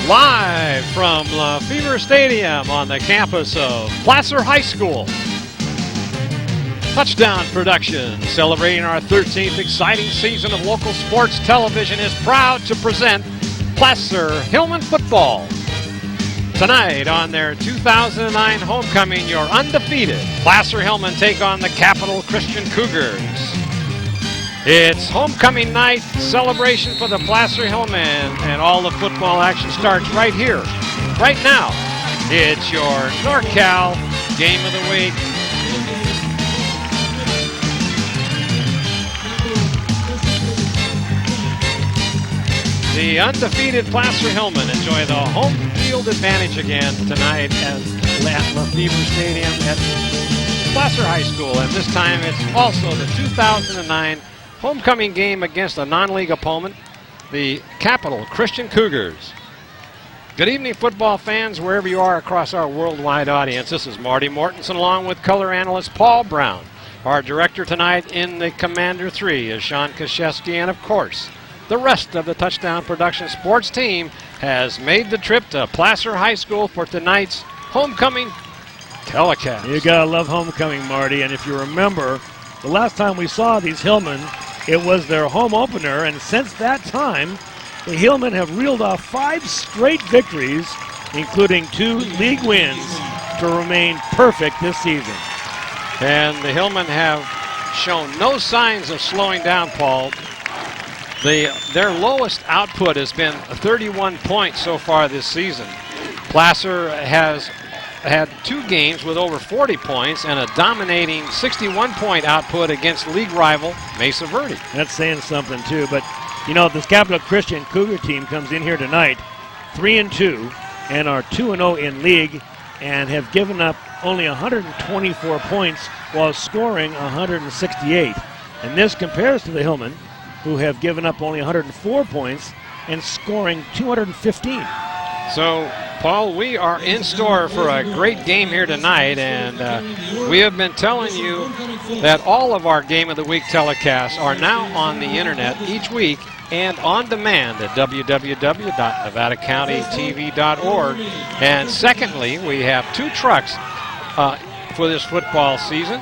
Live from LeFebvre Stadium on the campus of Placer High School. Touchdown Production, celebrating our 13th exciting season of local sports television, is proud to present Placer Hillmen football. Tonight on their 2009 homecoming, your undefeated Placer Hillmen take on the Capital Christian Cougars. It's homecoming night celebration for the Placer Hillmen, and all the football action starts right here, right now. It's your NorCal Game of the Week. The undefeated Placer Hillmen enjoy the home field advantage again tonight at LeFebvre Stadium at Placer High School, and this time it's also the 2009 homecoming game against a non-league opponent, the Capital Christian Cougars. Good evening, football fans, wherever you are across our worldwide audience. This is Marty Mortensen along with color analyst Paul Brown. Our director tonight in the Commander 3 is Sean Kashesky, and of course, the rest of the Touchdown Production sports team has made the trip to Placer High School for tonight's homecoming telecast. You gotta love homecoming, Marty, and if you remember, the last time we saw these Hillmen, it was their home opener, and since that time, the Hillmen have reeled off 5 straight victories, including 2 league wins, to remain perfect this season. And the Hillmen have shown no signs of slowing down, Paul. Their lowest output has been 31 points so far this season. Placer has had 2 games with over 40 points and a dominating 61-point output against league rival Mesa Verde. That's saying something too, but you know, this Capital Christian Cougar team comes in here tonight 3-2 and are 2-0 in league and have given up only 124 points while scoring 168. And this compares to the Hillmen, who have given up only 104 points and scoring 215. So, Paul, we are in store for a great game here tonight, and we have been telling you that all of our Game of the Week telecasts are now on the internet each week and on demand at www.nevadacountytv.org. And secondly, we have 2 trucks for this football season,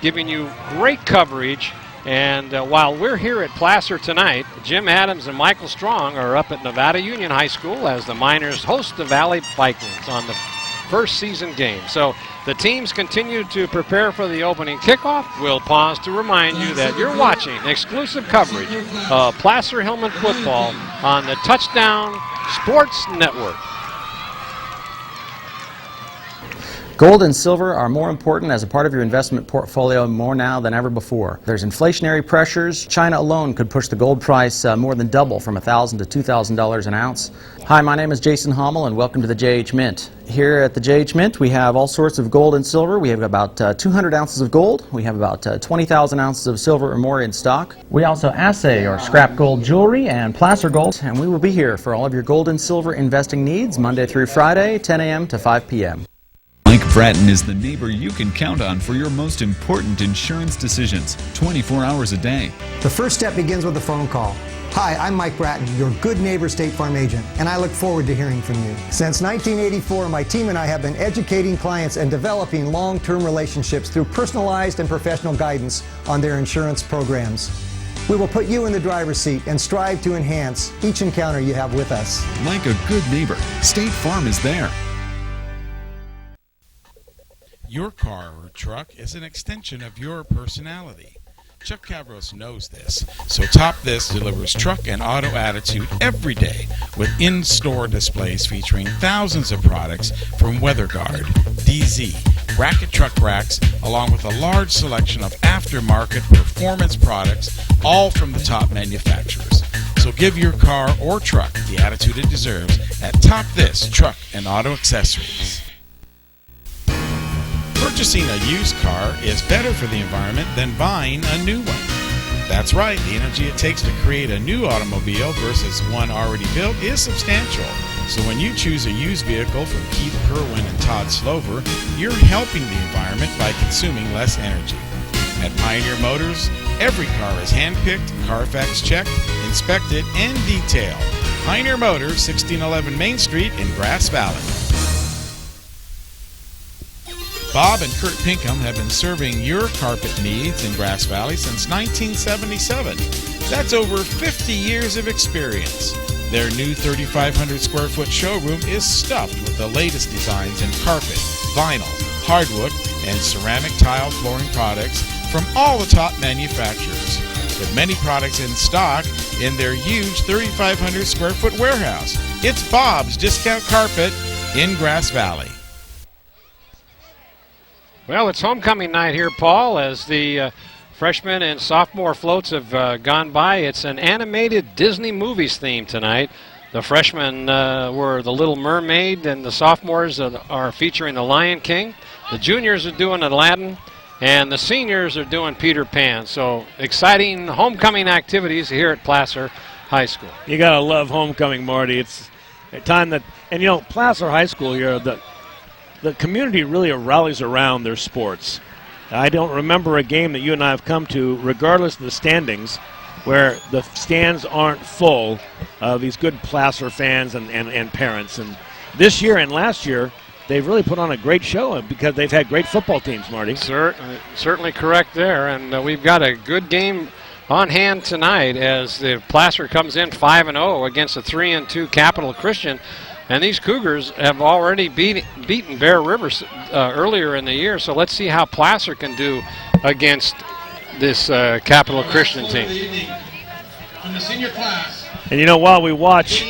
giving you great coverage. And while we're here at Placer tonight, Jim Adams and Michael Strong are up at Nevada Union High School as the Miners host the Valley Vikings on the first season game. So the teams continue to prepare for the opening kickoff. We'll pause to remind you that you're watching exclusive coverage of Placer Hillmen football on the Touchdown Sports Network. Gold and silver are more important as a part of your investment portfolio more now than ever before. There's inflationary pressures. China alone could push the gold price more than double from $1,000 to $2,000 an ounce. Hi, my name is Jason Hommel, and welcome to the JH Mint. Here at the JH Mint, we have all sorts of gold and silver. We have about 200 ounces of gold. We have about 20,000 ounces of silver or more in stock. We also assay or scrap gold jewelry and placer gold, and we will be here for all of your gold and silver investing needs Monday through Friday, 10 a.m. to 5 p.m. Mike Bratton is the neighbor you can count on for your most important insurance decisions, 24 hours a day. The first step begins with a phone call. Hi, I'm Mike Bratton, your good neighbor State Farm agent, and I look forward to hearing from you. Since 1984, my team and I have been educating clients and developing long-term relationships through personalized and professional guidance on their insurance programs. We will put you in the driver's seat and strive to enhance each encounter you have with us. Like a good neighbor, State Farm is there. Your car or truck is an extension of your personality. Chuck Cavros knows this, so Top This delivers truck and auto attitude every day with in-store displays featuring thousands of products from WeatherGuard, DZ, Bracket Truck Racks, along with a large selection of aftermarket performance products, all from the top manufacturers. So give your car or truck the attitude it deserves at Top This Truck and Auto Accessories. Purchasing a used car is better for the environment than buying a new one. That's right, the energy it takes to create a new automobile versus one already built is substantial. So when you choose a used vehicle from Keith Kerwin and Todd Slover, you're helping the environment by consuming less energy. At Pioneer Motors, every car is handpicked, Carfax checked, inspected, and detailed. Pioneer Motors, 1611 Main Street in Grass Valley. Bob and Kurt Pinkham have been serving your carpet needs in Grass Valley since 1977. That's over 50 years of experience. Their new 3,500 square foot showroom is stuffed with the latest designs in carpet, vinyl, hardwood, and ceramic tile flooring products from all the top manufacturers, with many products in stock in their huge 3,500 square foot warehouse. It's Bob's Discount Carpet in Grass Valley. Well, it's homecoming night here, Paul, as the freshmen and sophomore floats have gone by. It's an animated Disney movies theme tonight. The freshmen were The Little Mermaid, and the sophomores are featuring The Lion King. The juniors are doing Aladdin, and the seniors are doing Peter Pan. So exciting homecoming activities here at Placer High School. You got to love homecoming, Marty. It's a time that, and you know, Placer High School here, the community really rallies around their sports. I don't remember a game that you and I have come to, regardless of the standings, where the stands aren't full of these good Placer fans and parents. And this year and last year, they've really put on a great show because they've had great football teams, Marty. Certainly correct there. And we've got a good game on hand tonight as the Placer comes in 5-0 against a 3-2 Capital Christian. And these Cougars have already beaten Bear River earlier in the year, so let's see how Placer can do against this Capital Christian team. From the senior class. And you know, while we watch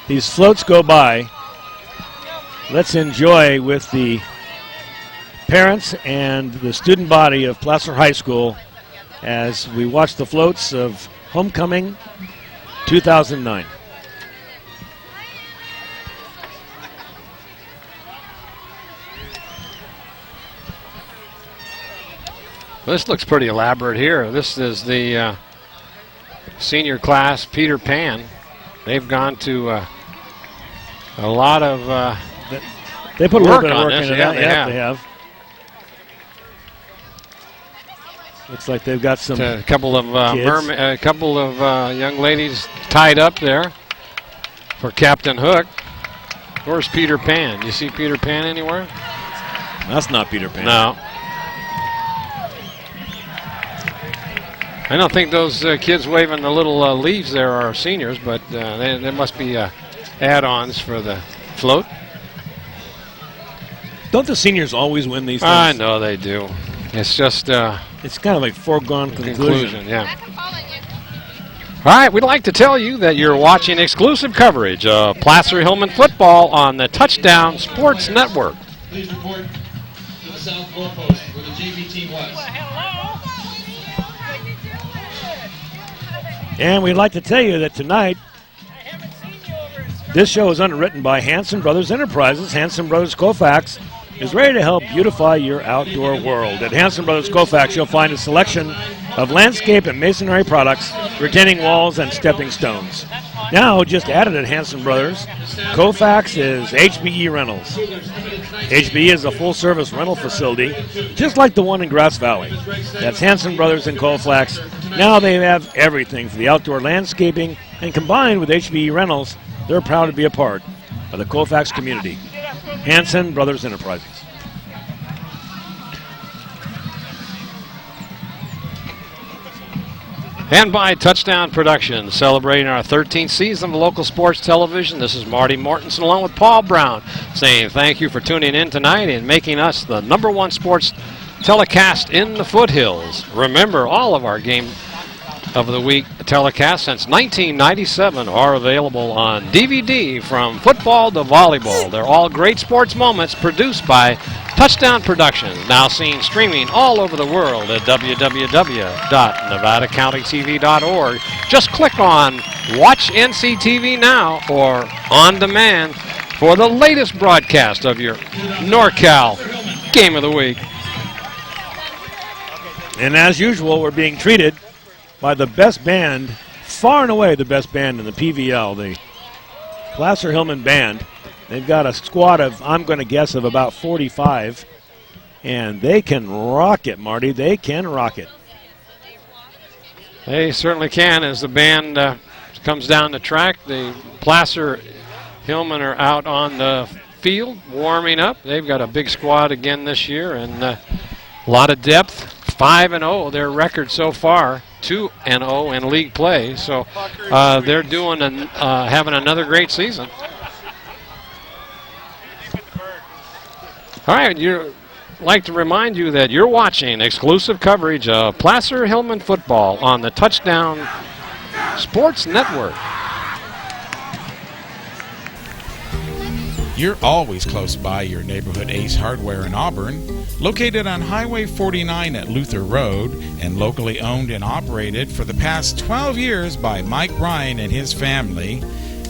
these floats go by, let's enjoy with the parents and the student body of Placer High School as we watch the floats of Homecoming 2009. This looks pretty elaborate here. This is the senior class Peter Pan. They've gone to a lot of they put a little bit of work this. into Yeah, that. They have. Looks like they've got some a couple of young ladies tied up there for Captain Hook. Where's Peter Pan? You see Peter Pan anywhere? That's not Peter Pan. No. I don't think those kids waving the little leaves there are seniors, but they must be add-ons for the float. Don't the seniors always win these things? I know they do. It's just it's kind of like foregone conclusion. Yeah. All right, we'd like to tell you that you're watching exclusive coverage of Placer Hillmen football on the Touchdown Sports Network. Please report to the south goalpost where the JV team was. And we'd like to tell you that tonight, this show is underwritten by Hanson Brothers Enterprises. Hanson Brothers Koufax is ready to help beautify your outdoor world. At Hanson Brothers Koufax, you'll find a selection of landscape and masonry products, retaining walls, and stepping stones. Now, just added at Hanson Brothers, Koufax is HBE Rentals. HBE is a full-service rental facility, just like the one in Grass Valley. That's Hanson Brothers in Koufax. Now they have everything for the outdoor landscaping, and combined with HBE Rentals, they're proud to be a part of the Koufax community. Hanson Brothers Enterprises. And by Touchdown Productions, celebrating our 13th season of local sports television. This is Marty Mortensen along with Paul Brown saying thank you for tuning in tonight and making us the #1 sports telecast in the foothills. Remember, all of our Game of the Week telecasts since 1997 are available on DVD from football to volleyball. They're all great sports moments produced by Touchdown Productions, now seen streaming all over the world at www.nevadacountytv.org. Just click on Watch NCTV Now or On Demand for the latest broadcast of your NorCal Game of the Week. And as usual, we're being treated by the best band, far and away the best band in the PVL, the Placer Hillmen Band. They've got a squad of, I'm going to guess, of about 45, and they can rock it, Marty. They can rock it. They certainly can, as the band comes down the track. The Placer Hillmen are out on the field warming up. They've got a big squad again this year and a lot of depth. 5-0 their record so far. 2-0 in league play. So they're doing having another great season. All right, you'd like to remind you that you're watching exclusive coverage of Placer Hillman football on the Touchdown Sports Network. You're always close by your neighborhood Ace Hardware in Auburn, located on Highway 49 at Luther Road and locally owned and operated for the past 12 years by Mike Bryan and his family.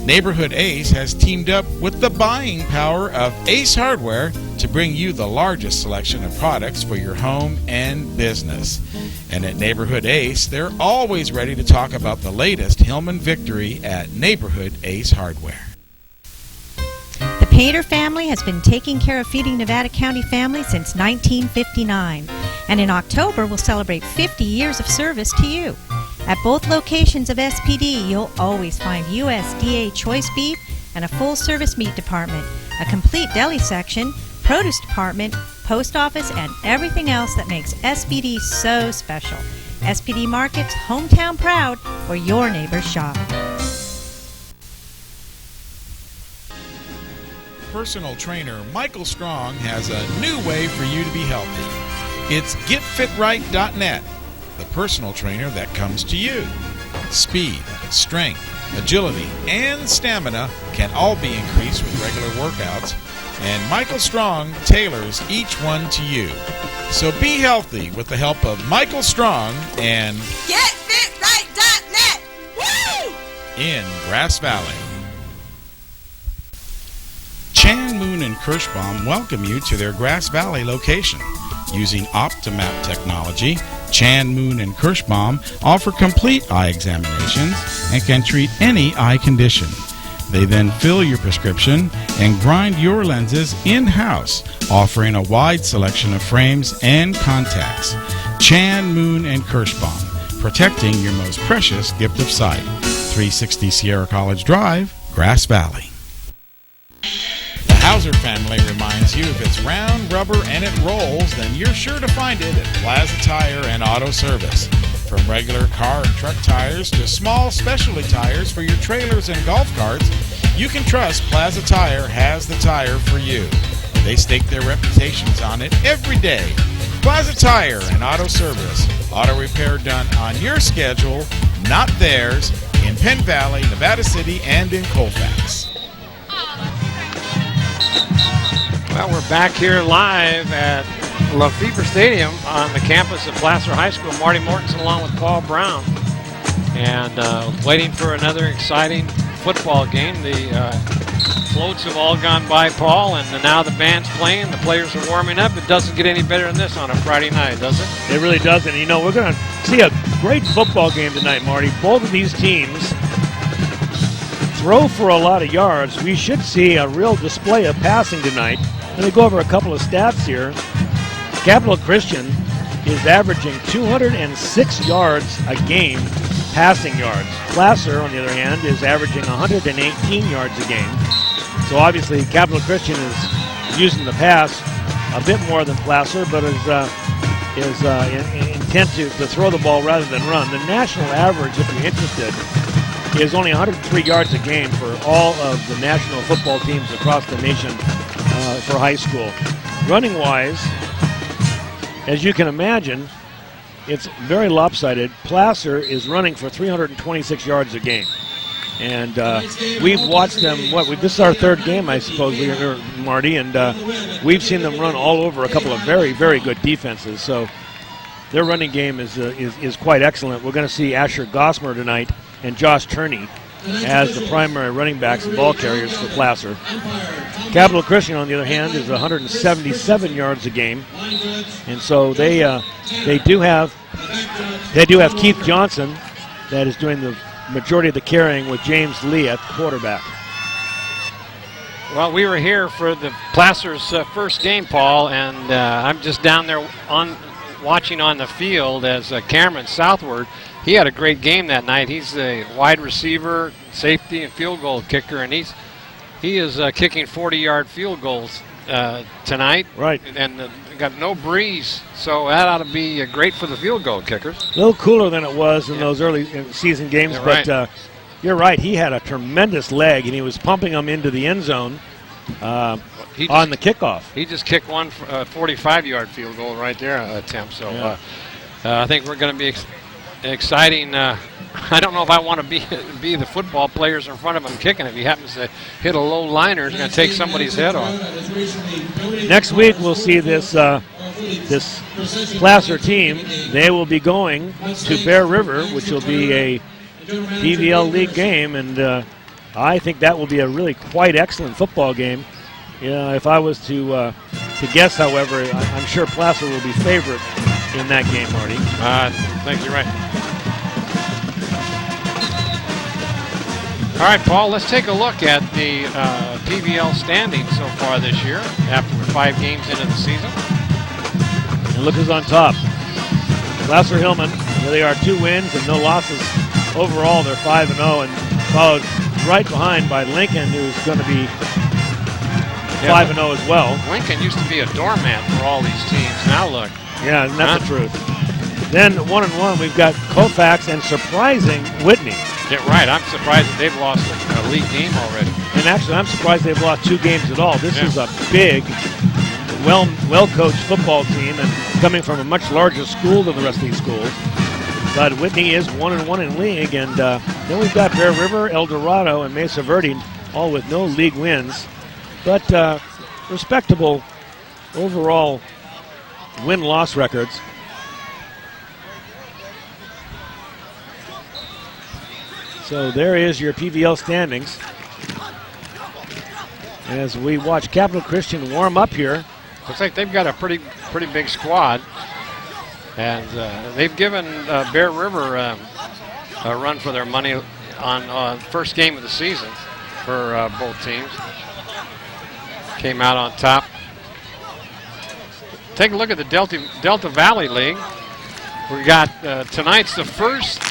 Neighborhood Ace has teamed up with the buying power of Ace Hardware to bring you the largest selection of products for your home and business. And at Neighborhood Ace, they're always ready to talk about the latest Hillman victory at Neighborhood Ace Hardware. The Painter family has been taking care of feeding Nevada County families since 1959. And in October, we'll celebrate 50 years of service to you. At both locations of SPD, you'll always find USDA choice beef and a full-service meat department, a complete deli section, produce department, post office, and everything else that makes SPD so special. SPD Markets, hometown proud, where your neighbors shop. Personal trainer Michael Strong has a new way for you to be healthy. It's GetFitRight.net. The personal trainer that comes to you. Speed, strength, agility, and stamina can all be increased with regular workouts, and Michael Strong tailors each one to you. So be healthy with the help of Michael Strong and GetFitRight.net. Woo! In Grass Valley. Chan, Moon, and Kirschbaum welcome you to their Grass Valley location. Using OptiMap technology, Chan, Moon, and Kirschbaum offer complete eye examinations and can treat any eye condition. They then fill your prescription and grind your lenses in-house, offering a wide selection of frames and contacts. Chan, Moon, and Kirschbaum, protecting your most precious gift of sight. 360 Sierra College Drive, Grass Valley. The Hauser family reminds you if it's round, rubber, and it rolls, then you're sure to find it at Plaza Tire and Auto Service. From regular car and truck tires to small specialty tires for your trailers and golf carts, you can trust Plaza Tire has the tire for you. They stake their reputations on it every day. Plaza Tire and Auto Service. Auto repair done on your schedule, not theirs, in Penn Valley, Nevada City, and in Colfax. Well, we're back here live at LeFebvre Stadium on the campus of Placer High School. Marty Mortensen along with Paul Brown. And waiting for another exciting football game. The floats have all gone by, Paul, and now the band's playing. The players are warming up. It doesn't get any better than this on a Friday night, does it? It really doesn't. You know, we're going to see a great football game tonight, Marty. Both of these teams throw for a lot of yards. We should see a real display of passing tonight. Let me go over a couple of stats here. Capital Christian is averaging 206 yards a game, passing yards. Placer, on the other hand, is averaging 118 yards a game. So obviously Capital Christian is using the pass a bit more than Placer, but is intent to throw the ball rather than run. The national average, if you're interested, is only 103 yards a game for all of the national football teams across the nation for high school. Running-wise, as you can imagine, it's very lopsided. Placer is running for 326 yards a game. And we've watched them, this is our third game, I suppose, Marty, and we've seen them run all over a couple of very, very good defenses. So their running game is quite excellent. We're going to see Asher Gosmer tonight and Josh Turney as the primary running backs and ball carriers for Placer. Capital Christian, on the other hand, is 177 yards a game, and so they do have Keith Johnson that is doing the majority of the carrying with James Lee at quarterback. Well, we were here for the Placer's first game, Paul, and I'm just down there watching on the field as Cameron Southward he had a great game that night. He's a wide receiver, safety, and field goal kicker, and he is kicking 40-yard field goals tonight. Right. And got no breeze, so that ought to be great for the field goal kickers. A little cooler than it was in those early season games, Yeah, but you're right. He had a tremendous leg, and he was pumping them into the end zone on the kickoff. He just kicked one 45-yard field goal right there attempt. So I think we're going to be exciting. I don't know if I want to be the football players in front of him kicking. If he happens to hit a low liner, he's going to take somebody's head off. Next week we'll see this Placer team. They will be going to Bear River, which will be a PVL League game, and I think that will be a really quite excellent football game. If I was to guess, however, I'm sure Placer will be favorite in that game, Marty. I think you're right. All right, Paul, let's take a look at the PVL standings so far this year after we're 5 games into the season. And look who's on top. Placer Hillmen, here they are, 2 wins and no losses. Overall, they're 5-0, and followed right behind by Lincoln, who's going to be 5-0 as well. Lincoln used to be a doormat for all these teams. Now look. Yeah, and that's the truth. Then 1-1, we've got Colfax and surprising Whitney. Yeah, right. I'm surprised that they've lost a league game already. And actually, I'm surprised they've lost 2 games at all. This is a big, well-coached football team, and coming from a much larger school than the rest of these schools. But Whitney is 1-1 in league, and then we've got Bear River, El Dorado, and Mesa Verde, all with no league wins, but respectable overall win-loss records. So there is your PVL standings as we watch Capital Christian warm up here. Looks like they've got a pretty big squad, and they've given Bear River a run for their money on first game of the season for both teams. Came out on top. Take a look at the Delta Valley League. We got tonight's the first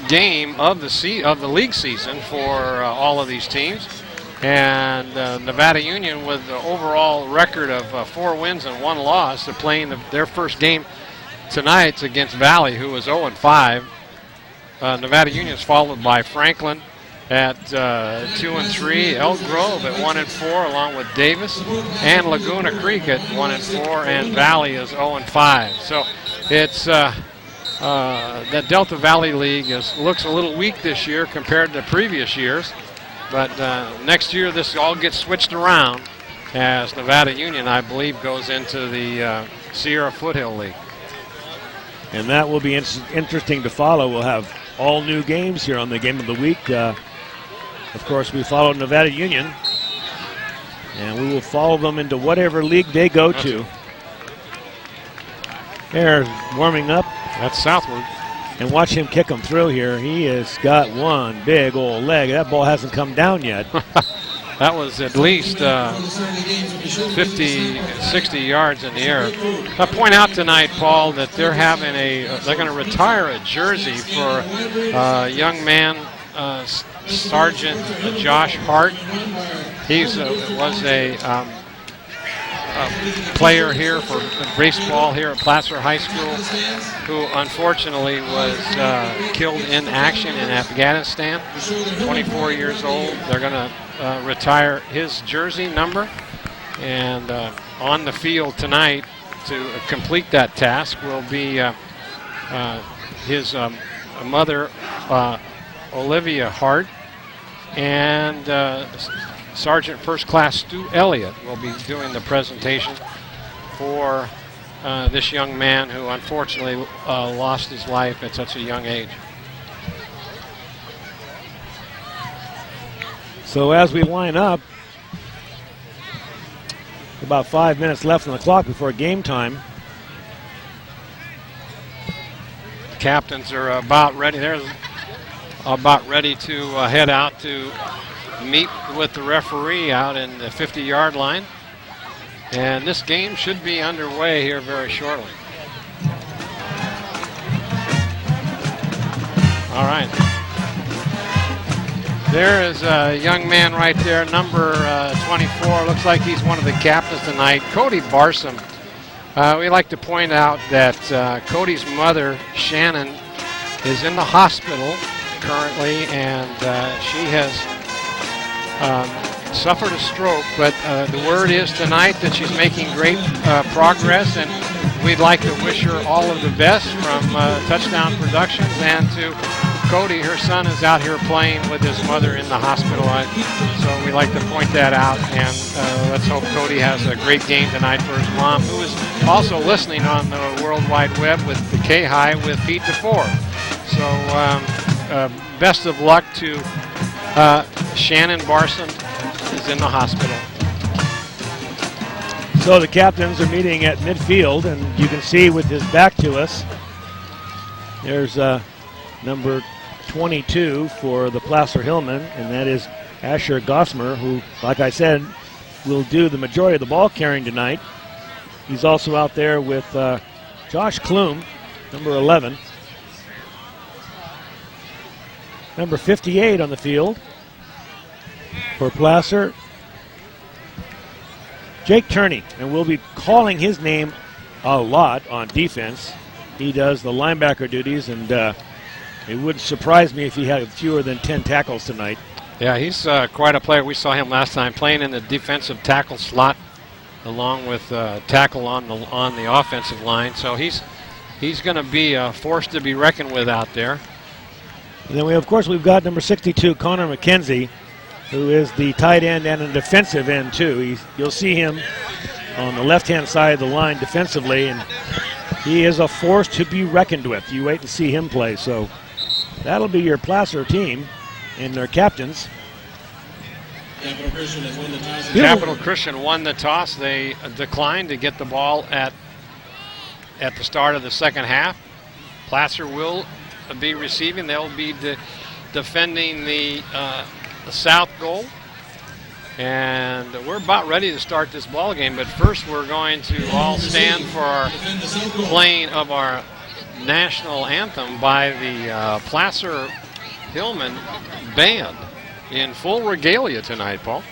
game of the league season for all of these teams, and Nevada Union, with the overall record of 4 wins and 1 loss, they're playing their first game tonight against Valley, who is 0-5. Nevada Union is followed by Franklin at 2-3, Elk Grove at 1-4, along with Davis, and Laguna Creek at 1-4, and Valley is 0-5. So it's that Delta Valley League looks a little weak this year compared to previous years, but next year this all gets switched around as Nevada Union, I believe, goes into the Sierra Foothill League. And that will be interesting to follow. We'll have all new games here on the Game of the Week. Of course, we follow Nevada Union, and we will follow them into whatever league they go to. They're warming up. That's southward. And watch him kick them through here. He has got one big old leg. That ball hasn't come down yet. That was at least 50, 60 yards in the air. I point out tonight, Paul, that they're having they're going to retire a jersey for a young man, Sergeant Josh Hart. He was a player here for baseball here at Placer High School, who unfortunately was killed in action in Afghanistan. 24 years old. They're going to retire his jersey number, and on the field tonight to complete that task will be his mother, Olivia Hart, and Sergeant First Class Stu Elliott will be doing the presentation for this young man who unfortunately lost his life at such a young age. So as we line up, about 5 minutes left on the clock before game time. The captains are about ready. They're about ready to head out to meet with the referee out in the 50-yard line. And this game should be underway here very shortly. All right. There is a young man right there, number 24. Looks like he's one of the captains tonight, Cody Barsom. We like to point out that Cody's mother, Shannon, is in the hospital currently, and she has suffered a stroke. But the word is tonight that she's making great progress, and we'd like to wish her all of the best from Touchdown Productions, and to Cody. Her son is out here playing with his mother in the hospital, so we like to point that out, and let's hope Cody has a great game tonight for his mom, who is also listening on the World Wide Web with the K-High with Feed to 4. So best of luck to Shannon Barson, is in the hospital. So the captains are meeting at midfield, and you can see with his back to us, there's number 22 for the Placer Hillmen, and that is Asher Gosmer, who, like I said, will do the majority of the ball carrying tonight. He's also out there with Josh Klum, number 11. Number 58 on the field for Placer, Jake Turney, and we'll be calling his name a lot on defense. He does the linebacker duties, and it wouldn't surprise me if he had fewer than 10 tackles tonight. Yeah, he's quite a player. We saw him last time playing in the defensive tackle slot along with tackle on the offensive line. So he's going to be a force to be reckoned with out there. And then we've got number 62, Connor McKenzie, who is the tight end and a defensive end too. You'll see him on the left-hand side of the line defensively, and he is a force to be reckoned with. You wait and see him play. So that'll be your Placer team and their captains. Capital Christian has won the toss. Capital Christian won the toss. They declined to get the ball at the start of the second half. Placer will be receiving. They'll be defending the south goal. And we're about ready to start this ball game, but first we're going to all stand for our playing of our national anthem by the Placer Hillmen band in full regalia tonight, Paul.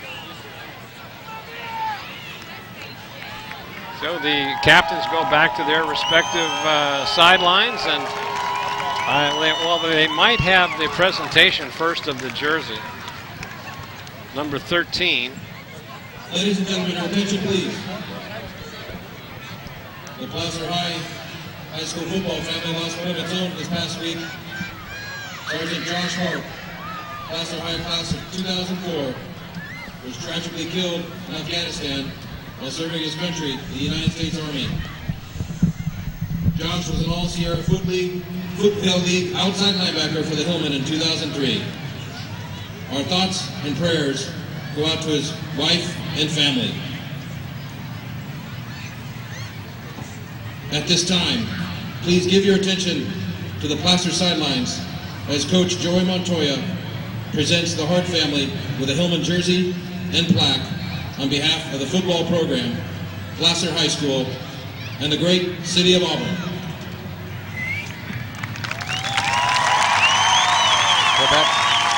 So the captains go back to their respective sidelines, and they might have the presentation first of the jersey. Number 13. Ladies and gentlemen, your attention please. The Placer High School football family lost one of its own this past week. Sergeant Josh Hart, Placer High class of 2004, was tragically killed in Afghanistan while serving his country, the United States Army. Josh was an All-Sierra Football League outside linebacker for the Hillman in 2003. Our thoughts and prayers go out to his wife and family. At this time, please give your attention to the Placer sidelines as Coach Joey Montoya presents the Hart family with a Hillman jersey and plaque on behalf of the football program, Placer High School, and the great city of Auburn.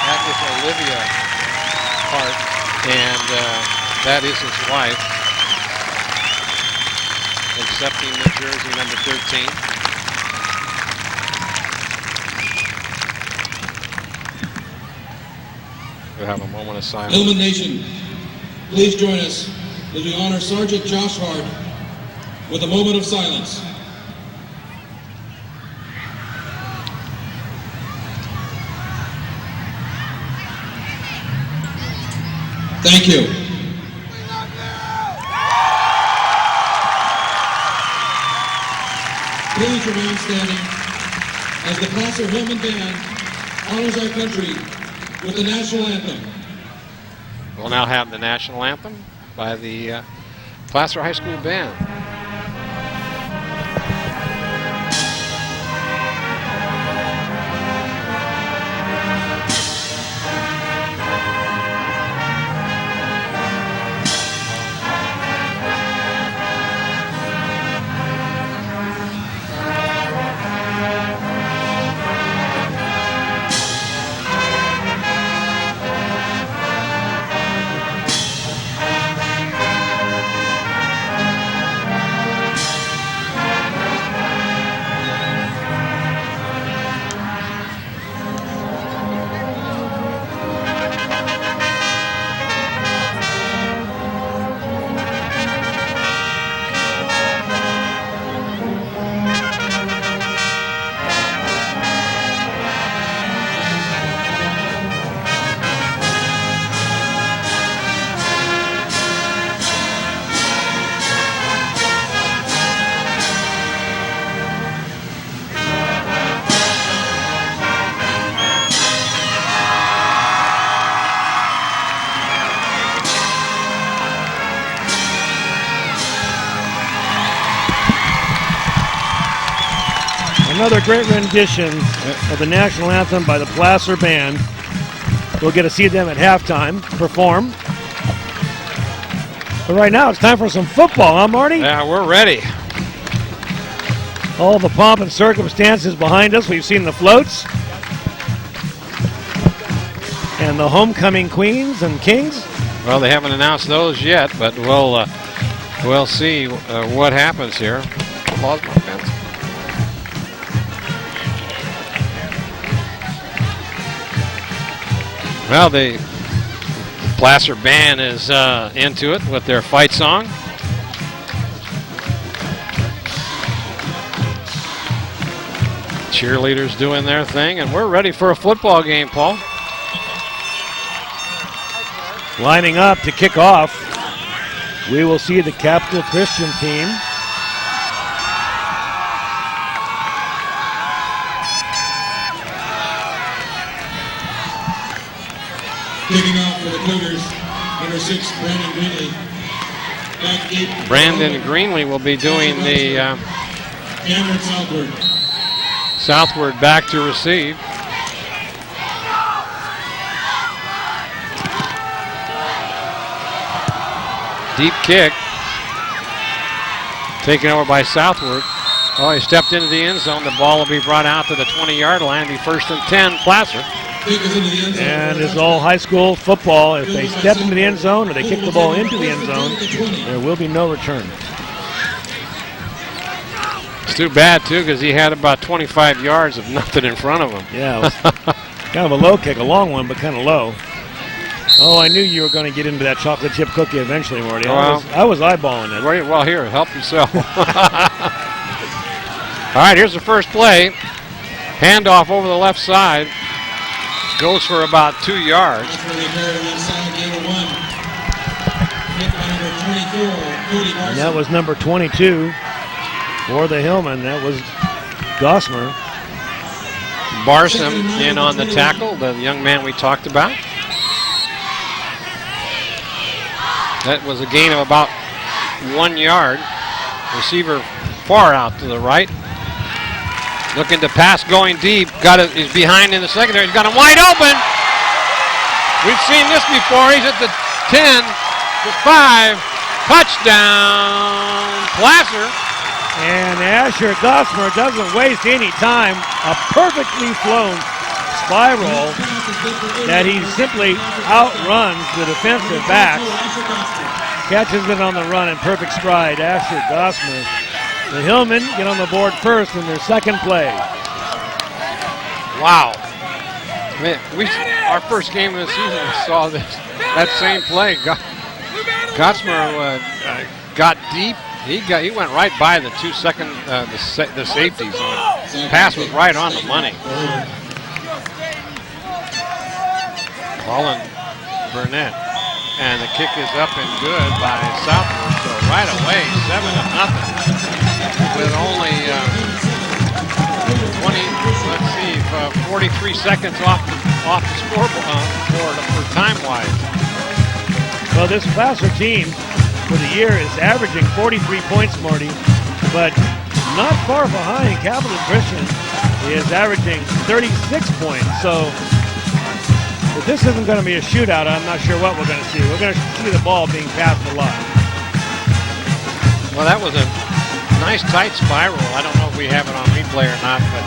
That is Olivia Hart, and that is his wife, accepting the jersey number 13. We'll have a moment of silence. Hillman Nation, please join us as we honor Sergeant Josh Hart with a moment of silence. Thank you. Please remain standing as the Placer Hillmen Band honors our country with the national anthem. We'll now have the national anthem by the Placer High School Band. another great rendition of the national anthem by the Placer Band. We'll get to see them at halftime perform. But right now, it's time for some football, huh, Marty? Yeah, we're ready. All the pomp and circumstances behind us. We've seen the floats and the homecoming queens and kings. Well, they haven't announced those yet, but we'll see what happens here. Lost my fence. Well, the Placer Band is into it with their fight song. Cheerleaders doing their thing, and we're ready for a football game, Paul. Lining up to kick off, we will see the Capital Christian team. Kicking off for the Cougars, number 6, Brandon Greenley. Back deep. Brandon Greenley will be doing the Cameron southward back to receive. Deep kick. Taken over by Southward. Oh, he stepped into the end zone. The ball will be brought out to the 20-yard line. It'll be 1st and 10, Placer. And it's all high school football. If they step into the end zone or they kick the ball into the end zone, there will be no return. It's too bad, too, because he had about 25 yards of nothing in front of him. Yeah, it was kind of a low kick, a long one, but kind of low. Oh, I knew you were going to get into that chocolate chip cookie eventually, Marty. Well, I was eyeballing it. Well, here, help yourself. All right, here's the first play. Handoff over the left side. Goes for about 2 yards. And that was number 22 for the Hillman. That was Gosmer. Barsom in on the tackle, the young man we talked about. That was a gain of about 1 yard. Receiver far out to the right. Looking to pass, going deep. He's behind in the secondary. He's got him wide open. We've seen this before. He's at the 10, the 5. Touchdown, Placer. And Asher Gosmer doesn't waste any time. A perfectly flown spiral that he simply outruns the defensive backs. Catches it on the run in perfect stride. Asher Gosmer. The Hillmen get on the board first in their second play. Wow. Man, our first game of the season, we saw that same play. Gosmer got deep. He went right by the the safeties. The pass was right on the money. Colin Burnett. And the kick is up and good by Southwood. So right away, 7-0. With only 43 seconds off the scoreboard for time-wise. Well, this Placer team for the year is averaging 43 points, Marty, but not far behind. Capital Christian is averaging 36 points. So if this isn't going to be a shootout, I'm not sure what we're going to see. We're going to see the ball being passed a lot. Well, that was a nice tight spiral. I don't know if we have it on replay or not, but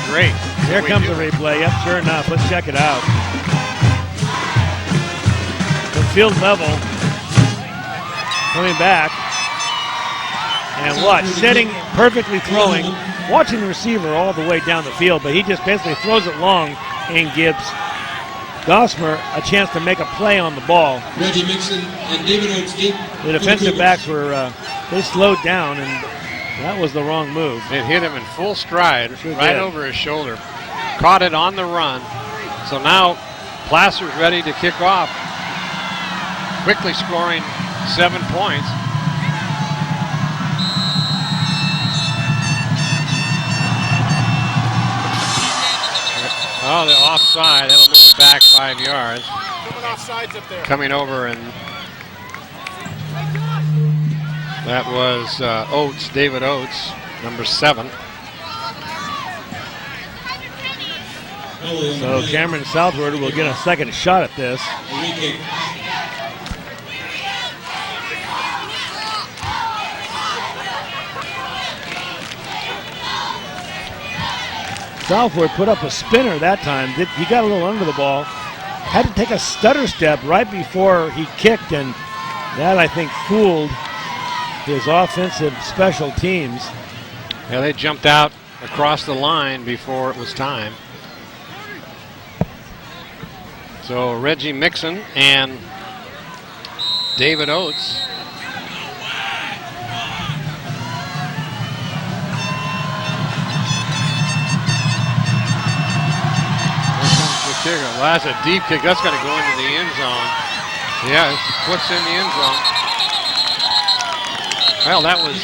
great. Here comes the replay. Yep, sure enough. Let's check it out. The field level coming back. And watch, setting, perfectly throwing, watching the receiver all the way down the field, but he just basically throws it long and gives Gosmer a chance to make a play on the ball. Reggie Mixon and David Oates deep. The defensive backs were, they slowed down, and that was the wrong move. It hit him in full stride, right over his shoulder. Caught it on the run. So now Placer's ready to kick off. Quickly scoring 7 points. Oh, the offside. That'll move it back 5 yards. Coming over and That was Oates, David Oates, number 7. So Cameron Southward will get a second shot at this. Southward put up a spinner that time. He got a little under the ball. Had to take a stutter step right before he kicked, and that, I think, fooled his offensive special teams. Yeah, they jumped out across the line before it was time. So Reggie Mixon and David Oates. Kicker. Well, that's a deep kick. That's going to go into the end zone. Yeah, it flips in the end zone. Well, that was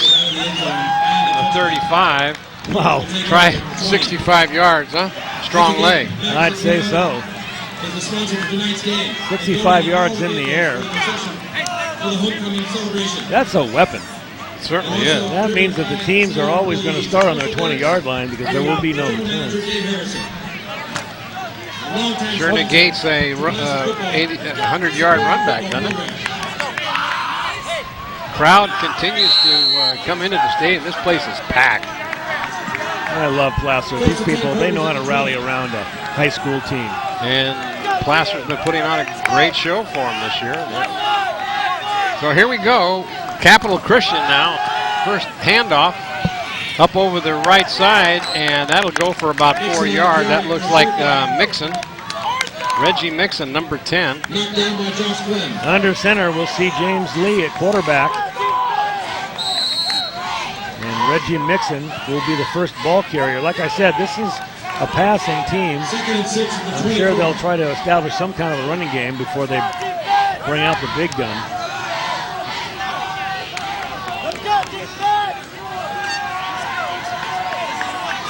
a 35. Wow. Try 65 yards, huh? Strong leg. I'd say so. 65 yards in the air. That's a weapon. It certainly is. That means that the teams are always going to start on their 20-yard line because there will be no returns. Sure negates a 100-yard run back, doesn't it? Crowd continues to come into the stadium. This place is packed. I love Placer. These people, they know how to rally around a high school team. And Placer's been putting on a great show for them this year. So here we go. Capital Christian now. First handoff up over the right side, and that'll go for about 4 yards. That looks like Mixon. Reggie Mixon, number 10. Under center, we'll see James Lee at quarterback. And Reggie Mixon will be the first ball carrier. Like I said, this is a passing team. I'm sure they'll try to establish some kind of a running game before they bring out the big gun.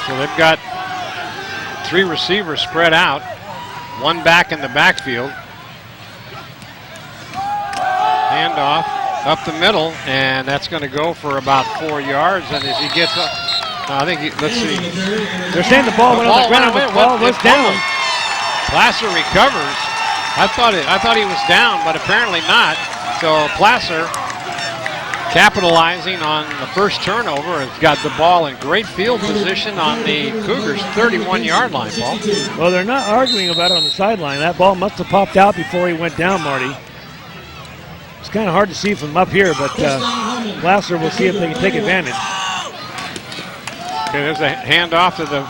So they've got 3 receivers spread out, 1 back in the backfield. Handoff up the middle, and that's going to go for about 4 yards. And as he gets up, I think, let's see. They're saying the ball went on the ground, but the ball was down. Placer recovers. I thought he was down, but apparently not. So Placer, capitalizing on the first turnover, has got the ball in great field position on the Cougars' 31-yard line, Paul. Well, they're not arguing about it on the sideline. That ball must have popped out before he went down, Marty. It's kind of hard to see from up here, but Placer will see if they can take advantage. Okay, there's a handoff to the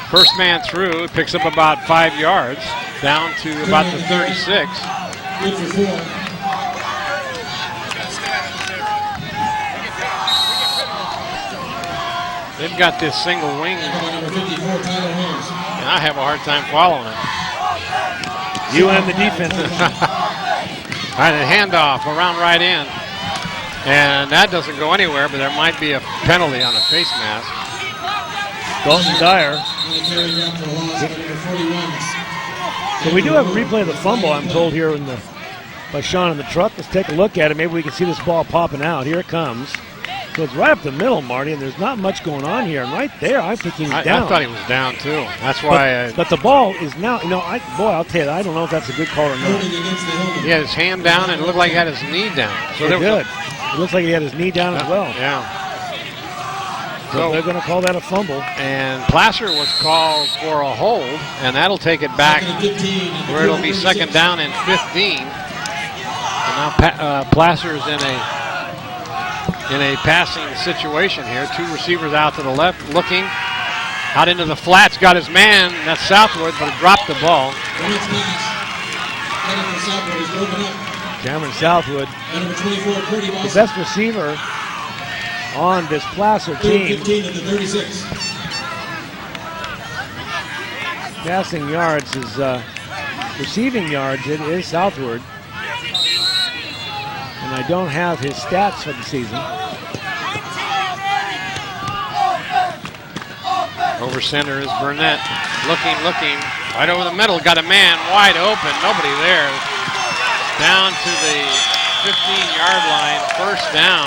first man through. It picks up about 5 yards, down to about the 36. Good for 4. They've got this single wing, and I have a hard time following it. You and the defense. All right, a handoff around right in. And that doesn't go anywhere, but there might be a penalty on a face mask. Dalton Dyer. So we do have a replay of the fumble, I'm told, here by Sean in the truck. Let's take a look at it. Maybe we can see this ball popping out. Here it comes. So it's right up the middle, Marty, and there's not much going on here. And right there, I think he was down. I thought he was down, too. That's why But the ball is now, I'll tell you, I don't know if that's a good call or not. He had his hand down, and it looked like he had his knee down. So it looks like he had his knee down as well. Yeah. So they're going to call that a fumble. And Placer was called for a hold, and that'll take it back where it'll be second down and 15. And now Placer's in a passing situation here. 2 receivers out to the left, looking out into the flats. Got his man, that's Southwood, but dropped the ball. Cameron Southwood, the best receiver on this Placer team. Passing yards is receiving yards. It is Southward. And I don't have his stats for the season. Over center is Burnett. Looking. Right over the middle. Got a man wide open. Nobody there. Down to the 15-yard line, first down.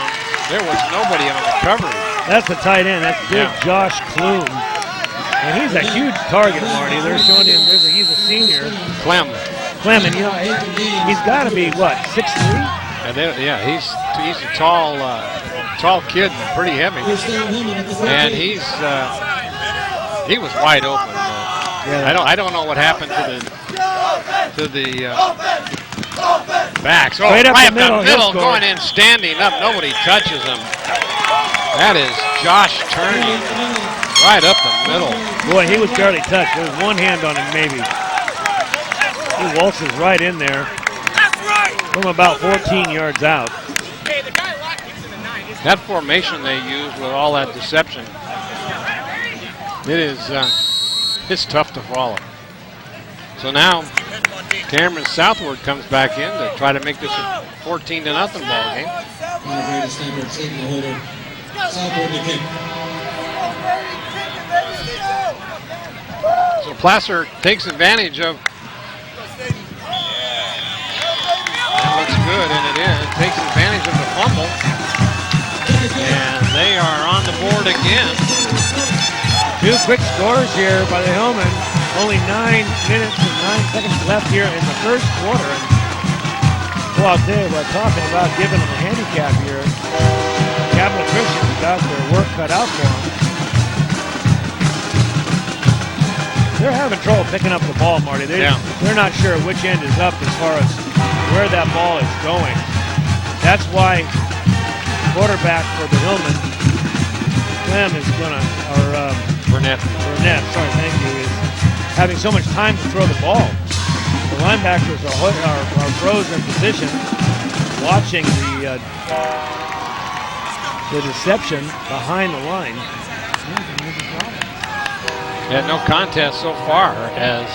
There was nobody on the coverage. That's the tight end. That's big Josh Klum. And he's a huge target, Marty. They're showing him, he's a senior. Clem, and you know, he's got to be, what, 6'3"? Yeah, he's a tall kid, pretty heavy. And he was wide open. I don't know what happened to the backs. Oh, right up the middle, going in, standing up. Nobody touches him. That is Josh Turney, right up the middle. Boy, he was barely touched. There was one hand on him, maybe. He waltzes right in there from about 14 yards out. That formation they use with all that deception, it's tough to follow. So now Cameron Southward comes back in to try to make this a 14-0 ball game. So Placer takes advantage of. That looks good, and it is. Takes advantage of the fumble. And they are on the board again. 2 quick scores here by the Hillmen. Only 9 minutes and 9 seconds left here in the first quarter. And, well, I'll tell you, we're talking about giving them a handicap here. Capital Christian's got their work cut out for them. They're having trouble picking up the ball, Marty. They're not sure which end is up as far as where that ball is going. That's why quarterback for the Hillmen, Clem is going to, Burnett, sorry, thank you, is having so much time to throw the ball. The linebackers are frozen in position, watching the deception behind the line. Yeah, no contest so far, as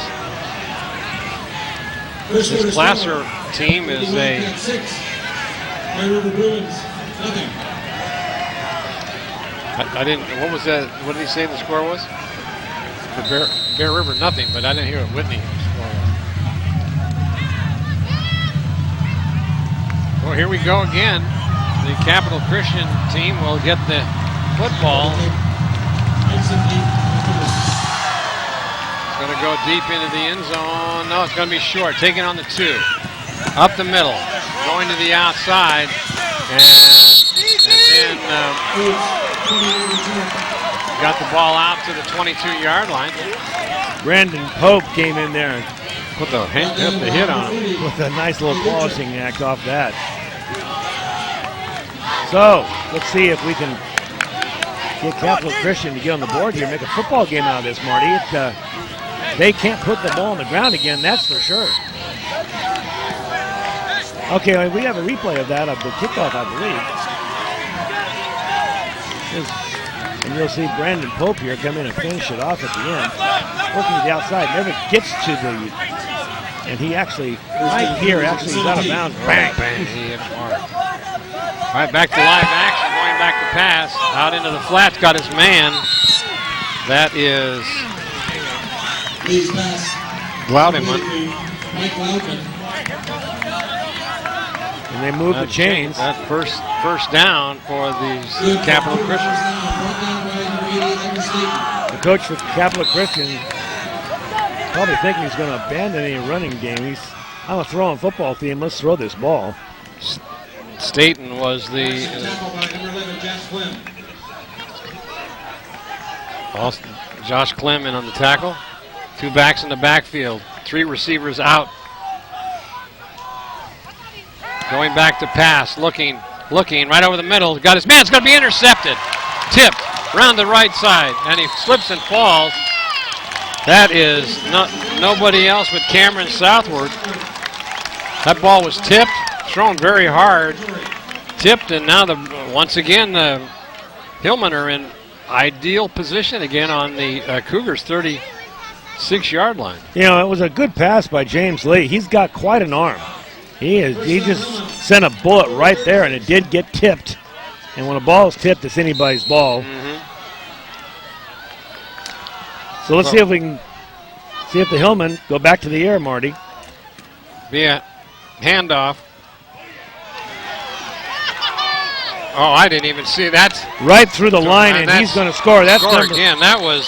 this Placer team is I didn't. What was that? What did he say the score was? For Bear River, nothing. But I didn't hear what Whitney score was. Well, here we go again. The Capital Christian team will get the football. It's going to go deep into the end zone. No, it's going to be short. Taking on the 2. Up the middle. Going to the outside. And then got the ball out to the 22-yard line. Brandon Pope came in there and put the hit on him. With a nice little polishing act off that. So, let's see if we can get Capital Christian to get on the board here, make a football game out of this, Marty. They can't put the ball on the ground again, that's for sure. Okay, we have a replay of that, of the kickoff, I believe. And you'll see Brandon Pope here come in and finish it off at the end. Working to the outside, never gets to the, and he actually, right here, actually he's out of bounds. Bang! Bang, he hit hard. All right, back to live action, going back to pass. Out into the flats, got his man. That is Glaudeman. And they move the chains. That first down for the Capital Christian. The coach for Capital Christian probably thinking he's going to abandon any running game. I'm a throwing football team. Let's throw this ball. Staten was the Josh Clem in on the tackle. 2 backs in the backfield. 3 receivers out. Going back to pass, looking right over the middle. Got his man. It's going to be intercepted. Tipped around the right side, and he slips and falls. That is nobody else but Cameron Southward. That ball was tipped, thrown very hard, tipped, and now once again the Hillmen are in ideal position again on the Cougars' 36-yard line. You know, it was a good pass by James Lee. He's got quite an arm. He just sent a bullet right there, and it did get tipped. And when a ball is tipped, it's anybody's ball. So let's see if we can see if the Hillmen go back to the air, Marty. Be a handoff. Oh, I didn't even see that. Right through the line, and he's going to score. That's score again. That was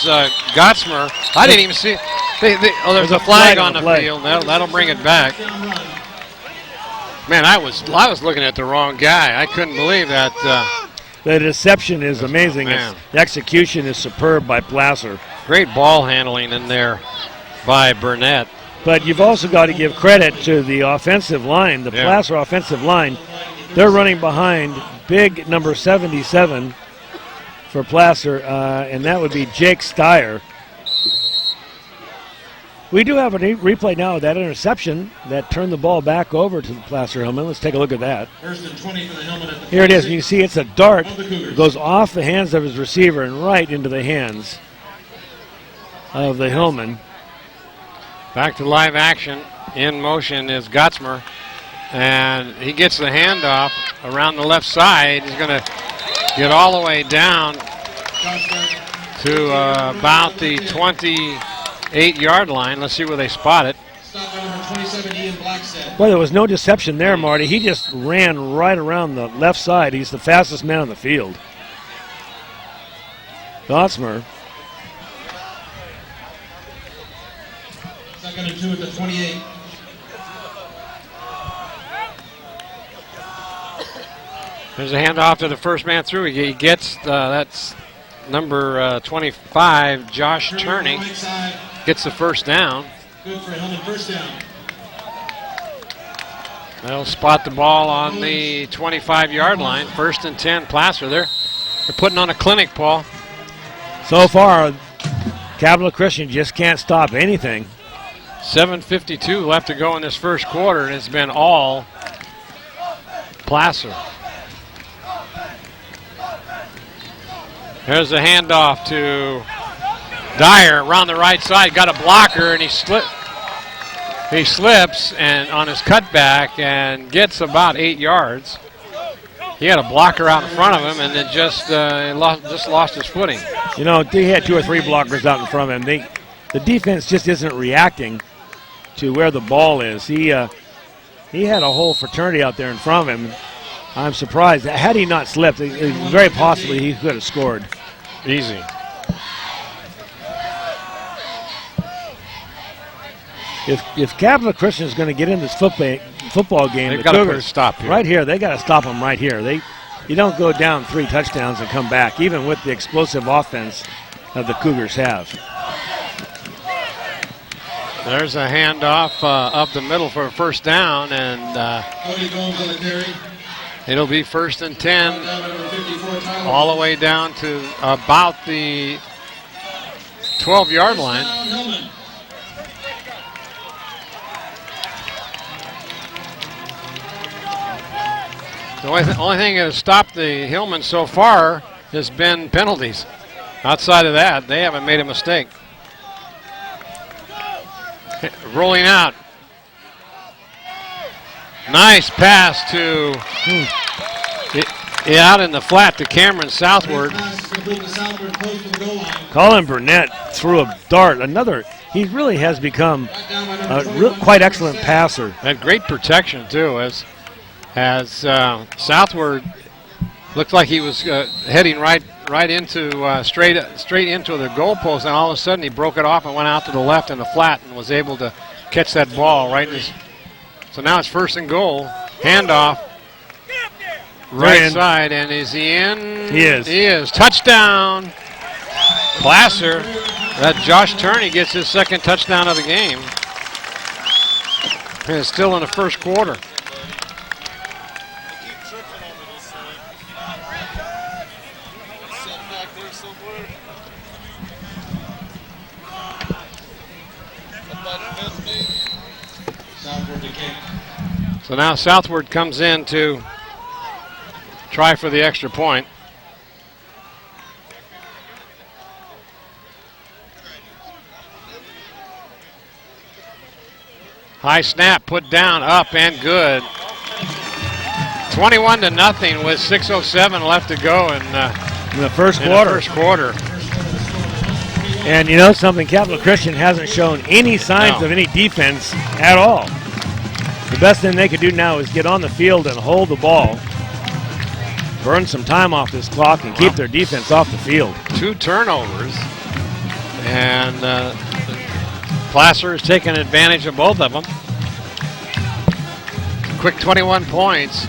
Gottsmer. I didn't even see it. There's a flag on the field. That'll bring it back. Man, I was looking at the wrong guy. I couldn't believe that. The deception is amazing. The execution is superb by Placer. Great ball handling in there by Burnett. But you've also got to give credit to the offensive line, the Placer offensive line. They're running behind big number 77 for Placer, and that would be Jake Steyer. We do have a replay now of that interception that turned the ball back over to the Placer Hillmen. Let's take a look at that. First and 20 for the Hillmen at the Here it is. You can see it's a dart. Cougars. Goes off the hands of his receiver and right into the hands of the Hillmen. Back to live action. In motion is Gottsmer. And he gets the handoff around the left side. He's going to get all the way down to about the 28-yard line. Let's see where they spot it. Well, there was no deception there, Marty. He just ran right around the left side. He's the fastest man on the field. Gottsmer. Second and 2 at the 28. There's a handoff to the first man through. He gets, that's number 25, Josh Turney, gets the first down. Good for Hillman, first down. They'll spot the ball on the 25-yard line. First and 10, Placer. They're putting on a clinic, Paul. So far, Capital Christian just can't stop anything. 7:52 left to go in this first quarter, and it's been all Placer. There's a handoff to Dyer around the right side. Got a blocker, and he slips and on his cutback and gets about 8 yards. He had a blocker out in front of him, and then just lost his footing. You know, he had 2 or 3 blockers out in front of him. The defense just isn't reacting to where the ball is. He had a whole fraternity out there in front of him. I'm surprised. Had he not slipped, very possibly he could have scored. Easy. If Capital Christian is going to get in this football game, they've got to put a stop here. Right here, they got to stop them right here. You don't go down 3 touchdowns and come back, even with the explosive offense that the Cougars have. There's a handoff up the middle for a first down, and it'll be first and 10 all the way down to about the 12-yard line. The only thing that has stopped the Hillmen so far has been penalties. Outside of that, they haven't made a mistake. Rolling out. Nice pass to out in the flat to Cameron Southward. Colin Burnett threw a dart. He really has become a quite excellent passer. Had great protection too, as Southward looked like he was heading right into straight into the goalpost, and all of a sudden he broke it off and went out to the left in the flat and was able to catch that ball right in his. So now it's first and goal. Handoff. Right side, and is he in? He is. He is. Touchdown. Placer. That Josh Turney gets his second touchdown of the game. And it's still in the first quarter. So now Southward comes in to try for the extra point. High snap, put down, up and good. 21-0 with 6:07 left to go in the first quarter. And you know something, Capital Christian hasn't shown any signs of any defense at all. The best thing they could do now is get on the field and hold the ball. burn some time off this clock and keep their defense off the field. 2 turnovers, and Placer has taken advantage of both of them. Quick 21 points.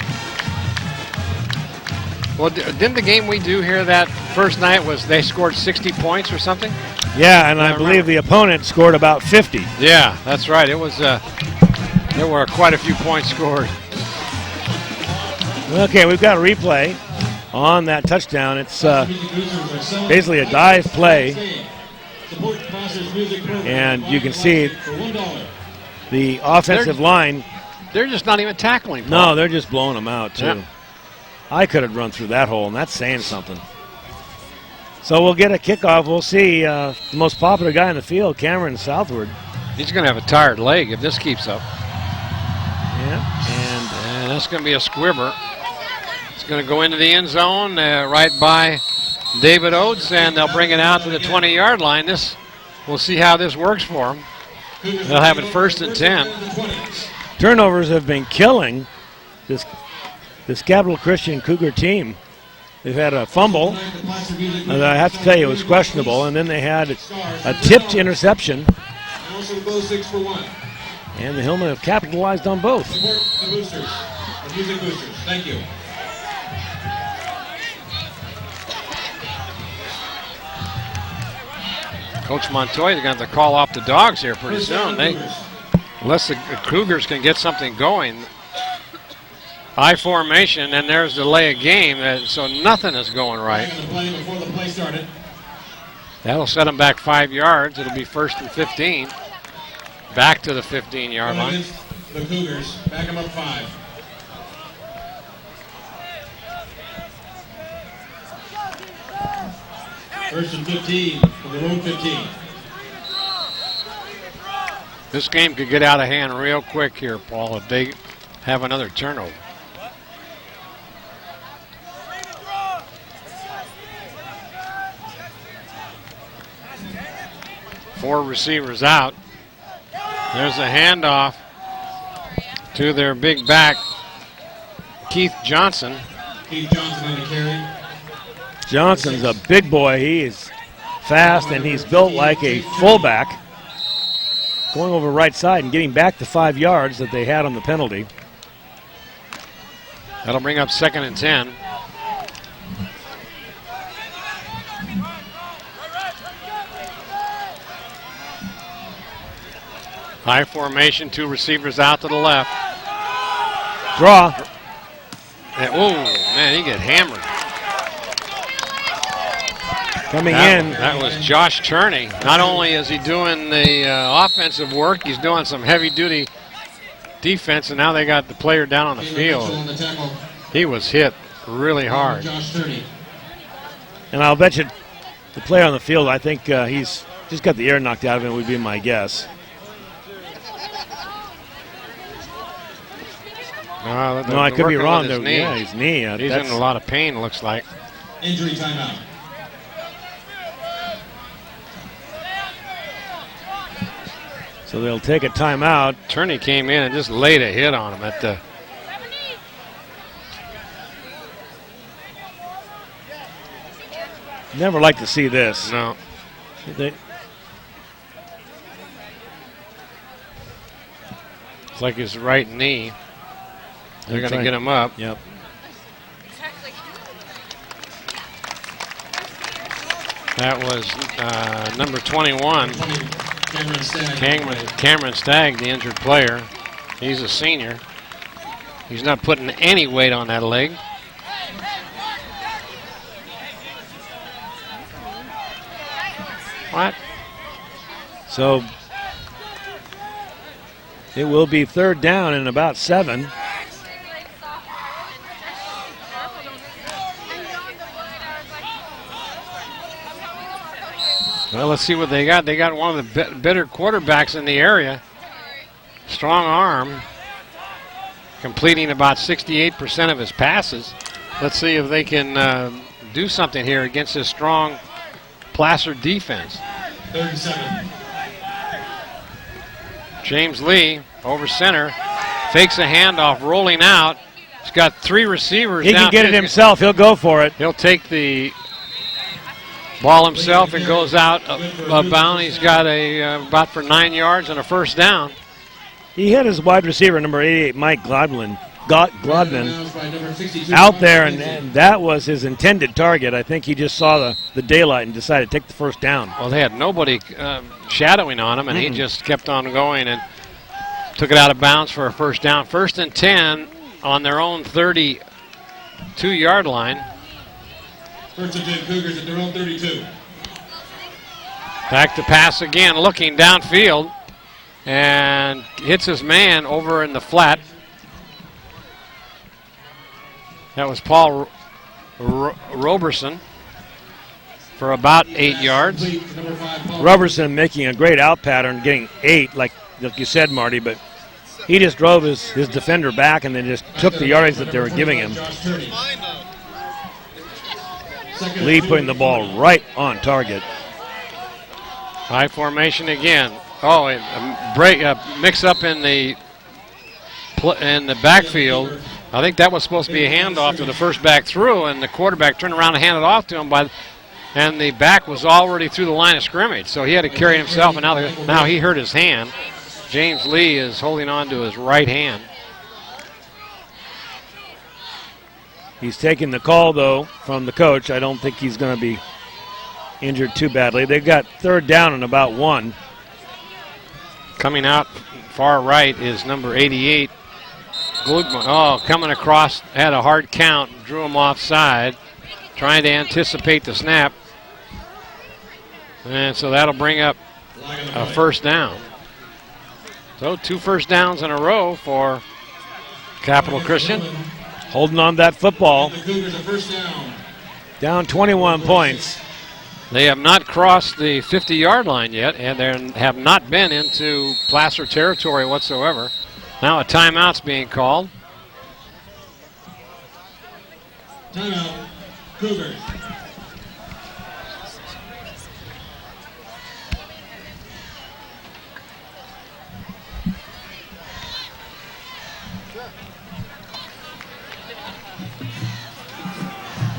Well, didn't the game we do here that first night was they scored 60 points or something? Yeah, and I believe the opponent scored about 50. Yeah, that's right. It was there were quite a few points scored. Okay, we've got a replay on that touchdown. It's basically a dive play, and you can see the offensive line. They're just not even tackling. No, they're just blowing them out, too. Yeah. I could have run through that hole, and that's saying something. So we'll get a kickoff. We'll see the most popular guy in the field, Cameron Southward. He's going to have a tired leg if this keeps up. Yeah, and that's going to be a squibber. It's going to go into the end zone right by David Oates, and they'll bring it out to the 20-yard line. We'll see how this works for them. They'll have it 1st and 10. Turnovers have been killing this Capital Christian Cougar team. They've had a fumble, and I have to tell you it was questionable, and then they had a tipped interception. And the Hillmen have capitalized on both. Support the boosters, the music boosters. Thank you. Coach Montoya is going to have to call off the dogs here pretty soon. Unless the Cougars can get something going. High formation, and there's delay of game, so nothing is going right. Before the play started. That'll set them back 5 yards. It'll be 1st and 15. Back to the 15-yard line. The Cougars back them up 5. First and 15 from the road 15. This game could get out of hand real quick here, Paul, if they have another turnover. Four receivers out. There's a handoff to their big back, Keith Johnson. Keith Johnson on the carry. Johnson's a big boy. He is fast, and he's built like a fullback. Going over right side and getting back the 5 yards that they had on the penalty. That'll bring up 2nd and 10. High formation, 2 receivers out to the left. Draw. And, oh, man, he get hammered. Coming in. That was Josh Turney. Not only is he doing the offensive work, he's doing some heavy-duty defense, and now they got the player down on the field. He was hit really hard. And I'll bet you the player on the field, I think he's just got the air knocked out of him, would be my guess. No, I could be wrong. Yeah, his knee. He's in a lot of pain, looks like. Injury timeout. So they'll take a timeout. Turney came in and just laid a hit on him at the. Never like to see this. No. It's like his right knee. They're going to get him up. Yep. That was number 21. Cameron Stagg, the injured player. He's a senior. He's not putting any weight on that leg. What? So it will be 3rd down and about 7. Well, let's see what they got. They got one of the better quarterbacks in the area. Strong arm. Completing about 68% of his passes. Let's see if they can do something here against this strong Placer defense. 3rd and 7. James Lee over center. Fakes a handoff, rolling out. He's got 3 receivers. He can get it himself. He'll go for it. He'll take the ball himself and goes out of bounds. He's got about for 9 yards and a first down. He had his wide receiver, number 88, Mike Glodman, out there, and that was his intended target. I think he just saw the daylight and decided to take the first down. Well, they had nobody shadowing on him, and he just kept on going and took it out of bounds for a first down. 1st and 10 on their own 32-yard line. 1st and 10 Cougars at their own 32. Back to pass again, looking downfield, and hits his man over in the flat. That was Paul Roberson for about 8 yards. Roberson making a great out pattern, getting 8, like you said, Marty, but he just drove his defender back and then just took the yardage that they were giving him. Lee putting the ball right on target. High formation again. Oh, a mix-up in the backfield. I think that was supposed to be a handoff to the first back through, and the quarterback turned around and handed off to him, and the back was already through the line of scrimmage, so he had to carry it himself, and now he hurt his hand. James Lee is holding on to his right hand. He's taking the call, though, from the coach. I don't think he's going to be injured too badly. They've got 3rd down and about 1. Coming out far right is number 88, Glugman. Oh, coming across, had a hard count, drew him offside, trying to anticipate the snap. And so that'll bring up a first down. So 2 first downs in a row for Capital Christian. Holding on that football. Down 21 points. They have not crossed the 50-yard line yet, and they have not been into Placer territory whatsoever. Now a timeout's being called. Timeout, Cougars.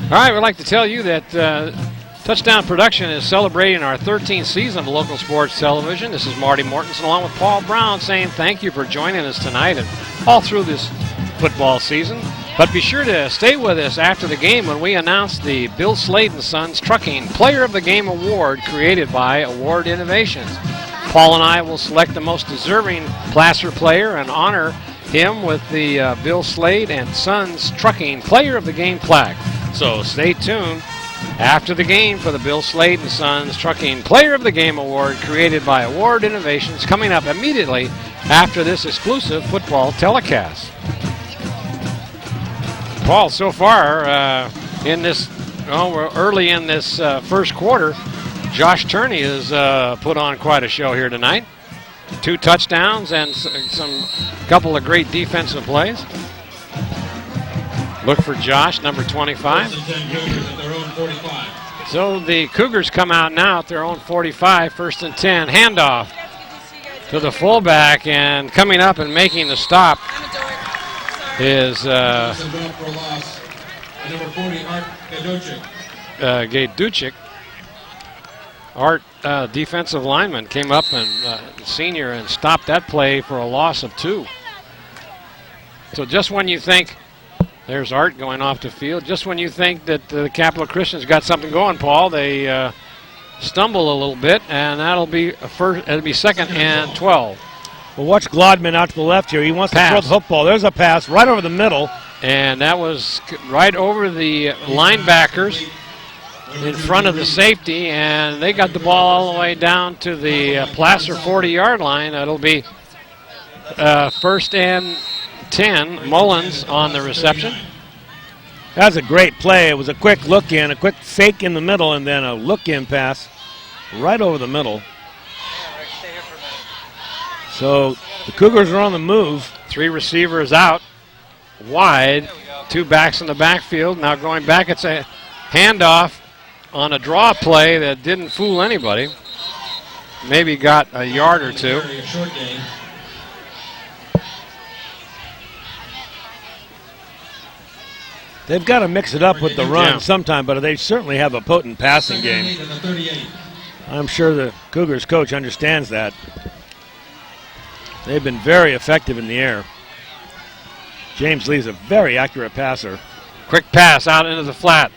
All right, we'd like to tell you that Touchdown Production is celebrating our 13th season of local sports television. This is Marty Mortensen along with Paul Brown saying thank you for joining us tonight and all through this football season. But be sure to stay with us after the game when we announce the Bill Slade & Sons Trucking Player of the Game Award created by Award Innovations. Paul and I will select the most deserving Placer player and honor him with the Bill Slade & Sons Trucking Player of the Game plaque. So stay tuned after the game for the Bill Slade & Sons Trucking Player of the Game Award created by Award Innovations, coming up immediately after this exclusive football telecast. Paul, so far in this, early in this first quarter, Josh Turney has put on quite a show here tonight. 2 touchdowns and some couple of great defensive plays. Look for Josh, number 25. So the Cougars come out now at their own 45, 1st and 10. Handoff to the fullback, and coming up and making the stop is Gajduchik. Art, defensive lineman, came up and senior and stopped that play for a loss of 2. So just when you think, there's Art going off the field, just when you think that the Capital Christian's got something going, Paul, they stumble a little bit, and that'll be it'll be 2nd and 12. Well, watch Glodman out to the left here. He wants to throw the football. There's a pass right over the middle. And that was right over the linebackers in front of the safety, and they got the ball all the way down to the Placer 40-yard line. It'll be 1st and 10. Mullins on the reception. That's a great play. It was a quick look in, a quick fake in the middle, and then a look in pass right over the middle. So the Cougars are on the move. 3 receivers out wide, 2 backs in the backfield. Now going back, it's a handoff on a draw play that didn't fool anybody. Maybe got a yard or 2. They've got to mix it up with the run sometime, but they certainly have a potent passing game. I'm sure the Cougars coach understands that. They've been very effective in the air. James Lee's a very accurate passer. Quick pass out into the flat.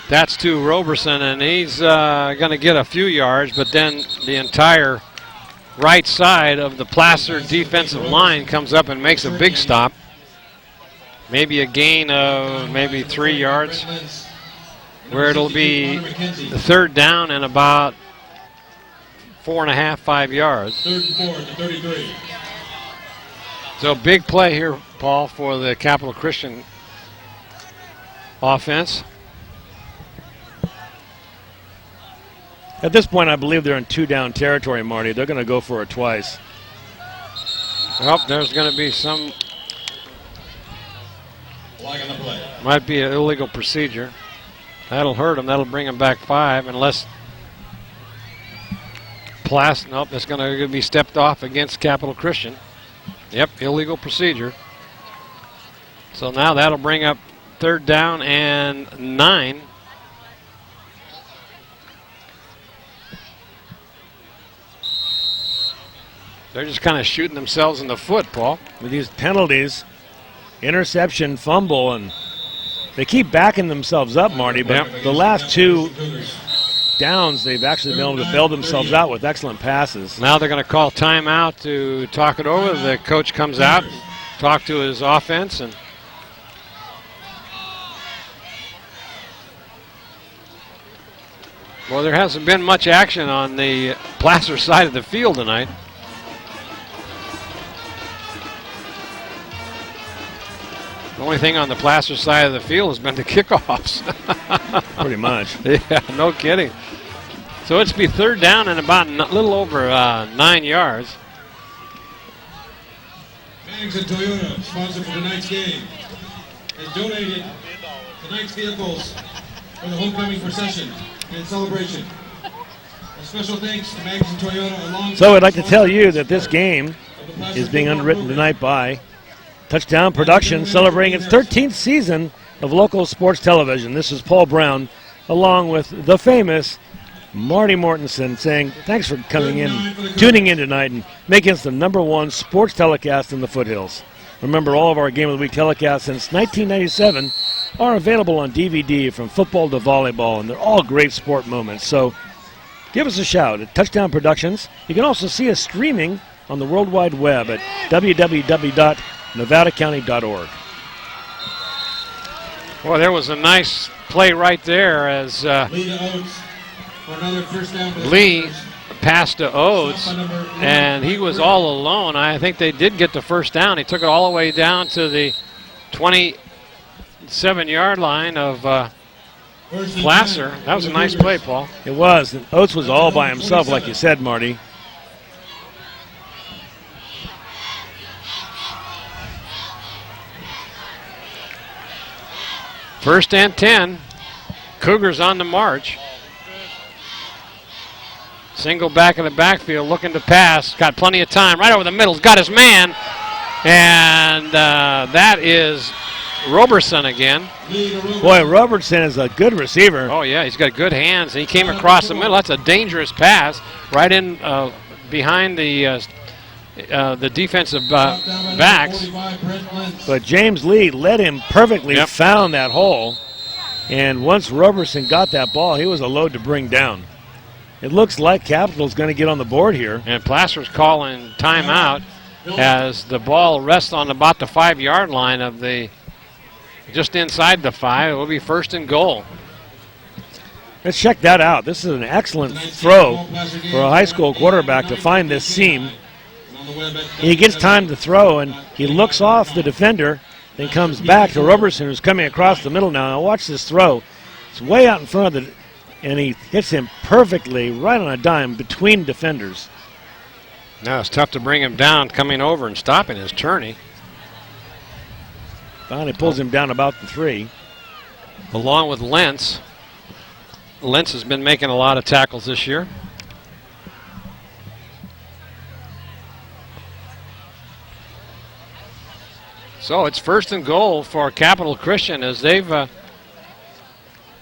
That's to Roberson, and he's going to get a few yards, but then the entire right side of the Placer defensive line comes up and makes a big stop. Maybe a gain of maybe 3 yards, where it'll be the third down and about 4.5, 5 yards. 3rd and 4 to 33. So big play here, Paul, for the Capital Christian offense. At this point, I believe they're in 2-down territory, Marty. They're going to go for it twice. Oh, there's going to be some. Flag on the play. Might be an illegal procedure. That'll hurt them. That'll bring them back 5 unless nope, it's going to be stepped off against Capital Christian. Yep, illegal procedure. So now that'll bring up 3rd down and 9. They're just kind of shooting themselves in the foot, Paul. With these penalties, interception, fumble, and they keep backing themselves up, Marty, but the last 2 downs, they've actually been able to bail themselves out with excellent passes. Now they're going to call timeout to talk it over. The coach comes out, talk to his offense, and well, there hasn't been much action on the Placer side of the field tonight. The only thing on the Placer side of the field has been the kickoffs. Pretty much. Yeah, no kidding. So it's be 3rd down and about a little over 9 yards. Mannington Toyota, sponsor for tonight's game, has donated tonight's vehicles for the homecoming procession and celebration. A special thanks to Mannington Toyota. So I'd like to tell you that this game is being underwritten tonight by Touchdown Productions, celebrating its 13th season of local sports television. This is Paul Brown, along with the famous Marty Mortensen, saying thanks for coming in, tuning in tonight, and making us the #1 sports telecast in the foothills. Remember, all of our Game of the Week telecasts since 1997 are available on DVD, from football to volleyball, and they're all great sport moments. So give us a shout at Touchdown Productions. You can also see us streaming on the World Wide Web at www.nevadacounty.org. Well, there was a nice play right there as Lee passed to Oates, and he was all alone. I think they did get the first down. He took it all the way down to the 27-yard line of Placer. That was a nice play, Paul. It was. And Oates was all by himself, like you said, Marty. First and 10. Cougars on the march. Single back in the backfield, looking to pass. Got plenty of time. Right over the middle. Got his man. And that is Roberson again. Boy, Robertson is a good receiver. Oh, yeah. He's got good hands. He came across the middle. That's a dangerous pass. Right in behind the defensive backs. But James Lee led him perfectly, found that hole. And once Roberson got that ball, he was a load to bring down. It looks like Capital's going to get on the board here. And Placer's calling timeout as the ball rests on about the 5-yard line of the, just inside the 5. It will be 1st and goal. Let's check that out. This is an excellent throw for a high school quarterback to find this seam. He gets time to throw, and he looks off the defender, then comes back to Roberson, who's coming across the middle now. Now watch this throw. It's way out in front of the, and he hits him perfectly right on a dime between defenders. Now it's tough to bring him down coming over and stopping his tourney. Finally pulls him down about the 3. Along with Lentz. Lentz has been making a lot of tackles this year. So it's 1st and goal for Capital Christian as they've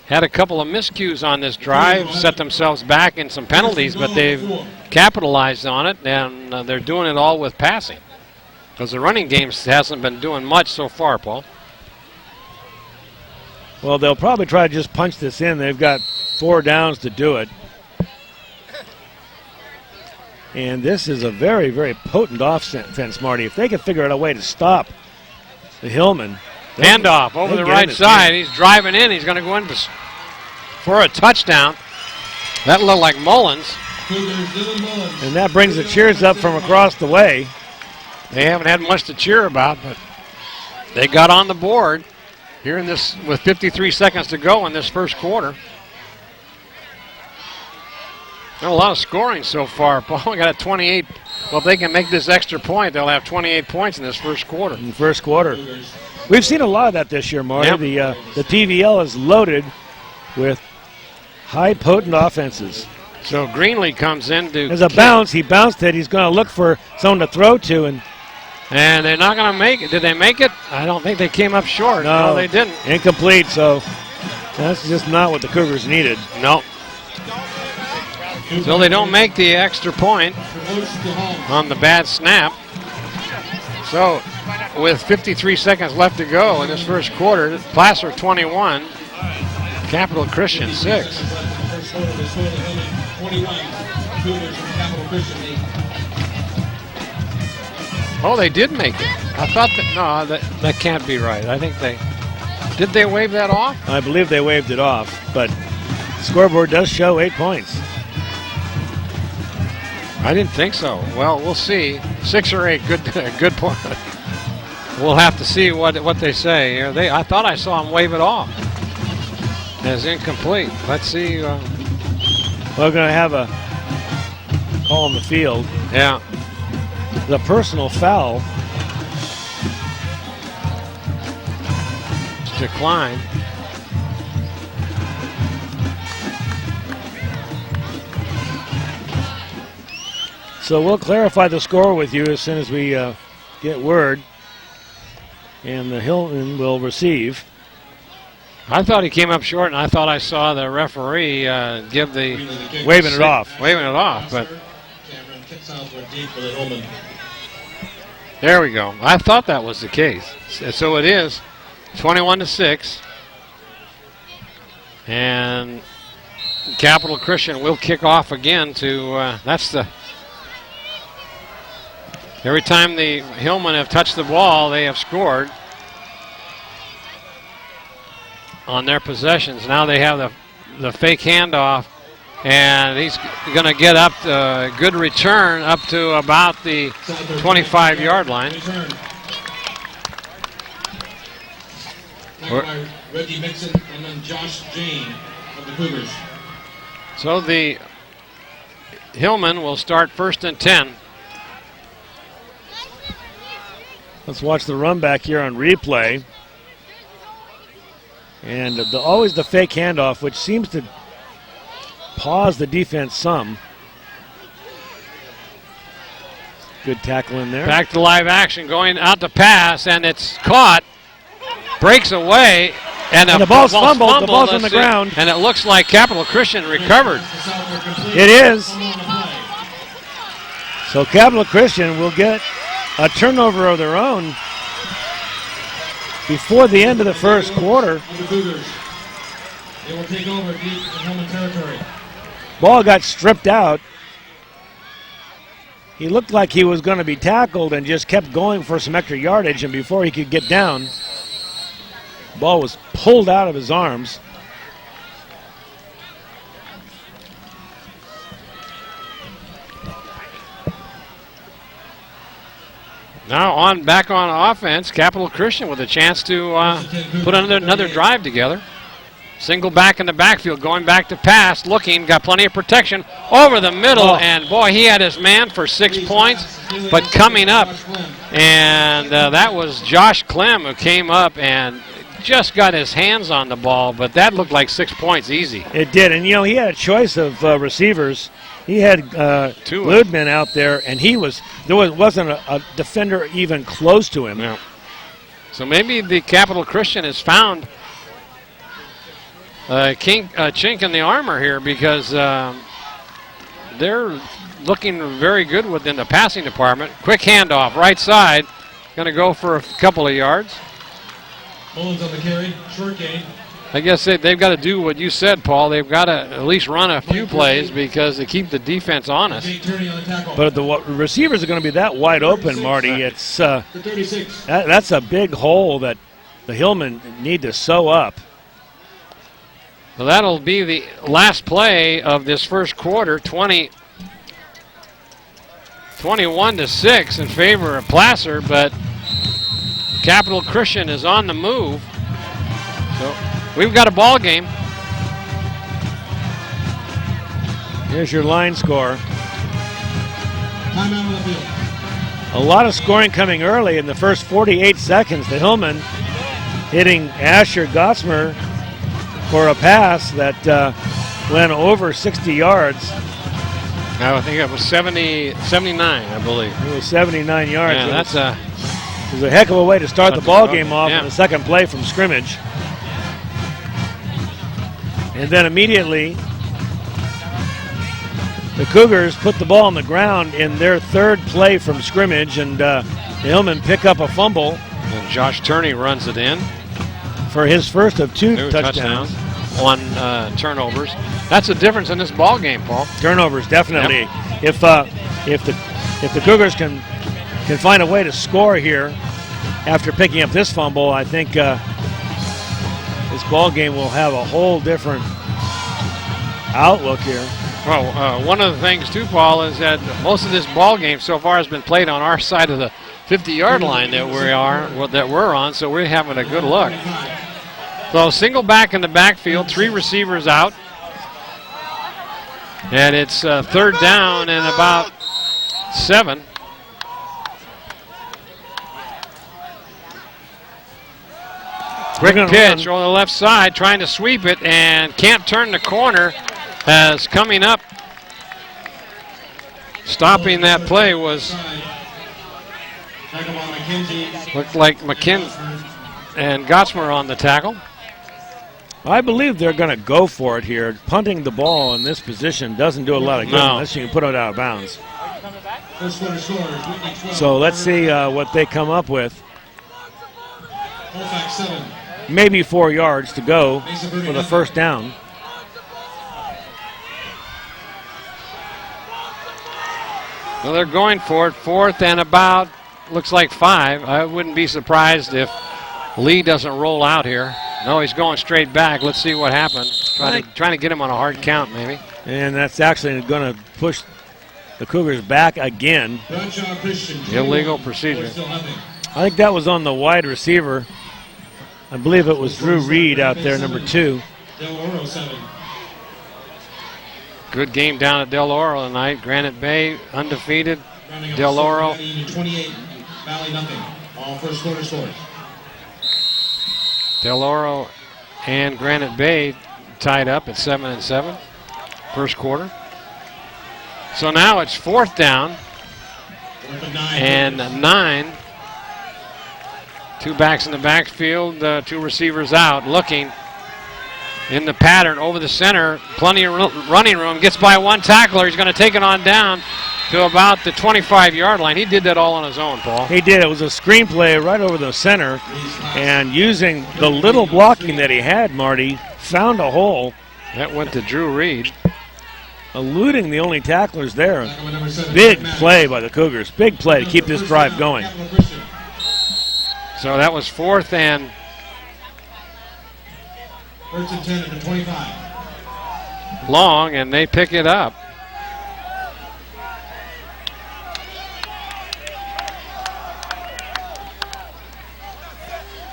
had a couple of miscues on this drive, set themselves back in some penalties, but they've capitalized on it, and they're doing it all with passing. Because the running game hasn't been doing much so far, Paul. Well, they'll probably try to just punch this in. They've got 4 downs to do it. And this is a very, very potent offense, Marty. If they can figure out a way to stop the Hillman. Handoff over the right side. He's driving in. He's going to go in for a touchdown. That looked like Mullins. And that brings the cheers up from across the way. They haven't had much to cheer about, but they got on the board here in this with 53 seconds to go in this first quarter. There's a lot of scoring so far. Paul got a 28. Well, if they can make this extra point, they'll have 28 points in this first quarter. In the first quarter. We've seen a lot of that this year, Marty. Yep. The TVL is loaded with high potent offenses. So Greenlee comes in to... There's a bounce. He bounced it. He's going to look for someone to throw to. And they're not going to make it. Did they make it? I don't think they came up short. No, they didn't. Incomplete, so that's just not what the Cougars needed. No. So they don't make the extra point on the bad snap. So with 53 seconds left to go in this first quarter, Placer 21, Capital Christian 6. Oh, they did make it. I thought that, no, that can't be right. I think did they wave that off? I believe they waved it off, but the scoreboard does show 8 points. I didn't think so. Well, we'll see. 6 or 8, good point. We'll have to see what they say. I thought I saw them wave it off as incomplete. Let's see. We're going to have a call on the field. Yeah. The personal foul. It's declined. So we'll clarify the score with you as soon as we get word. And the Hillman will receive. I thought he came up short, and I thought I saw the referee give the... Waving it off. Waving it off, but... There we go. I thought that was the case. So it is 21-6. And Capital Christian will kick off again to... that's the... Every time the Hillmen have touched the ball, they have scored on their possessions. Now they have the fake handoff, and he's going to get up a good return up to about the 25-yard line. Reggie Mixon and then Josh Jane of the Cougars. So the Hillmen will start 1st and 10. Let's watch the run back here on replay. And always the fake handoff, which seems to pause the defense some. Good tackle in there. Back to live action, going out to pass, and it's caught. Breaks away, and the ball's fumbled. The ball's on the ground. And it looks like Capital Christian recovered. It is. So Capital Christian will get a turnover of their own before the end of the first quarter. They will take over deep in Hillman territory. Ball got stripped out. He looked like he was going to be tackled and just kept going for some extra yardage, and before he could get down, ball was pulled out of his arms. Now back on offense, Capital Christian with a chance to put another drive together. Single back in the backfield, going back to pass, looking, got plenty of protection over the middle, and boy, he had his man for 6 points, but coming up, and that was Josh Clem who came up and just got his hands on the ball, but that looked like 6 points easy. It did, and he had a choice of receivers. He had Ludman out there, and there wasn't a defender even close to him. Yeah. So maybe the Capital Christian has found a chink in the armor here, because they're looking very good within the passing department. Quick handoff, right side. Going to go for a couple of yards. Mullins on the carry, short gain. I guess they've got to do what you said, Paul. They've got to at least run a few plays because they keep the defense honest. But the receivers are going to be that wide open, Marty. It's that's a big hole that the Hillmen need to sew up. Well, that'll be the last play of this first quarter, 21-6 in favor of Placer, but Capital Christian is on the move. So we've got a ball game. Here's your line score. Timeout on the field. A lot of scoring coming early in the first 48 seconds. The Hillmen hitting Asher Gosmer for a pass that went over 60 yards. I think it was 79, I believe. It was 79 yards. Yeah, that's it was a heck of a way to start the ball game off in the second play from scrimmage. And then immediately, the Cougars put the ball on the ground in their third play from scrimmage, and the Hillmen pick up a fumble. And Josh Turney runs it in for his first of two touchdowns. On turnovers. That's the difference in this ball game, Paul. Turnovers, definitely. Yep. If the Cougars can find a way to score here after picking up this fumble, I think this ball game will have a whole different outlook here. Well, one of the things too, Paul, is that most of this ball game so far has been played on our side of the 50-yard line that we're on, so we're having a good look. So single back in the backfield, 3 receivers out. And it's third down and about 7. Quick pitch on the left side, trying to sweep it, and can't turn the corner as coming up. Stopping that play was, looked like McKinney and Gosmer on the tackle. I believe they're going to go for it here. Punting the ball in this position doesn't do a lot of good unless you can put it out of bounds. So let's see what they come up with. Maybe 4 yards to go for the first down. Well, they're going for it. 4th and about, looks like 5. I wouldn't be surprised if Lee doesn't roll out here. No, he's going straight back. Let's see what happens. Trying to get him on a hard count, maybe. And that's actually going to push the Cougars back again. Illegal procedure. I think that was on the wide receiver. I believe it was Drew Reed out there, number 2. Good game down at Del Oro tonight. Granite Bay undefeated. Del Oro. 28, Valley nothing. All first quarter scores. Del Oro and Granite Bay tied up at 7-7, first quarter. So now it's 4th down and 9. 2 backs in the backfield, 2 receivers out, looking in the pattern over the center. Plenty of running room. Gets by 1 tackler. He's going to take it on down to about the 25-yard line. He did that all on his own, Paul. He did. It was a screenplay right over the center, and using the little blocking that he had, Marty, found a hole. That went to Drew Reed. Eluding the only tacklers there. Big play by the Cougars. Big play to keep this drive going. So that was 4th and 10 at the 25. long, and they pick it up.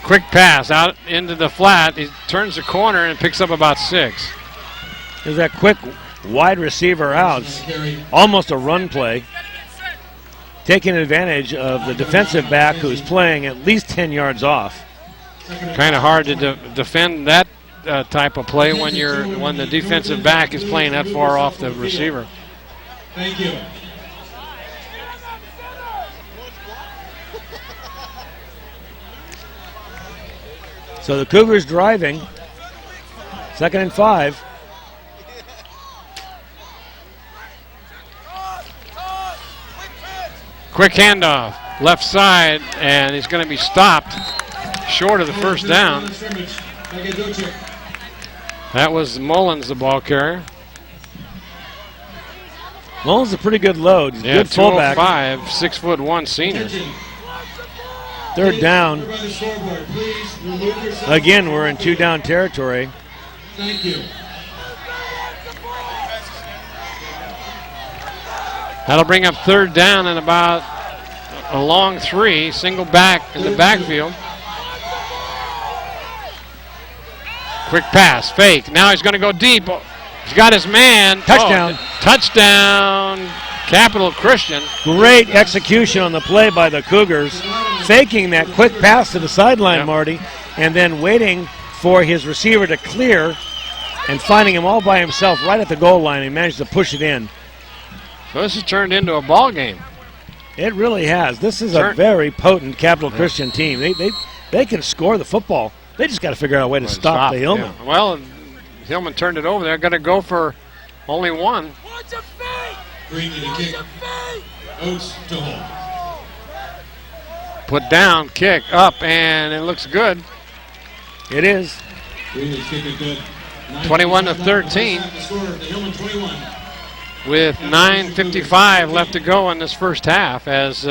Quick pass out into the flat. He turns the corner and picks up about 6. There's that quick wide receiver out. Almost a run play. Taking advantage of the defensive back who's playing at least 10 yards off. Kind of hard to defend that type of play when the defensive back is playing that far off the receiver. Thank you. So the Cougars driving. 2nd and 5. Quick handoff, left side, and he's going to be stopped short of the first down. That was Mullins, the ball carrier. Mullins is a pretty good load. He's a good fullback. 205, 6'1" senior. 3rd down. Again, we're in 2-down territory. Thank you. That'll bring up 3rd down and about a long 3, single back in the backfield. Quick pass, fake. Now he's going to go deep. He's got his man. Touchdown. Touchdown, Capital Christian. Great execution on the play by the Cougars. Faking that quick pass to the sideline, Marty, and then waiting for his receiver to clear and finding him all by himself right at the goal line. He managed to push it in. So this has turned into a ball game. It really has. This is a very potent Capital Christian team. They can score the football. They just got to figure out a way to stop the Hillman. Yeah. Well, Hillman turned it over. They're going to go for only one. Green to the kick. Oates to hold. Put down, kick, up, and it looks good. It is. Green is kicking good. 21-13. With 9:55 left to go in this first half as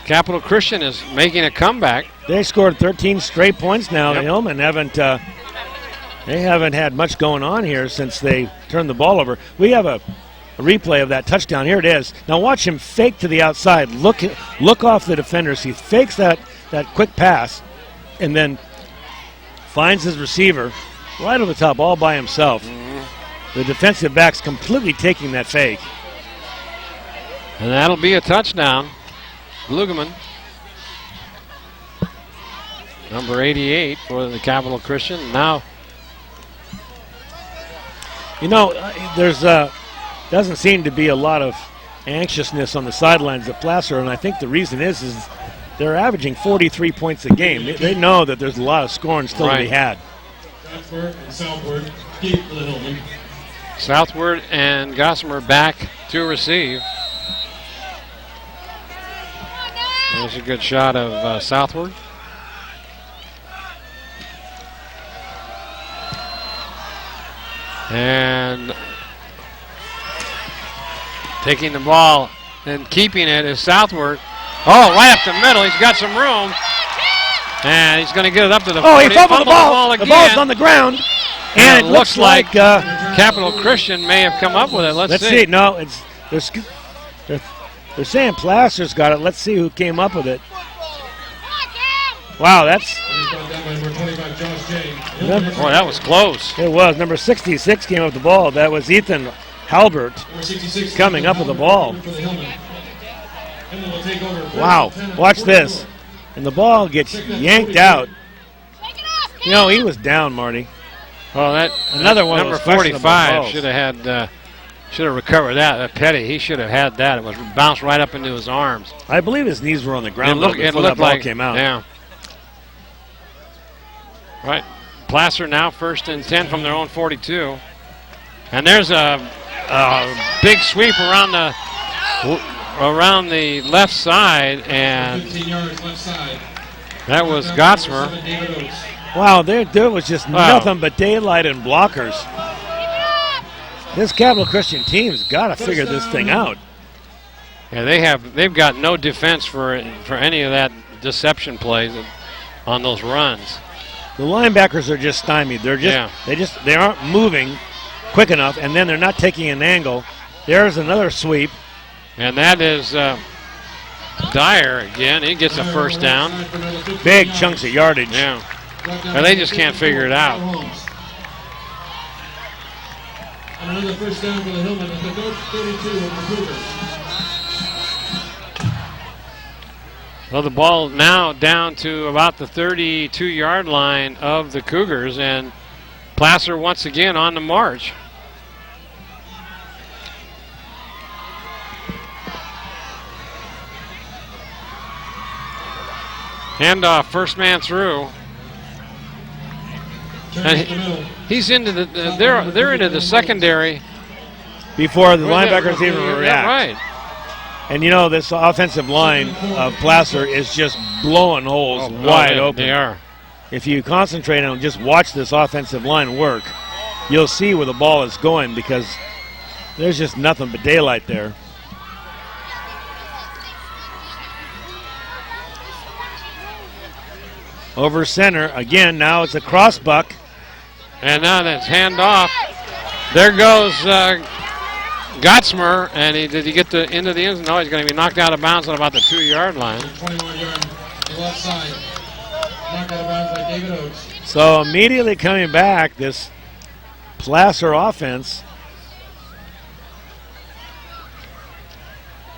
Capital Christian is making a comeback. They scored 13 straight points now. The Hillmen haven't had much going on here since they turned the ball over. We have a replay of that touchdown. Here it is. Now watch him fake to the outside. Look off the defenders. He fakes that quick pass and then finds his receiver right over the top all by himself. The defensive back's completely taking that fake. And that'll be a touchdown. Glugeman, number 88 for the Capital Christian. Now, you know, there's doesn't seem to be a lot of anxiousness on the sidelines of Placer, and I think the reason is they're averaging 43 points a game. They know that there's a lot of scoring still to be had. Southward and Southward keep for the Hillman. Southward and Gossamer back to receive. There's a good shot of Southward. And taking the ball and keeping it is Southward. Oh, right up the middle. He's got some room. And he's going to get it up to the 40. Oh, he fumbled the ball again. The ball's on the ground. And it looks like Capital Christian may have come up with it. Let's see. No, they're saying Placer's got it. Let's see who came up with it. Wow, that's... Boy, that was close. It was. Number 66 came up with the ball. That was Ethan Halbert coming up with the ball. Wow, watch this. And the ball gets yanked out. You know, he was down, Marty. Well, another one. Number 45 should have recovered that. Petty, he should have had that. It was bounced right up into his arms. I believe his knees were on the ground it before looked that ball like, came out. Yeah. Right. Placer now 1st and 10 from their own 42. And there's a big sweep around the left side, and 15 yards left side. that was Gossamer. Wow, there was just nothing but daylight and blockers. This Capital Christian team's got to figure this thing out. Yeah, they've got no defense for any of that deception plays on those runs. The linebackers are just stymied. They aren't moving quick enough, and then they're not taking an angle. There's another sweep. And that is Dyer again. He gets a first down. Big chunks of yardage. Yeah. And they just can't figure it out. And another first down for the Hillman at the 32 of the Cougars. Well, the ball now down to about the 32-yard line of the Cougars, and Placer once again on the march. Handoff, first man through. And he's into the they're into the secondary before the linebackers even react. Right. And you know, this offensive line of Placer is just blowing holes wide open. They are. If you concentrate on just watch this offensive line work, you'll see where the ball is going because there's just nothing but daylight there. Over center again. Now it's a cross buck. And now that's handoff. There goes Gottsmer, and did he get into the end zone? No, he's going to be knocked out of bounds on about the 2-yard line. 21-yard left side. Knocked out of bounds by David Oates. So immediately coming back, this Placer offense,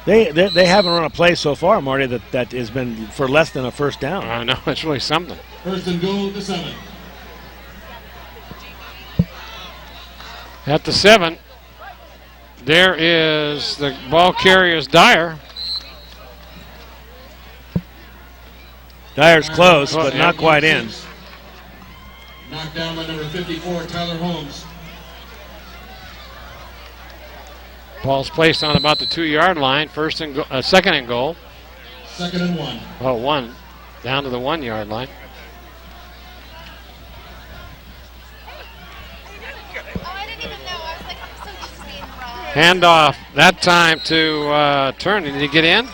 they haven't run a play so far, Marty, that has been for less than a first down. I know, it's really something. First and goal to 7. At the 7, there is the ball carrier's Dyer. Dyer's close, but not quite in. Knocked down by number 54, Tyler Holmes. Ball's placed on about the 2-yard line. Second and goal. 2nd and 1. Oh, 1. Down to the 1-yard line. Handoff that time to Turney. Did he get in?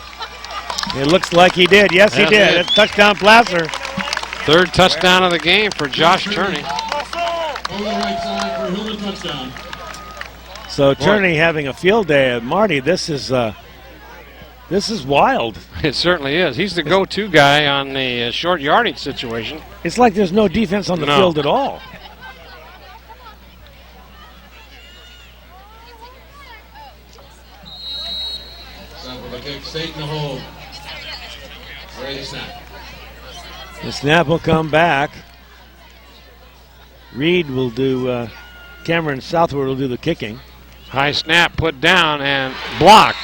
It looks like he did. Yes, he did. It's touchdown Placer. Third touchdown of the game for Josh Turney. On the right side for Hillman touchdown. So Turney having a field day. Marty, this is wild. It certainly is. He's the go-to guy on the short yardage situation. It's like there's no defense on the field at all. Kick, stake in the hole. Ready to snap. The snap will come back. Reed will do, Cameron Southward will do the kicking. High snap put down and blocked.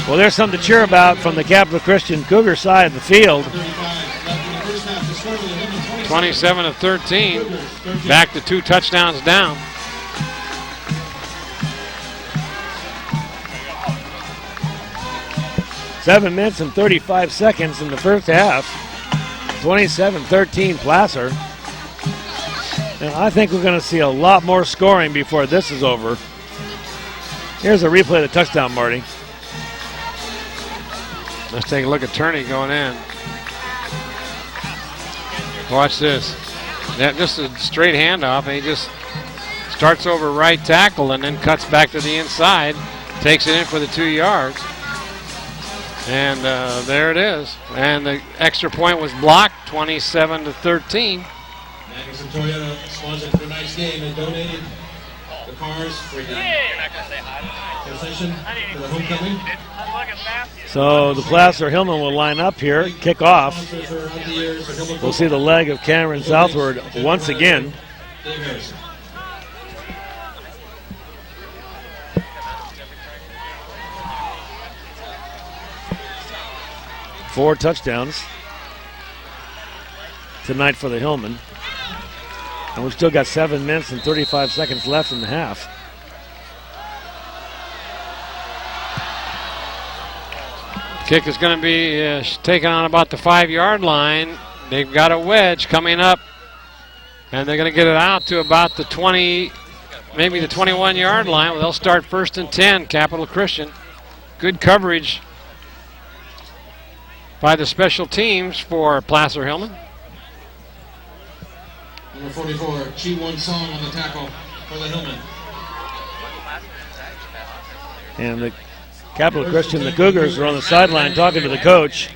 Well, there's something to cheer about from the Capital Christian Cougar side of the field. 27-13. Back to 2 touchdowns down. Seven minutes and 35 seconds in the first half. 27-13 Placer. And I think we're going to see a lot more scoring before this is over. Here's a replay of the touchdown, Marty. Let's take a look at Turney going in. Watch this. Just a straight handoff, and he just starts over right tackle and then cuts back to the inside, takes it in for the 2 yards. And there it is. And the extra point was blocked, 27-13. Anderson Toyota sponsored tonight's game and donated the cars for the concession for the homecoming. So the Placer Hillmen will line up here, kick off. We'll see the leg of Cameron Southward once again. Dave Harrison. 4 touchdowns tonight for the Hillmen. And we've still got 7 minutes and 35 seconds left in the half. Kick is going to be taken on about the 5-yard line. They've got a wedge coming up, and they're going to get it out to about the 20, maybe the 21-yard line. Well, they'll start 1st and 10, Capital Christian. Good coverage by the special teams for Placer Hillmen. Number 44, Chi Won Song on the tackle for the Hillmen. And the Capital Christian, the Cougars, are on the sideline talking to the coach.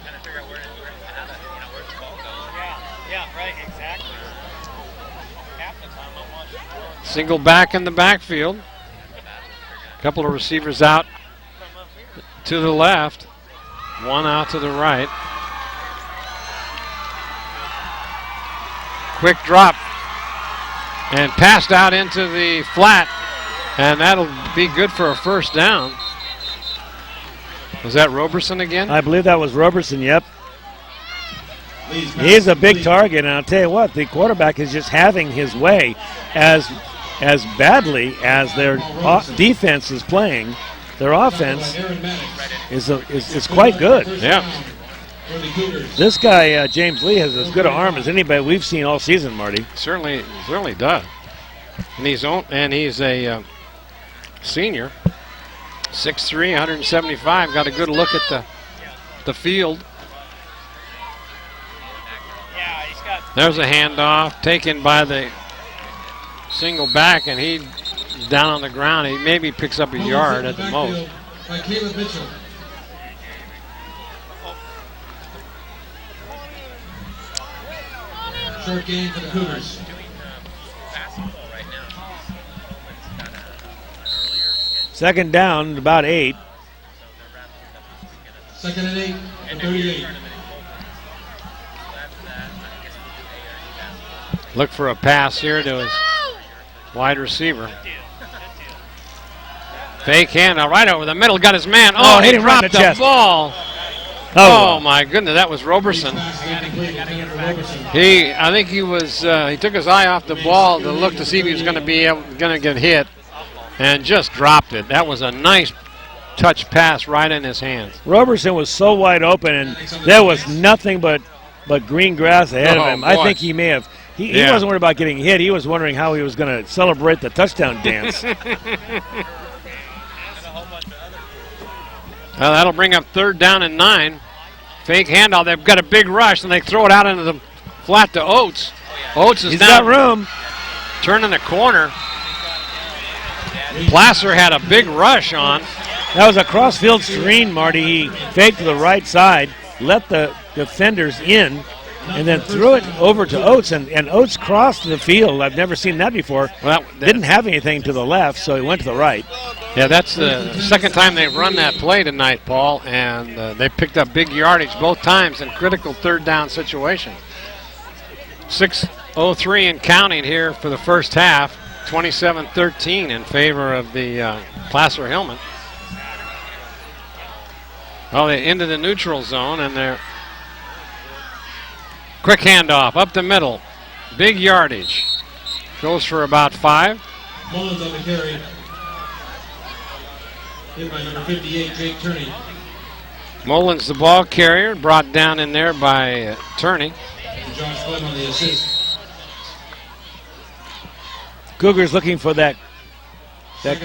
Single back in the backfield. A couple of receivers out to the left. One out to the right. Quick drop. And passed out into the flat. And that'll be good for a first down. Was that Roberson again? I believe that was Roberson, yep. He's a big target, and I'll tell you what, the quarterback is just having his way as badly as their defense is playing. Their offense is quite good. Yeah. This guy, James Lee, has as good an arm as anybody we've seen all season, Marty. Certainly does. And he's a senior, 6'3", 175. Got a good look at the field. There's a handoff taken by the single back, and he's down on the ground. He maybe picks up a yard at the most. By Caleb Mitchell. Short game for the Cougars. Second down, about 8. Second and 8 and 38. Look for a pass here to his wide receiver. Fake handoff right over the middle, got his man. Oh, he dropped the ball. Oh my goodness, that was Roberson. I think he was. He took his eye off the ball to look to see if he was going to get hit, and just dropped it. That was a nice touch pass right in his hands. Roberson was so wide open, and there was nothing but green grass ahead of him. Boy. I think he may have. He wasn't worried about getting hit. He was wondering how he was going to celebrate the touchdown dance. Well, that'll bring up 3rd down and 9. Fake handoff. They've got a big rush, and they throw it out into the flat to Oates. Oates is He's now got room. Turning the corner. Placer had a big rush on. That was a cross-field screen, Marty. He faked to the right side, let the defenders in, and then threw it over to Oates, and Oates crossed the field. I've never seen that before. Well, didn't have anything to the left, so he went to the right. Yeah, that's the second time they've run that play tonight, Paul, and they picked up big yardage both times in critical 3rd down situations. 6:03 and counting here for the first half. 27-13 in favor of the Placer Hillmen. Well, they into the neutral zone, and they're quick handoff up the middle. Big yardage. Goes for about 5. Mullins on the carry. Hit by number 58, Jake Turney. Mullins, the ball carrier, brought down in there by Turney. And Josh Flynn on the assist. Cougars looking for that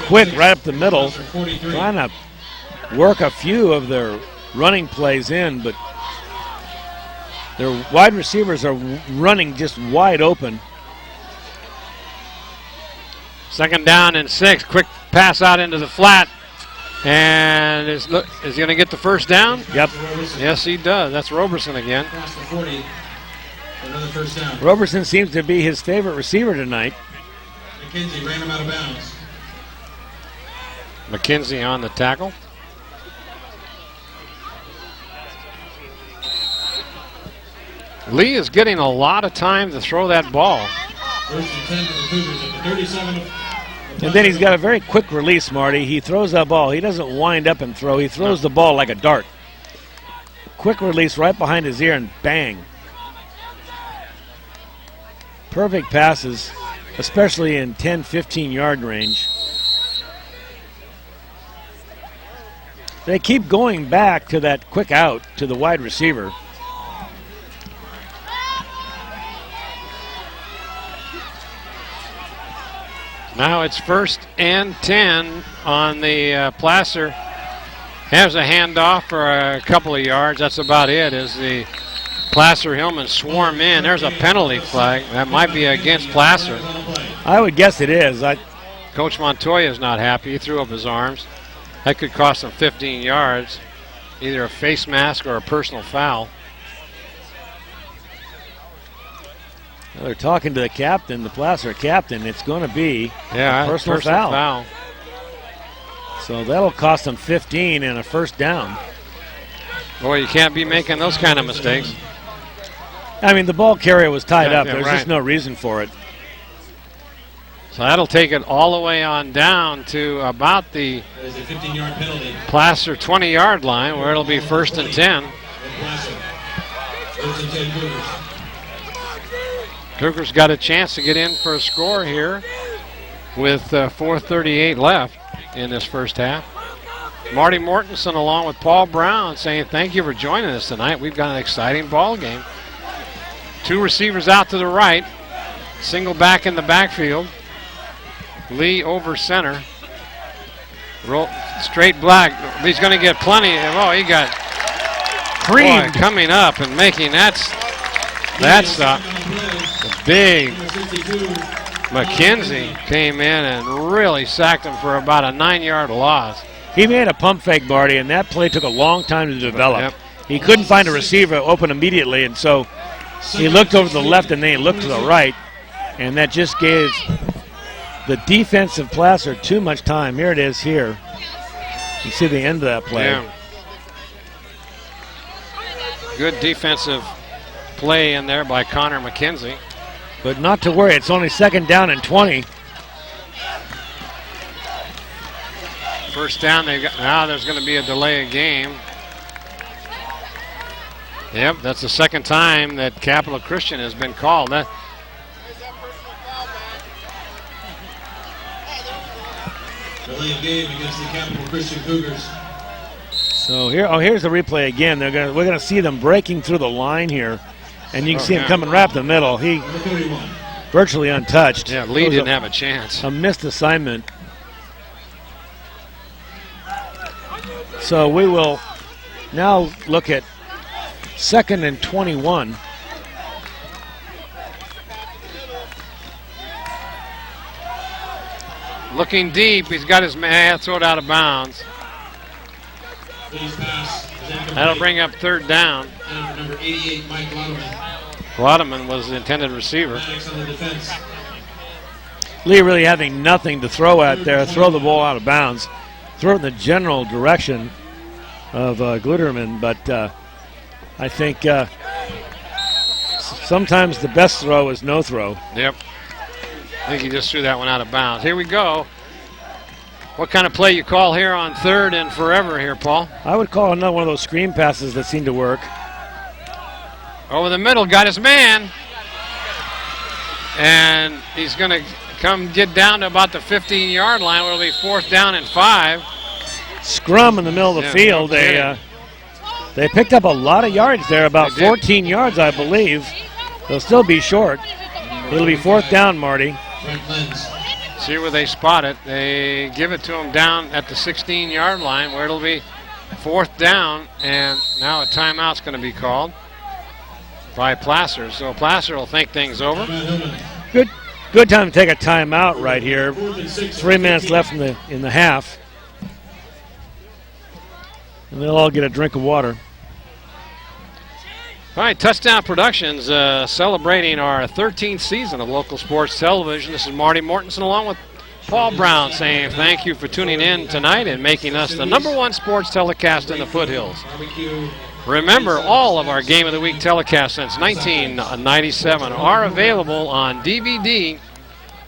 quick right up the middle, trying to work a few of their running plays in, but their wide receivers are running just wide open. 2nd down and 6. Quick pass out into the flat. And is he going to get the first down? Yep. Yes, he does. That's Roberson again. Across the 40. Another first down. Roberson seems to be his favorite receiver tonight. McKenzie ran him out of bounds. McKenzie on the tackle. Lee is getting a lot of time to throw that ball. First and 10 for the Cougars at the 37. And then he's got a very quick release, Marty. He throws that ball. He doesn't wind up and throw. He throws the ball like a dart. Quick release right behind his ear and bang. Perfect passes, especially in 10, 15-yard range. They keep going back to that quick out to the wide receiver. Now it's 1st and 10 on the Placer. Has a handoff for a couple of yards. That's about it as the Placer Hillmen swarm in. There's a penalty flag. That might be against Placer. I would guess it is. Coach Montoya is not happy. He threw up his arms. That could cost them 15 yards, either a face mask or a personal foul. Well, they're talking to the captain, the Placer captain. It's going to be a personal foul. So that'll cost them 15 and a first down. Boy, you can't be making those kind of mistakes. I mean, the ball carrier was tied up. There's right. just no reason for it. So that'll take it all the way on down to about the 15-yard penalty. Placer 20-yard line, where it'll be 1st and 10. 13-10 Cougars. Cougars got a chance to get in for a score here with 4:38 left in this first half. Marty Mortensen along with Paul Brown saying thank you for joining us tonight. We've got an exciting ball game. Two receivers out to the right. Single back in the backfield. Lee over center. Roll straight black. He's going to get plenty. Oh, he got creamed coming up and making that's the big McKenzie came in and really sacked him for about a 9-yard loss. He made a pump fake, Marty, and that play took a long time to develop. Yep. He couldn't find a receiver open immediately, and so he looked over to the left and then he looked to the right, and that just gave the defensive Placer too much time. Here it is here. You see the end of that play. Yeah. Good defensive play in there by Connor McKenzie. But not to worry, it's only 2nd down and 20. First down, now there's going to be a delay of game. Yep, that's the second time that Capital Christian has been called. Delay of game against the Capital Christian Cougars. So here's the replay again. We're gonna see them breaking through the line here, and you can see him coming right up the middle. He virtually untouched. Yeah, Lee didn't have a chance. A missed assignment. So we will now look at 2nd and 21. Looking deep, he's got his man, throw it out of bounds. That'll bring up 3rd down. Number 88, Mike Laudeman was the intended receiver. Lee really having nothing to throw at there. Throw the ball out of bounds. Throw it in the general direction of Gluterman, but I think sometimes the best throw is no throw. Yep. I think he just threw that one out of bounds. Here we go. What kind of play you call here on 3rd and forever here, Paul? I would call another one of those screen passes that seem to work. Over the middle, got his man. And he's going to get down to about the 15-yard line where it'll be 4th down and 5. Scrum in the middle of the field. They picked up a lot of yards there, about 14 yards, I believe. They'll still be short. It'll be 4th down, Marty. See where they spot it. They give it to him down at the 16-yard line where it'll be 4th down, and now a timeout's going to be called by Placer. So Placer will think things over. Good time to take a timeout right here. 3 minutes left in the half. And they'll all get a drink of water. All right, Touchdown Productions celebrating our 13th season of local sports television. This is Marty Mortensen along with Paul Brown saying thank you for tuning in tonight and making us the #1 sports telecast in the foothills. Remember, all of our Game of the Week telecasts since 1997 are available on DVD.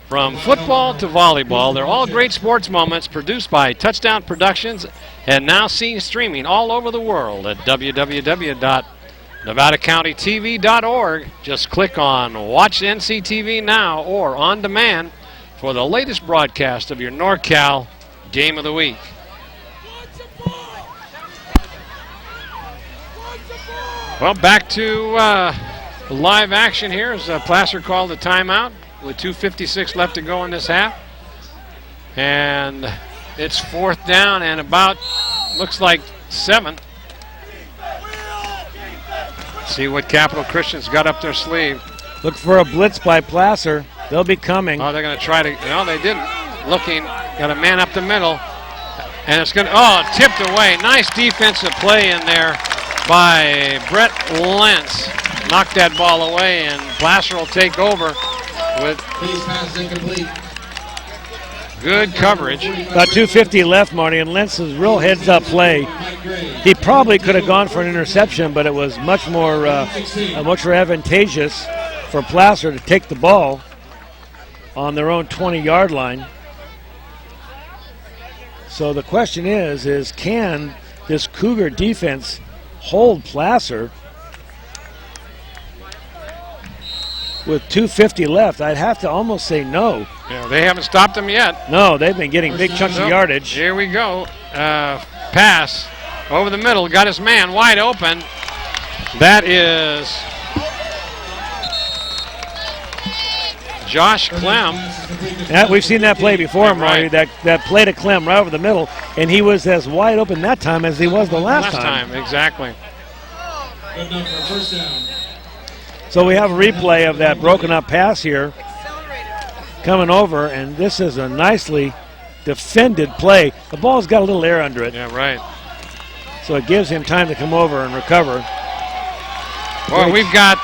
From football to volleyball, they're all great sports moments produced by Touchdown Productions and now seen streaming all over the world at www.nevadacountytv.org. Just click on Watch NCTV Now or On Demand for the latest broadcast of your NorCal Game of the Week. Well, back to live action here as Placer called the timeout with 2:56 left to go in this half. And it's 4th down and about, looks like 7. See what Capital Christian's got up their sleeve. Look for a blitz by Placer. They'll be coming. Oh, they're going to try to, no, they didn't. Looking, got a man up the middle. And it's going to, tipped away. Nice defensive play in there by Brett Lentz. Knocked that ball away, and Placer will take over with good coverage. About 2:50 left, Marty, and Lentz's real heads-up play. He probably could have gone for an interception, but it was much more advantageous for Placer to take the ball on their own 20-yard line. So the question is can this Cougar defense hold Placer with 2:50 left, I'd have to almost say no. Yeah, they haven't stopped him yet. No, they've been getting big chunks of yardage. Here we go. Pass over the middle. Got his man wide open. That is Josh Clem. Yeah, we've seen that play before, Marty. Right. That play to Clem right over the middle, and he was as wide open that time as he was the last time. Exactly. Good enough for a first down. So we have a replay of that broken up pass here coming over, and this is a nicely defended play. The ball's got a little air under it. Yeah, right. So it gives him time to come over and recover. Well, we've got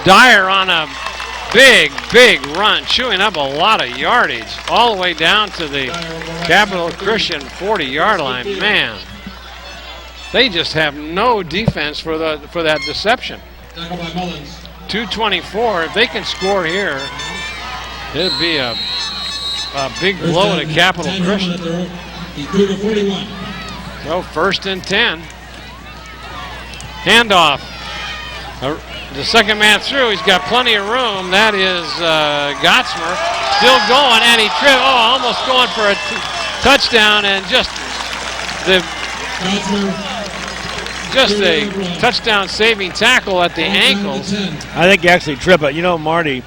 Dyer on a big run, chewing up a lot of yardage all the way down to the Capital Christian 40-yard line. Man, they just have no defense for that deception. Tackle by Mullins. 2:24. If they can score here, it'd be a big blow to Capital Christian. He threw to 41. So 1st and 10. Handoff. The second man through. He's got plenty of room. That is Gottsmer. Still going, and he tripped. Oh, almost going for a touchdown, and just a touchdown-saving tackle at the ankles. I think he actually tripped it. You know, Marty,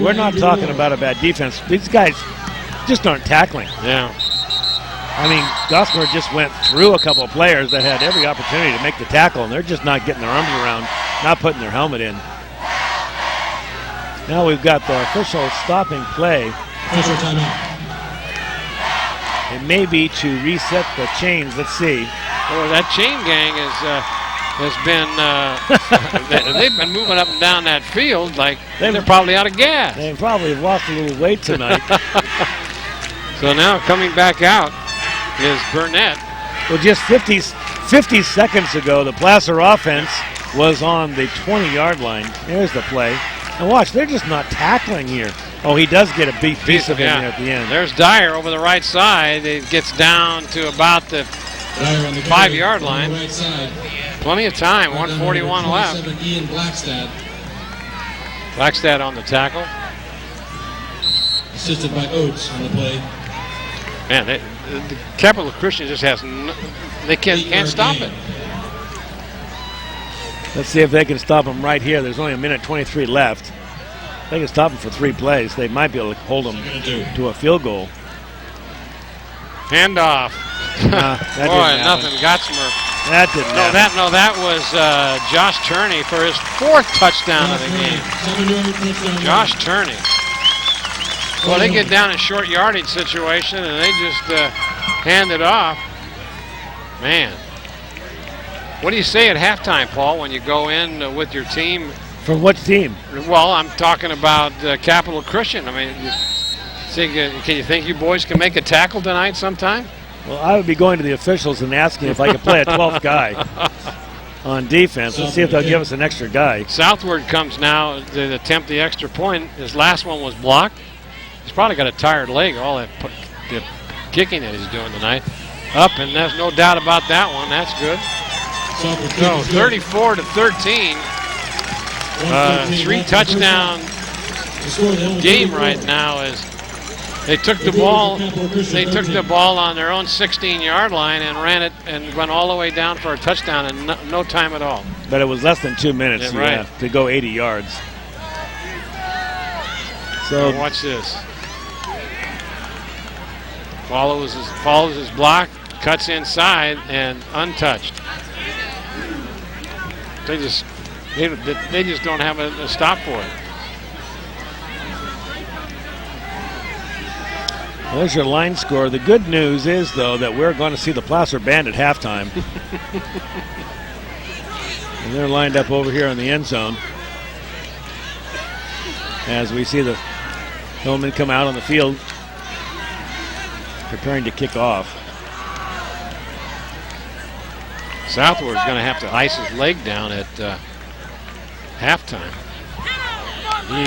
we're not talking about a bad defense. These guys just aren't tackling. Yeah. I mean, Gosmer just went through a couple of players that had every opportunity to make the tackle, and they're just not getting their arms around, not putting their helmet in. Now we've got the official stopping play. Official timeout. It may be to reset the chains. Let's see. Oh, that chain gang has been they've been moving up and down that field like they're probably out of gas. They probably have lost a little weight tonight. So now coming back out is Burnett. Well, just 50 seconds ago, the Placer offense was on the 20-yard line. There's the play. And watch, they're just not tackling here. Oh, he does get a big piece of him there at the end. There's Dyer over the right side. It gets down to about the 5-yard line. Right side. Plenty of time, 1:41 left. Ian Blackstad. Blackstad on the tackle. Assisted by Oates on the play. Man, the Capital Christian just has they can't stop it. Let's see if they can stop him right here. There's only 1:23 left. They can stop him for 3 plays. They might be able to hold him to a field goal. Handoff. Boy, nothing. Gottsmer. That didn't happen. That was Josh Turney for his 4th touchdown of the game. Josh Turney. Well, they get down in short yardage situation, and they just hand it off. Man. What do you say at halftime, Paul, when you go in with your team? From what team? Well, I'm talking about Capital Christian. I mean, can you think you boys can make a tackle tonight sometime? Well, I would be going to the officials and asking if I could play a 12th guy on defense. Let's see if they'll give us an extra guy. Southward comes now to attempt the extra point. His last one was blocked. He's probably got a tired leg, all that the kicking that he's doing tonight. Up, and there's no doubt about that one. That's good. So 34-13. 3-touchdown game right now as they took the ball. They took the ball on their own 16-yard line and ran it and went all the way down for a touchdown in no time at all. But it was less than 2 minutes to go 80 yards. So watch this. Follows his block, cuts inside, and untouched. They just don't have a stop for it. Well, there's your line score. The good news is, though, that we're going to see the Placer Band at halftime. And they're lined up over here in the end zone as we see the Hillmen come out on the field preparing to kick off. Southward's going to have to ice his leg down at halftime. He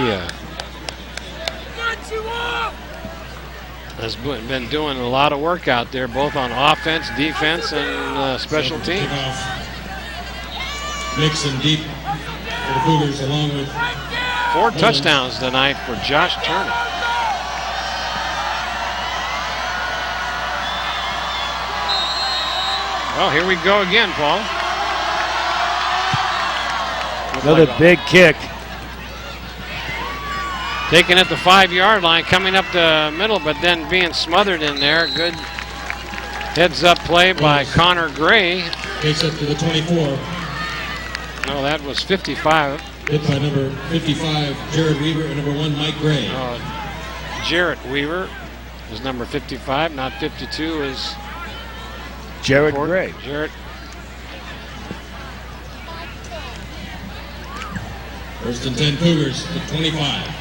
has been doing a lot of work out there, both on offense, defense, and special teams. Mixon deep for the Cougars, along with 4 touchdowns tonight for Josh Turner. Well, here we go again, Paul. Another big kick. Taken at the 5-yard line, coming up the middle, but then being smothered in there. Good heads-up play by Connor Gray. Takes up to the 24. No, that was 55. Hit by number 55, Jared Weaver, and number 1, Mike Gray. Jarrett Weaver is number 55, not 52 is Jared Gray. Jarrett. First and 10 Cougars at 25.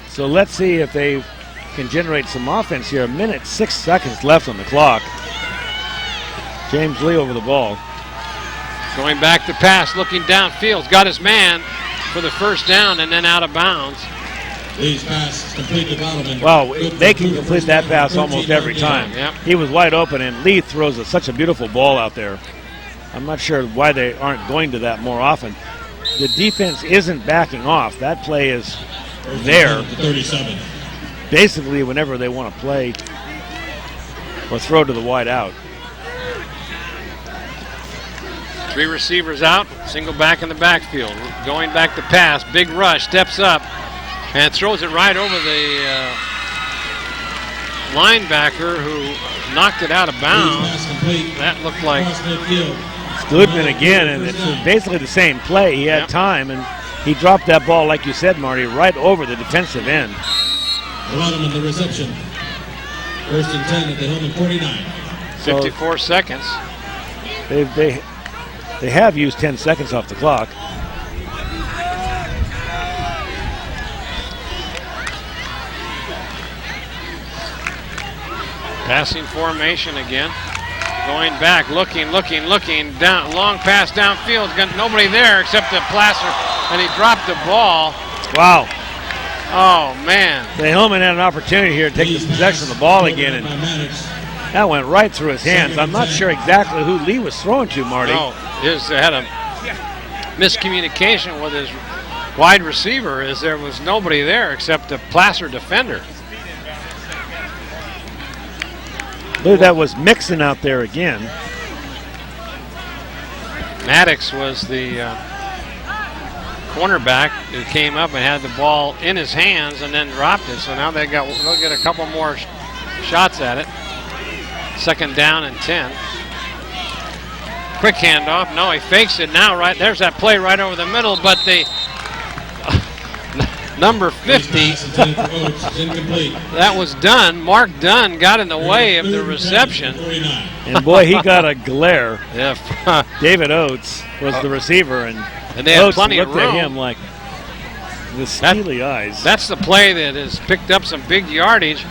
So let's see if they can generate some offense here. 1 minute, 6 seconds left on the clock. James Lee over the ball. Going back to pass, looking downfield. Got his man for the first down and then out of bounds. Lee's pass complete to Bottom. Wow, they can complete that pass almost every time. Yep. He was wide open, and Lee throws such a beautiful ball out there. I'm not sure why they aren't going to that more often. The defense isn't backing off. That play is there. 37. Basically, whenever they want to play or throw to the wide out. 3 receivers out, single back in the backfield. Going back to pass, big rush, steps up, and throws it right over the linebacker who knocked it out of bounds. That looked like Goodman again, and it's basically the same play. He had time, and he dropped that ball, like you said, Marty, right over the defensive end. Bottom in the reception. First and 10 at the Hillman 49. 54 seconds. They have used 10 seconds off the clock. Passing formation again. Going back, looking down, long pass downfield. Got nobody there except the Placer, and he dropped the ball. Wow. Oh man. The Hillman had an opportunity here to take the possession of the ball again, and that went right through his hands. I'm not sure exactly who Lee was throwing to, Marty. No, had a miscommunication with his wide receiver, as there was nobody there except the Placer defender. I believe that was Mixon out there again. Maddox was the cornerback who came up and had the ball in his hands and then dropped it. So now they'll get a couple more shots at it. Second down and 10. Quick handoff. No, he fakes it now. Right there's that play right over the middle, but the number 50. That was Dunn. Mark Dunn got in the way of the reception. And boy, he got a glare. Yeah. David Oates was the receiver, and they had Oates plenty looked of room. at him like with steely eyes. That's the play that has picked up some big yardage,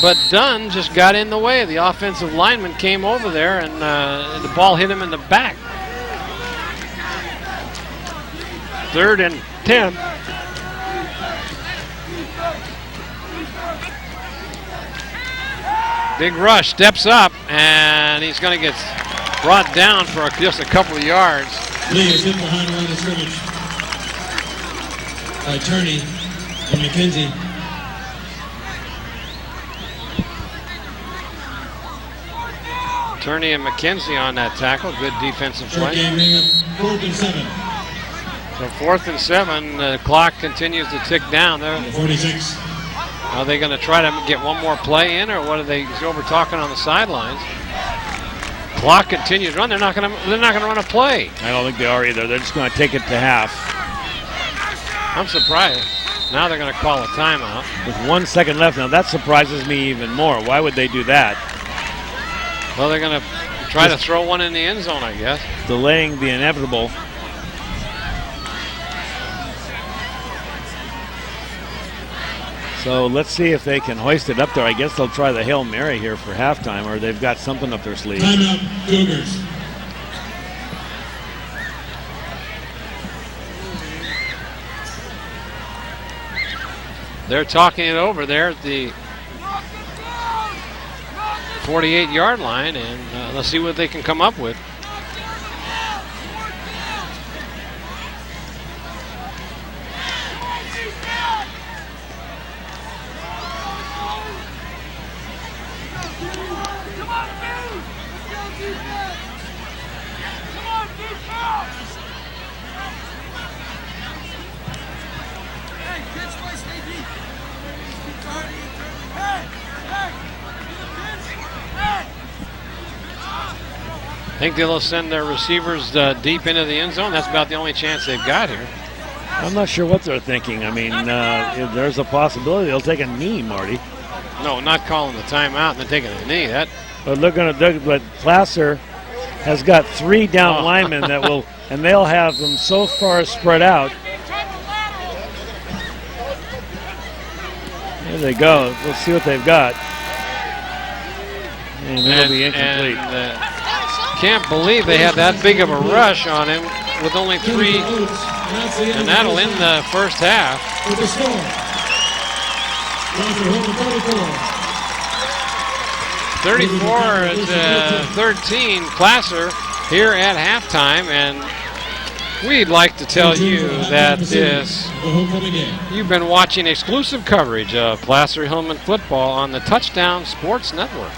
but Dunn just got in the way. The offensive lineman came over there, and the ball hit him in the back. 3rd and 10. Big rush, steps up, and he's going to get brought down for just a couple of yards. Lee is hit behind the line of scrimmage by Turney and McKenzie. Turney and McKenzie on that tackle. Good defensive play. Short game bring up 4th and 7. So 4th and 7. The clock continues to tick down. 46. Are they going to try to get one more play in, or what are they over talking on the sidelines? Clock continues to run. They're not going to run a play. I don't think they are either. They're just going to take it to half. I'm surprised. Now they're going to call a timeout. With 1 second left. Now that surprises me even more. Why would they do that? Well, they're going to try to throw one in the end zone, I guess. Delaying the inevitable. So let's see if they can hoist it up there. I guess they'll try the Hail Mary here for halftime, or they've got something up their sleeve. Timeout, Cougars. They're talking it over there at the 48-yard line, and let's see what they can come up with. Think they'll send their receivers deep into the end zone? That's about the only chance they've got here. I'm not sure what they're thinking. I mean, there's a possibility they'll take a knee, Marty. No, not calling the timeout and then taking a knee. But Placer has got 3 down linemen that will, and they'll have them so far spread out. There they go. Let's see what they've got. And it'll be incomplete. Can't believe they had that big of a rush on him with only 3, and that'll end the first half. 34-13, Placer here at halftime, and we'd like to tell you that you've been watching exclusive coverage of Placer Hillman football on the Touchdown Sports Network.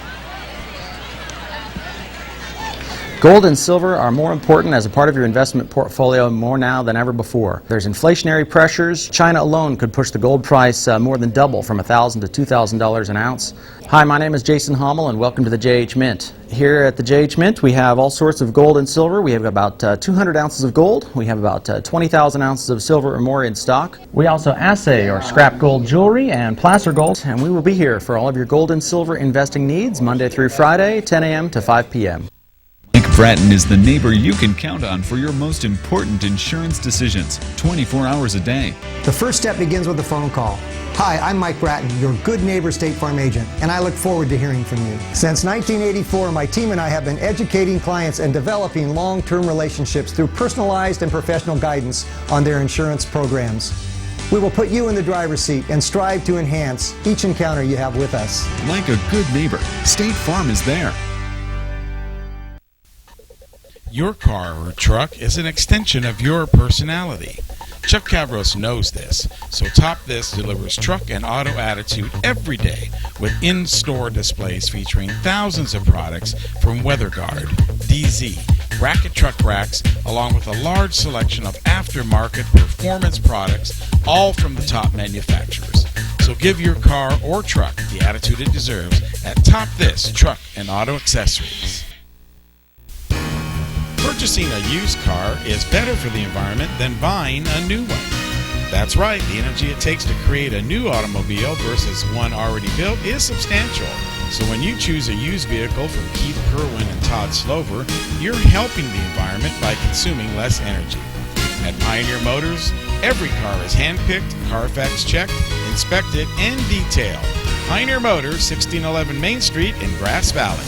Gold and silver are more important as a part of your investment portfolio more now than ever before. There's inflationary pressures. China alone could push the gold price more than double from $1,000 to $2,000 an ounce. Hi, my name is Jason Hommel and welcome to the JH Mint. Here at the JH Mint we have all sorts of gold and silver. We have about 200 ounces of gold. We have about 20,000 ounces of silver or more in stock. We also assay or scrap gold jewelry and placer gold, and we will be here for all of your gold and silver investing needs Monday through Friday, 10 a.m. to 5 p.m. Bratton is the neighbor you can count on for your most important insurance decisions, 24 hours a day. The first step begins with a phone call. Hi, I'm Mike Bratton, your good neighbor State Farm agent, and I look forward to hearing from you. Since 1984, my team and I have been educating clients and developing long-term relationships through personalized and professional guidance on their insurance programs. We will put you in the driver's seat and strive to enhance each encounter you have with us. Like a good neighbor, State Farm is there. Your car or truck is an extension of your personality. Chuck Cavros knows this, so Top This delivers truck and auto attitude every day with in-store displays featuring thousands of products from WeatherGuard, DZ, Bracket Truck Racks, along with a large selection of aftermarket performance products, all from the top manufacturers. So give your car or truck the attitude it deserves at Top This Truck and Auto Accessories. Purchasing a used car is better for the environment than buying a new one. That's right, the energy it takes to create a new automobile versus one already built is substantial. So when you choose a used vehicle from Keith Kerwin and Todd Slover, you're helping the environment by consuming less energy. At Pioneer Motors, every car is handpicked, Carfax checked, inspected, and detailed. Pioneer Motors, 1611 Main Street in Grass Valley.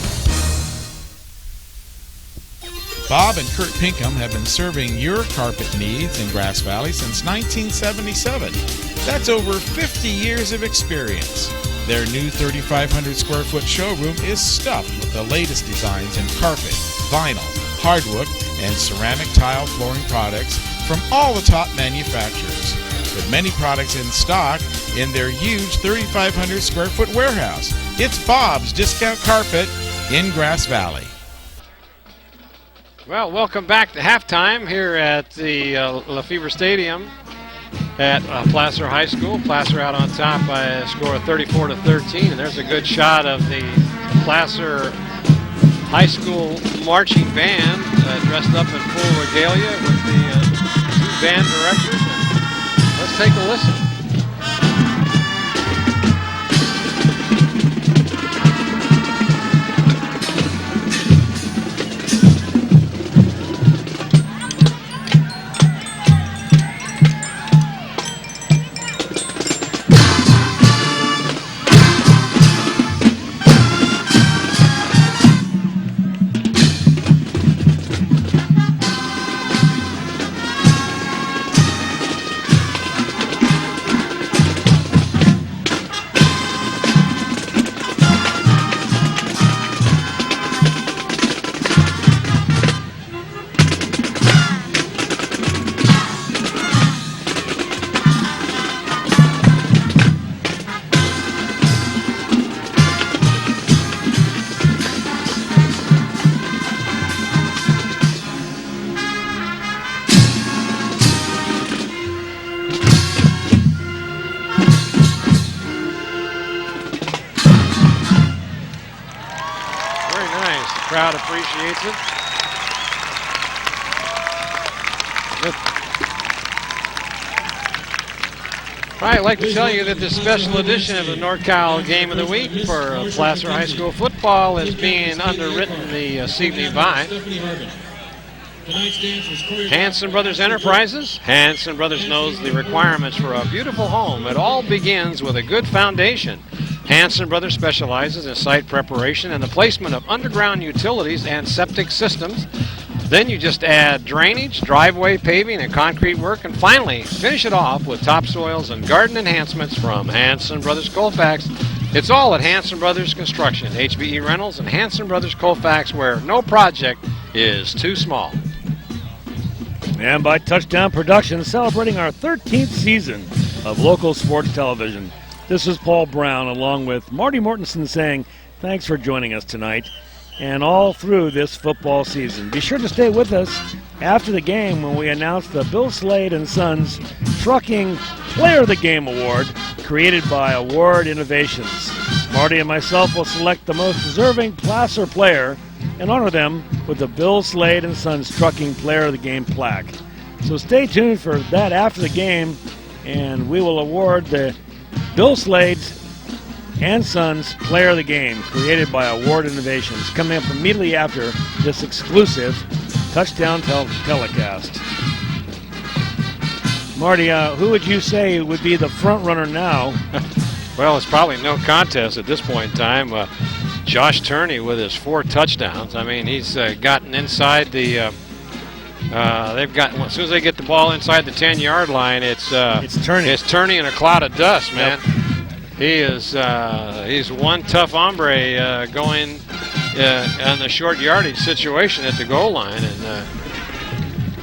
Bob and Kurt Pinkham have been serving your carpet needs in Grass Valley since 1977. That's over 50 years of experience. Their new 3,500 square foot showroom is stuffed with the latest designs in carpet, vinyl, hardwood, and ceramic tile flooring products from all the top manufacturers. With many products in stock in their huge 3,500 square foot warehouse. It's Bob's Discount Carpet in Grass Valley. Well, welcome back to halftime here at the LeFebvre Stadium at Placer High School. Placer out on top by a score of 34-13, and there's a good shot of the Placer High School marching band dressed up in full regalia with the two band directors. And let's take a listen. nice. The crowd appreciates it. I'd like to tell you that this special edition of the NorCal Game of the Week for Placer High School football is being underwritten this evening by Hanson Brothers Enterprises. Hanson Brothers knows the requirements for a beautiful home. It all begins with a good foundation. Hanson Brothers specializes in site preparation and the placement of underground utilities and septic systems. Then you just add drainage, driveway paving, and concrete work, and finally finish it off with topsoils and garden enhancements from Hanson Brothers Colfax. It's all at Hanson Brothers Construction, HBE Rentals, and Hanson Brothers Colfax, where no project is too small. And by Touchdown Productions, celebrating our 13th season of local sports television. This is Paul Brown along with Marty Mortensen saying thanks for joining us tonight and all through this football season. Be sure to stay with us after the game when we announce the Bill Slade and Sons Trucking Player of the Game Award created by Award Innovations. Marty and myself will select the most deserving Placer player and honor them with the Bill Slade and Sons Trucking Player of the Game plaque. So stay tuned for that after the game, and we will award the Bill Slade's and Sons Player of the Game, created by Award Innovations, coming up immediately after this exclusive touchdown telecast. Marty, who would you say would be the front runner now? Well, it's probably no contest at this point in time. Josh Turney with his 4 touchdowns. I mean, he's gotten inside the. They've got as soon as they get the ball inside the 10-yard line, it's Turney. It's Turney in a cloud of dust, man. Yep. He is he's one tough hombre going on the short yardage situation at the goal line, and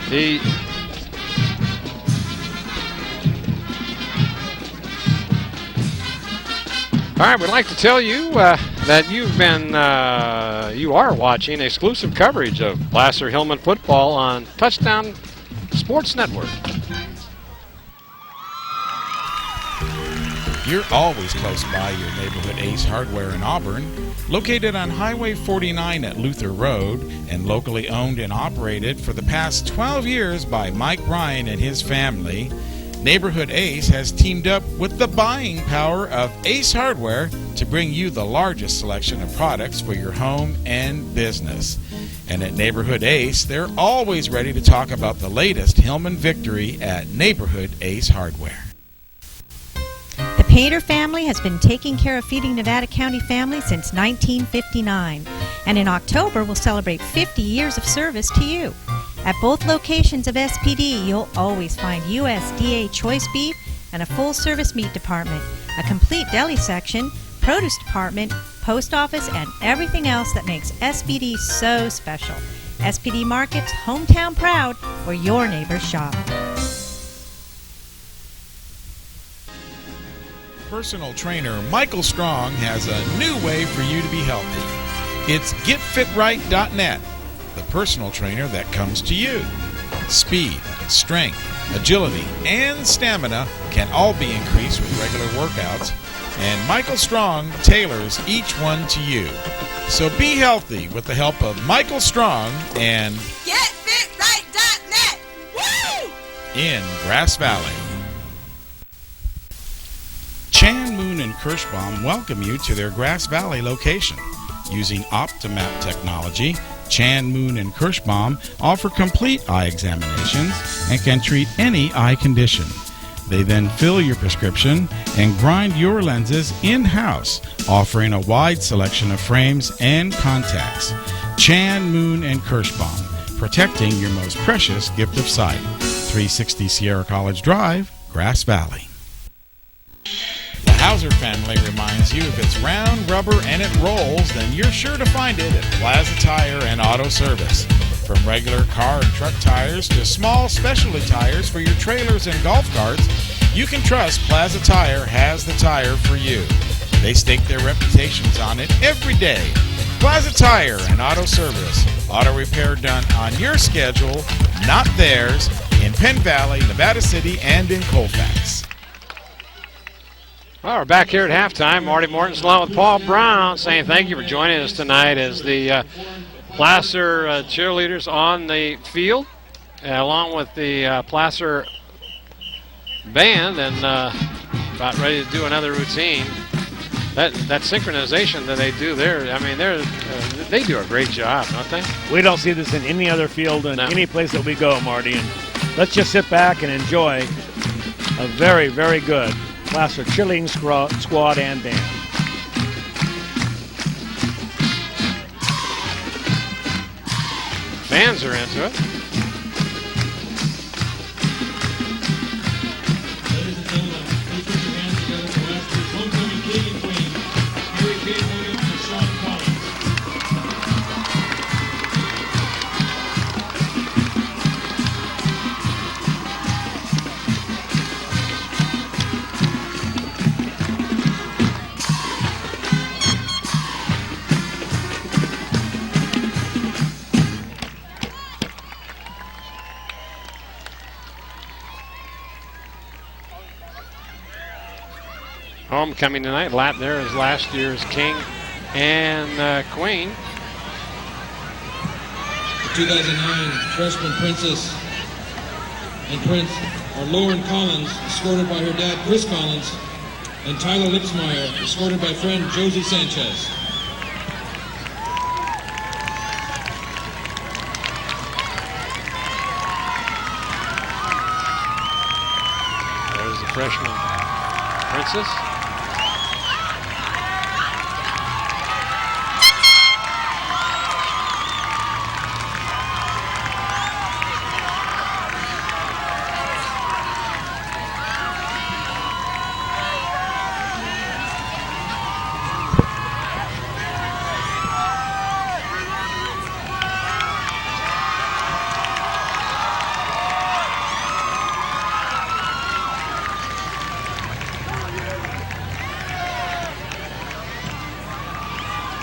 he. All right, we'd like to tell you that you are watching exclusive coverage of Placer Hillmen football on Touchdown Sports Network. You're always close by your neighborhood Ace Hardware in Auburn, located on Highway 49 at Luther Road, and locally owned and operated for the past 12 years by Mike Ryan and his family. Neighborhood Ace has teamed up with the buying power of Ace Hardware to bring you the largest selection of products for your home and business. And at Neighborhood Ace, they're always ready to talk about the latest Hillman victory at Neighborhood Ace Hardware. The Painter family has been taking care of feeding Nevada County families since 1959, and in October will celebrate 50 years of service to you. At both locations of SPD, you'll always find USDA choice beef and a full-service meat department, a complete deli section, produce department, post office, and everything else that makes SPD so special. SPD Markets, hometown proud, where your neighbors shop. Personal trainer Michael Strong has a new way for you to be healthy. It's GetFitRight.net, the personal trainer that comes to you. Speed, strength, agility, and stamina can all be increased with regular workouts, and Michael Strong tailors each one to you. So be healthy with the help of Michael Strong and GetFitRight.net. Woo! In Grass Valley. Chan, Moon, and Kirschbaum welcome you to their Grass Valley location. Using Optimap technology, Chan, Moon, and Kirschbaum offer complete eye examinations and can treat any eye condition. They then fill your prescription and grind your lenses in-house, offering a wide selection of frames and contacts. Chan, Moon, and Kirschbaum, protecting your most precious gift of sight. 360 Sierra College Drive, Grass Valley. The Hauser family reminds you if it's round, rubber, and it rolls, then you're sure to find it at Plaza Tire and Auto Service. From regular car and truck tires to small specialty tires for your trailers and golf carts, you can trust Plaza Tire has the tire for you. They stake their reputations on it every day. Plaza Tire and Auto Service. Auto repair done on your schedule, not theirs, in Penn Valley, Nevada City, and in Colfax. Well, we're back here at halftime. Marty Mortensen along with Paul Brown saying thank you for joining us tonight as the Placer cheerleaders on the field, along with the Placer band, and about ready to do another routine. That synchronization that they do there, I mean, they do a great job, don't they? We don't see this in any other field in any place that we go, Marty. And let's just sit back and enjoy a very, very good Placer cheerleading squad and band. Fans are into it. Ladies and gentlemen, please put your hands together for last year's homecoming king and queen, Mary Kate Williams and Sean Collins. Homecoming tonight. There is last year's king and queen. The 2009 freshman princess and prince are Lauren Collins, escorted by her dad Chris Collins, and Tyler Lipsmeyer, escorted by friend Josie Sanchez. There's the freshman princess.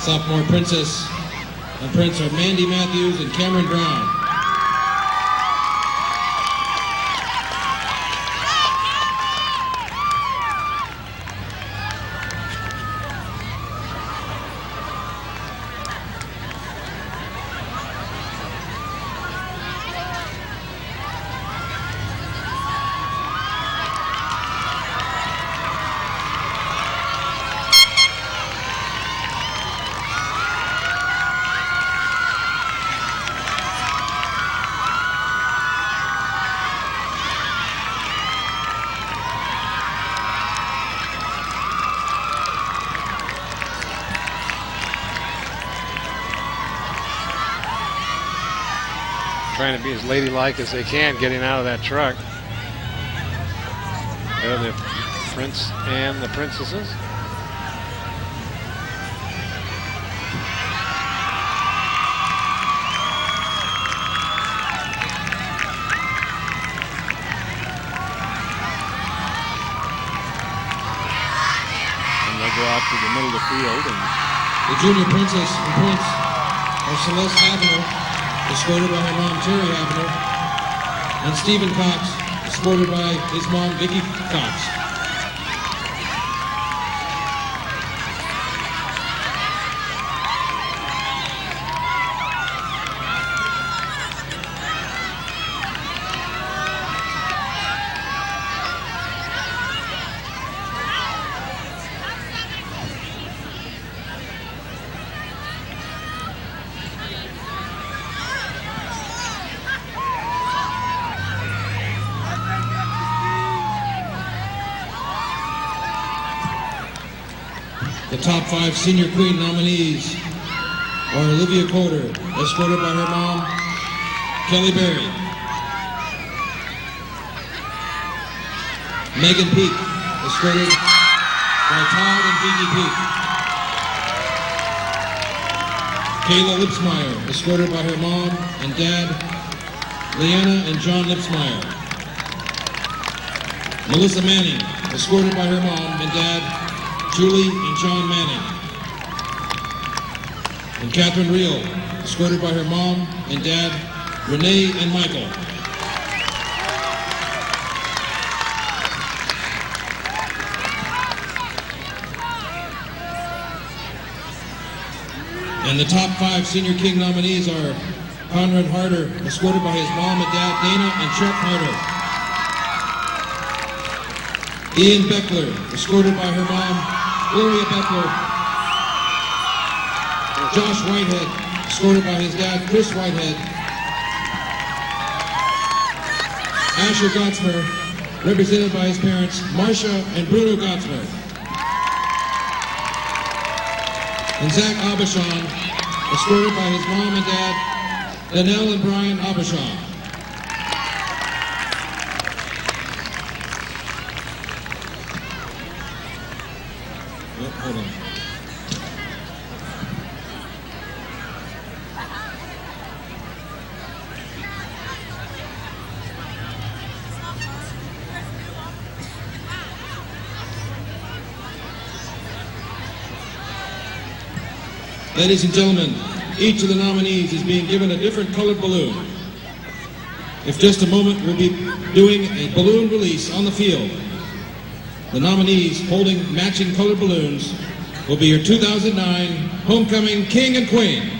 Sophomore princess and prince are Mandy Matthews and Cameron Brown. Trying to be as ladylike as they can getting out of that truck. There are the prince and the princesses. And they'll go out to the middle of the field. And The junior princess and prince are Celeste Havner, escorted by her mom Terry Havner, and Stephen Cox, escorted by his mom Vicki Cox. The top 5 senior queen nominees are Olivia Coder, escorted by her mom, Kelly Berry. Megan Peak, escorted by Todd and Vicky Peak. Kayla Lipsmeyer, escorted by her mom and dad, Leanna and John Lipsmeyer. Melissa Manning, escorted by her mom and dad, Julie and John Manning. And Catherine Reel, escorted by her mom and dad, Renee and Michael. And the top 5 Senior King nominees are Conrad Harder, escorted by his mom and dad, Dana and Chuck Harder. Ian Beckler, escorted by her mom, Gloria Beckler. Josh Whitehead, escorted by his dad, Chris Whitehead. Asher Gottsmer, represented by his parents, Marcia and Bruno Gottsmer. And Zach Abishon, escorted by his mom and dad, Danelle and Brian Abishon. Oh, hold on. Ladies and gentlemen, each of the nominees is being given a different colored balloon. In just a moment, we'll be doing a balloon release on the field. The nominees holding matching colored balloons will be your 2009 Homecoming King and Queen.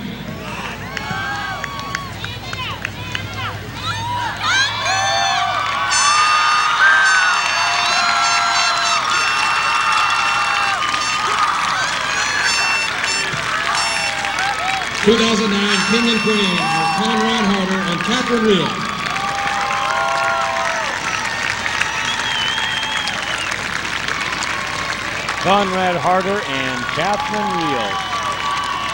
'09 King and Queen are Conrad Harder and Catherine Reel. Conrad Harder and Catherine Reel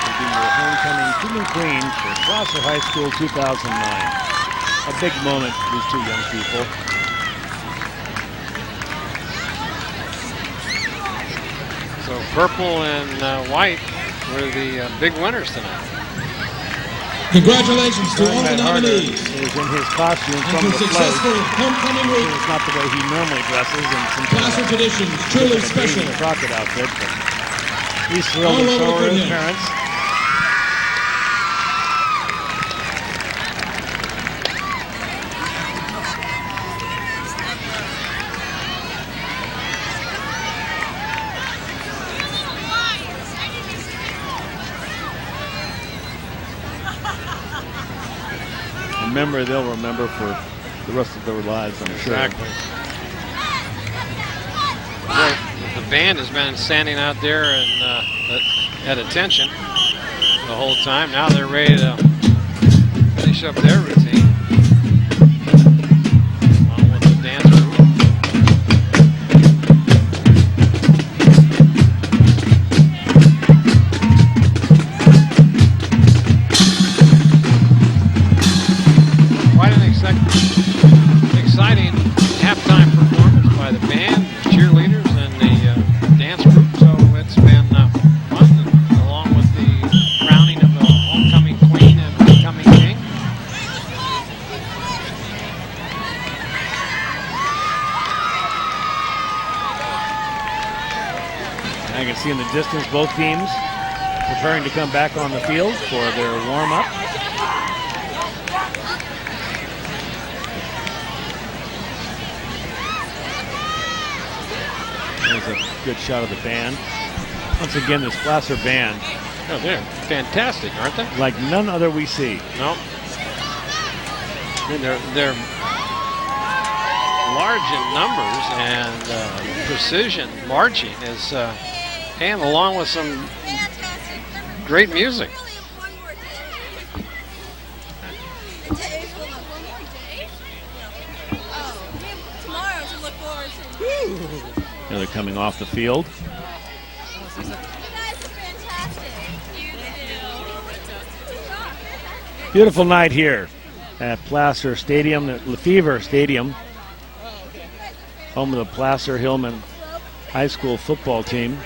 will be your homecoming King and Queen for Placer High School 2009. A big moment for these two young people. So purple and white were the big winners tonight. Congratulations to all the nominees. Is in his costume and from for the successful float. homecoming week. It's not the way he normally dresses, and some Placer traditions, truly special. Crockett outfit, but he's thrilled, and so are his parents. They'll remember for the rest of their lives, I'm sure. Exactly. Well, the band has been standing out there and at attention the whole time. Now they're ready to finish up their routine along with the dance group. Exciting halftime performance by the band, the cheerleaders, and the dance group. So it's been fun, along with the crowning of the homecoming queen and homecoming king. I can see in the distance both teams preparing to come back on the field for their warm-up. There's a good shot of the band. Once again, this Placer band. Oh, they're fantastic, aren't they? Like none other we see. No. I mean, they're large in numbers, and precision marching is, and along with some great music. Now they're coming off the field. Beautiful night here at Placer Stadium, at LeFebvre Stadium, home of the Placer Hillmen high school football team.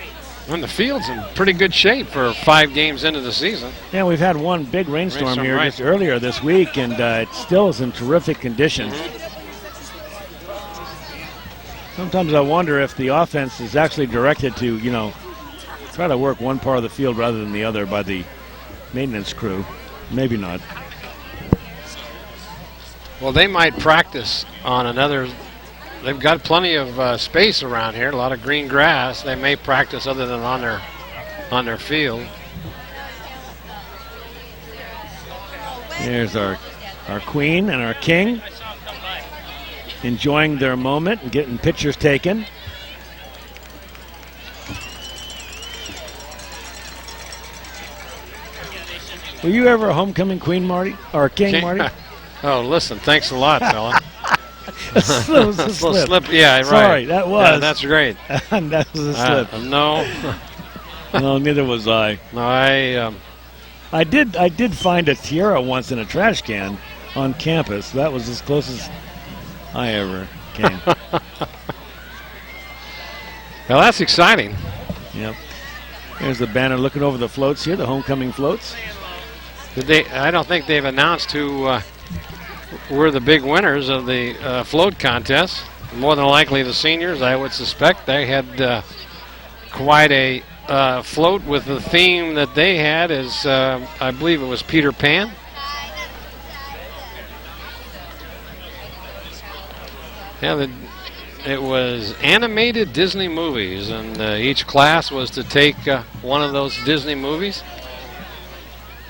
And the field's in pretty good shape for 5 games into the season. Yeah, we've had one big rainstorm here just earlier this week, and it still is in terrific condition. Sometimes I wonder if the offense is actually directed to, you know, try to work one part of the field rather than the other by the maintenance crew. Maybe not. Well, they might practice on another. They've got plenty of space around here, a lot of green grass. They may practice other than on their field. There's our queen and our king enjoying their moment and getting pictures taken. Were you ever a homecoming queen, Marty? Or king, Marty? Oh, listen, thanks a lot, fella. That was a slip. Yeah, right. Sorry, that was. Yeah, that's great. That was a slip. No. No, neither was I. No, I did find a tiara once in a trash can on campus. That was as close as I ever came. Well, that's exciting. Yep. There's the banner looking over the floats here, the homecoming floats. I don't think they've announced who were the big winners of the float contest. More than likely the seniors, I would suspect. They had quite a float with the theme that they had is, I believe it was Peter Pan. Yeah, it was animated Disney movies, and each class was to take one of those Disney movies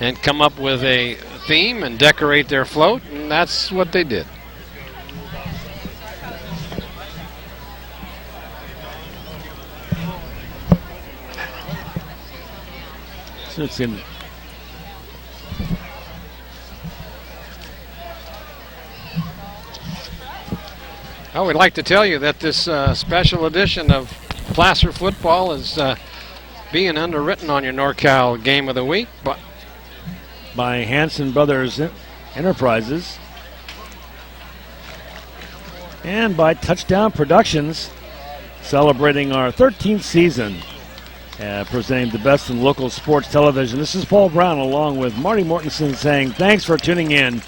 and come up with a theme and decorate their float, and that's what they did. So it's in. I would like to tell you that this special edition of Placer football is being underwritten on your NorCal Game of the Week, but by Hanson Brothers Enterprises and by Touchdown Productions, celebrating our 13th season, presenting the best in local sports television. This is Paul Brown along with Marty Mortensen saying thanks for tuning in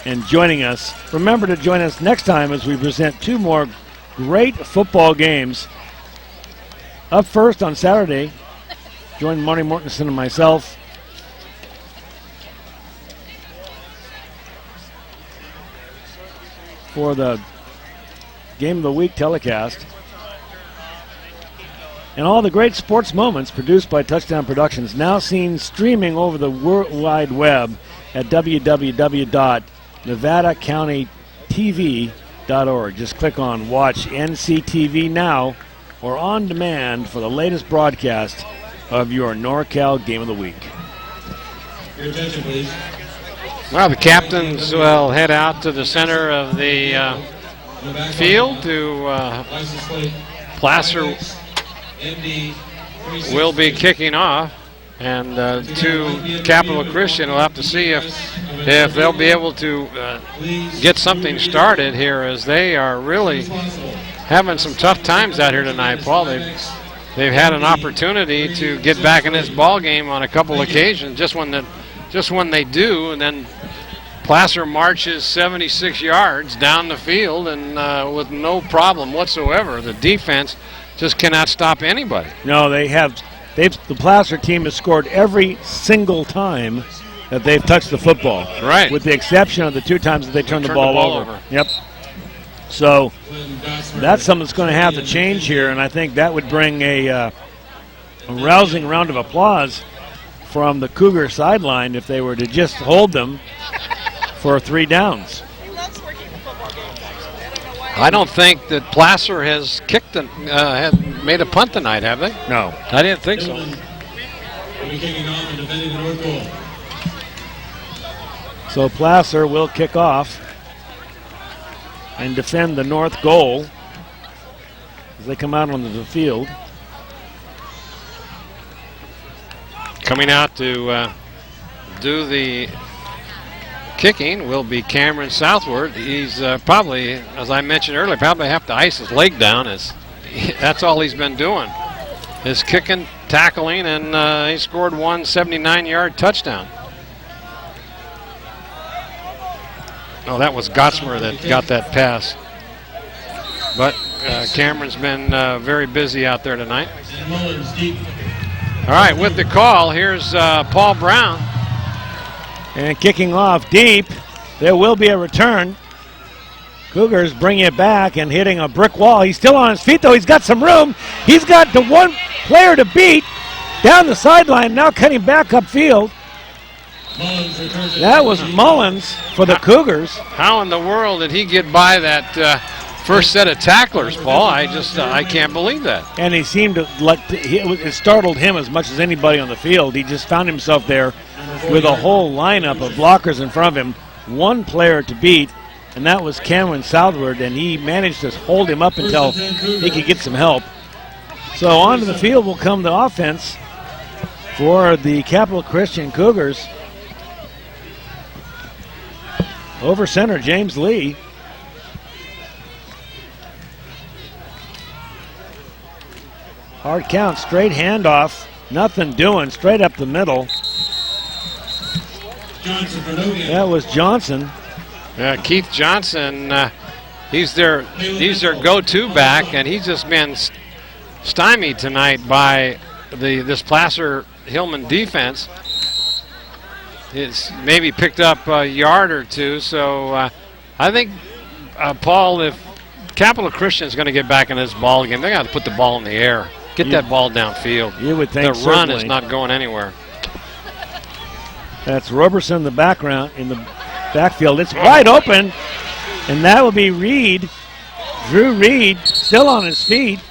and joining us. Remember to join us next time as we present two more great football games. Up first on Saturday, join Marty Mortensen and myself for the Game of the Week telecast. And all the great sports moments produced by Touchdown Productions, now seen streaming over the World Wide Web at www.nevadacountytv.org. Just click on Watch NCTV Now or On Demand for the latest broadcast of your NorCal Game of the Week. Your attention, please. well, the captains will head out to the center of the field to Placer will be kicking off, and to Capital Christian will have to see if they'll be able to get something started here, as they are really having some tough times out here tonight, Paul. They've had an opportunity to get back in this ball game on a couple occasions, just when they do, and then Placer marches 76 yards down the field and with no problem whatsoever. The defense just cannot stop anybody. No, the Placer team has scored every single time that they've touched the football. Right. With the exception of the two times that they turned the ball over. Yep. So that's something that's going to have to change here, and I think that would bring a rousing round of applause from the Cougar sideline if they were to just hold them for 3 downs. I don't think that Placer has had made a punt tonight, have they? No. I didn't think so. Will be kicking off and defending the north goal. So Placer will kick off and defend the north goal as they come out onto the field. Coming out to do the kicking will be Cameron Southward. He's probably, as I mentioned earlier, probably have to ice his leg down. That's all he's been doing, is kicking, tackling, and he scored one 79-yard touchdown. Oh, that was Gottsmer that got that pass. But Cameron's been very busy out there tonight. All right, with the call, here's Paul Brown. And kicking off deep, there will be a return. Cougars bring it back and hitting a brick wall. He's still on his feet, though. He's got some room. He's got the one player to beat down the sideline, now cutting back upfield. That was Mullins for the Cougars. How in the world did he get by that first set of tacklers, Paul? I can't believe that. And he seemed to it startled him as much as anybody on the field. He just found himself there with a whole lineup of blockers in front of him, one player to beat, and that was Cameron Southward, and he managed to hold him up until he could get some help. So onto the field will come the offense for the Capital Christian Cougars. Over center, James Lee. Hard count, straight handoff, nothing doing, straight up the middle. That was Johnson. Keith Johnson, he's their go-to back, and he's just been stymied tonight by this Placer Hillman defense. It's maybe picked up a yard or two, so I think, Paul, if Capital Christian is going to get back in this ball game, they got to put the ball in the air, get that ball downfield. You would think the run is not going anywhere. That's Roberson in the background, in the backfield. It's wide open, and that will be Reed. Drew Reed, still on his feet,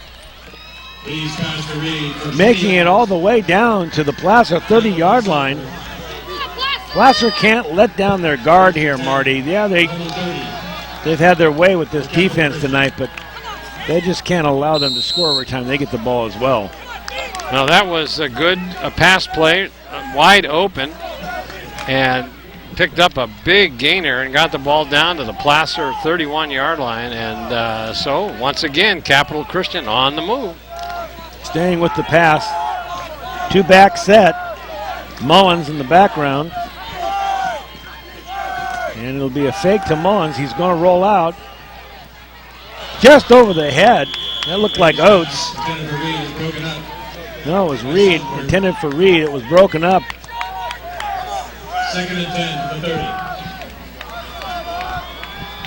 making it all the way down to the Placer 30-yard line. Placer can't let down their guard here, Marty. Yeah, they've had their way with this defense tonight, but they just can't allow them to score every time they get the ball as well. Now that was a good pass play, wide open, and picked up a big gainer and got the ball down to the Placer 31-yard line. And so, once again, Capital Christian on the move. Staying with the pass. Two-back set. Mullins in the background. And it'll be a fake to Mullins. He's going to roll out. Just over the head. That looked like Oates. No, it was Reed. Intended for Reed. It was broken up. 2nd and 10 to the 30.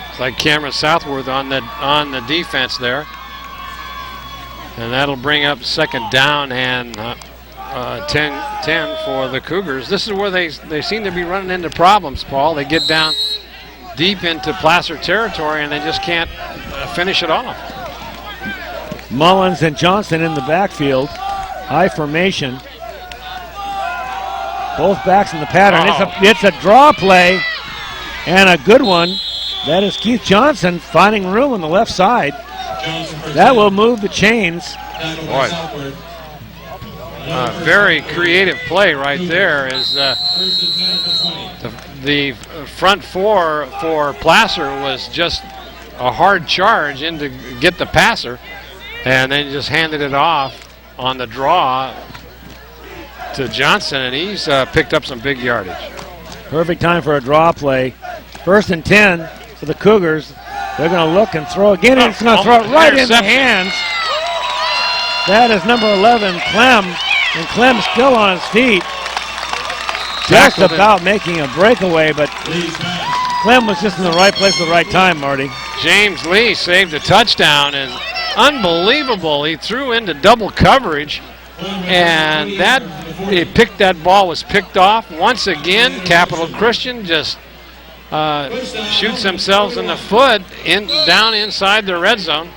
It's like Cameron Southworth on the defense there. And that'll bring up second down and 10 for the Cougars. This is where they seem to be running into problems, Paul. They get down deep into Placer territory and they just can't finish it off. Mullins and Johnson in the backfield. High formation. Both backs in the pattern. It's a draw play and a good one. That is Keith Johnson finding room on the left side. That will move the chains. Boy. Very creative play right there. Is the front four for Placer was just a hard charge in to get the passer, and then just handed it off on the draw to Johnson, and he's picked up some big yardage. Perfect time for a draw play. 1st and 10 for the Cougars. They're going to look and throw again, and it's going to throw it right in the hands. That is number 11, Clem, and Clem's still on his feet. Just about making a breakaway, but Clem was just in the right place at the right time, Marty. James Lee saved a touchdown, and unbelievable. He threw into double coverage, and that ball was picked off. Once again, Capital Christian just shoots themselves in the foot down inside the red zone.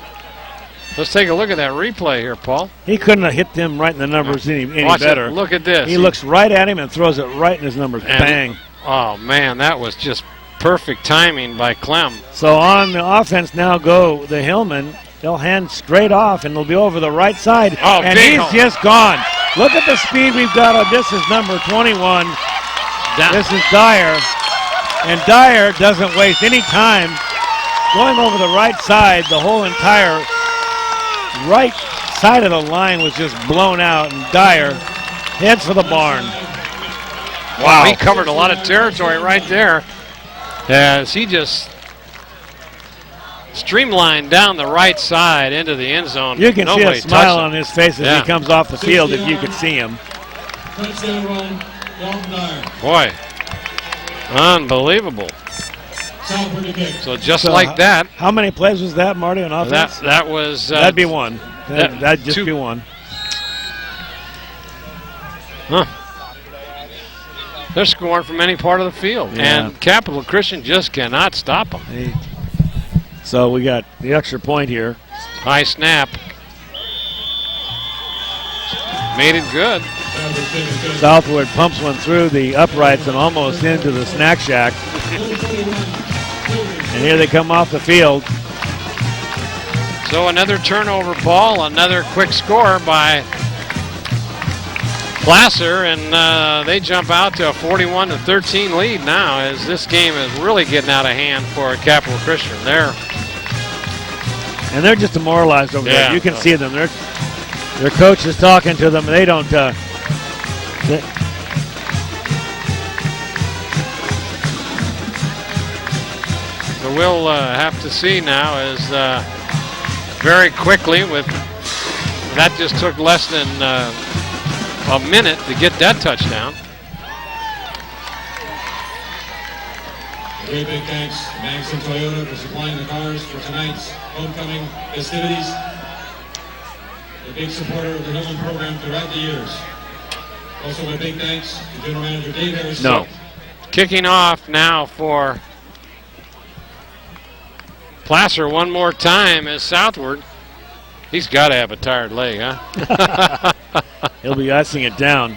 Let's take a look at that replay here, Paul. He couldn't have hit them right in the numbers any better. Look at this. He looks right at him and throws it right in his numbers. Bang. Oh, man, that was just perfect timing by Clem. So on the offense now go the Hillmen. They'll hand straight off, and they'll be over the right side. Oh, and he's just gone. Look at the speed we've got on this. Is number 21. This is Dyer. And Dyer doesn't waste any time going over the right side. The whole entire right side of the line was just blown out, and Dyer heads for the barn. Wow, he covered a lot of territory right there as he just streamlined down the right side into the end zone. You can see a smile on his face as he comes off the field if you could see him. Boy, unbelievable. So just like that. How many plays was that, Marty, on offense? That was... that'd be one. That'd just be one. Huh. They're scoring from any part of the field, and Capital Christian just cannot stop them. So we got the extra point here. High snap. Made it good. Southwood pumps one through the uprights and almost into the snack shack. And here they come off the field. So another turnover ball, another quick score by Placer, and they jump out to a 41-13 lead now, as this game is really getting out of hand for Capital Christian. They're just demoralized over there. You can see them. Their coach is talking to them. They don't. So we'll have to see now as very quickly that just took less than a minute to get that touchdown. A very big thanks to Mortensen Toyota for supplying the cars for tonight's homecoming festivities. A big supporter of the Hillman program throughout the years. Also a big thanks to General Manager Dave Harris. No. Kicking off now for Placer one more time is Southward. He's got to have a tired leg, huh? He'll be icing it down.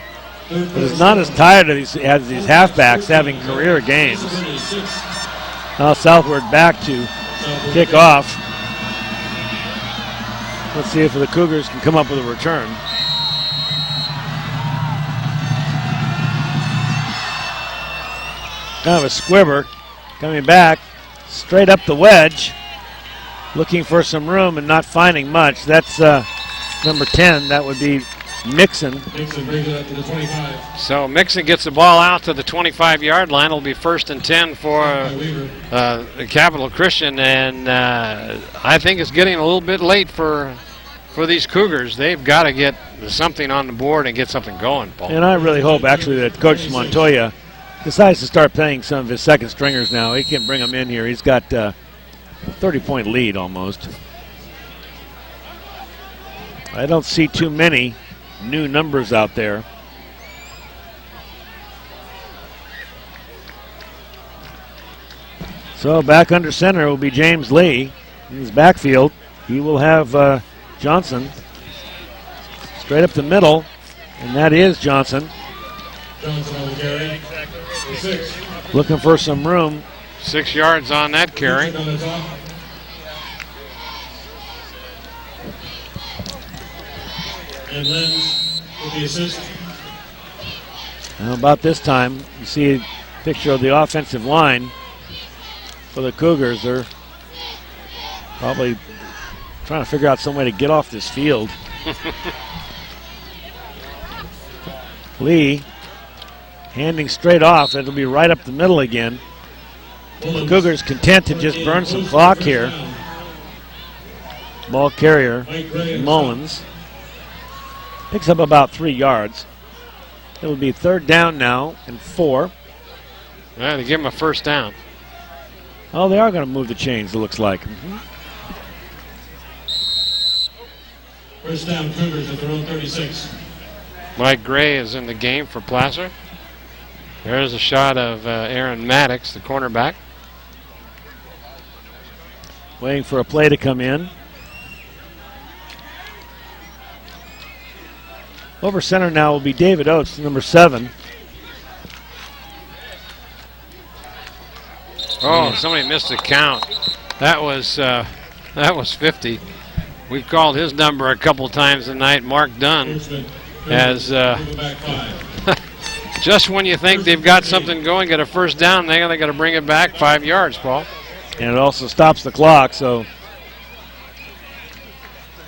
But he's not as tired as these halfbacks having career games. Now Southward back to kick off. Let's see if the Cougars can come up with a return. Kind of a squibber coming back straight up the wedge, looking for some room and not finding much. That's number 10. That would be Mixon. Mixon brings it up to the 25. So Mixon gets the ball out to the 25-yard line. It'll be 1st and 10 for Capital Christian, and I think it's getting a little bit late for these Cougars. They've got to get something on the board and get something going, Paul. And I really hope actually that Coach Montoya decides to start playing some of his second stringers now. He can bring them in here. He's got a 30-point lead almost. I don't see too many new numbers out there. So back under center will be James Lee. In his backfield, he will have Johnson straight up the middle, and that is Johnson. Johnson on the carry. 6. Looking for some room. 6 yards on that carry. On the top. And Lenz with the assist. How about this time? You see a picture of the offensive line for the Cougars. They're probably trying to figure out some way to get off this field. Lee handing straight off. It'll be right up the middle again. The Cougars content to just burn some clock here. Ball carrier, Mullins. Picks up about 3 yards. It will be 3rd down now and 4. Yeah, they give him a 1st down. Oh, they are going to move the chains, it looks like. 1st down Cougars at their own 36. Mike Gray is in the game for Placer. There's a shot of Aaron Maddox, the cornerback. Waiting for a play to come in. Over center now will be David Oates, number 7. Oh, somebody missed the count. That was 50. We've called his number a couple times tonight. Mark Dunn has just when you think they've got something going, get a 1st down, they got to bring it back 5 yards, Paul. And it also stops the clock, so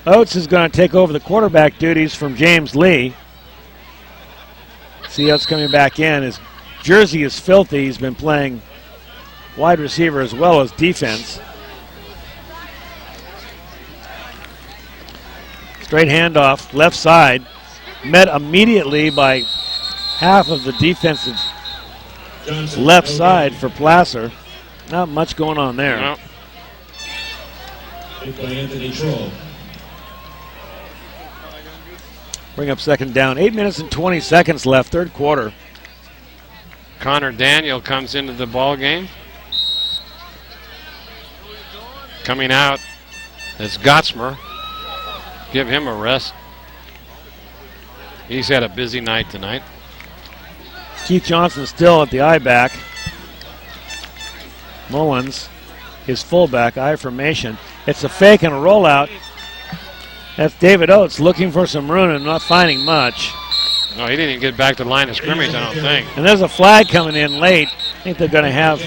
Oates is going to take over the quarterback duties from James Lee. See Oates coming back in. His jersey is filthy. He's been playing wide receiver as well as defense. Straight handoff, left side. Met immediately by half of the defensive left side for Placer. Not much going on there. No. Bring up 2nd down. 8 minutes and 20 seconds left, 3rd quarter. Connor Daniel comes into the ball game. Coming out is Gottsmer. Give him a rest. He's had a busy night tonight. Keith Johnson still at the I back. Mullins, his fullback, I formation. It's a fake and a rollout. That's David Oates looking for some room and not finding much. No, he didn't even get back to the line of scrimmage, I don't think. And there's a flag coming in late. I think they're going to have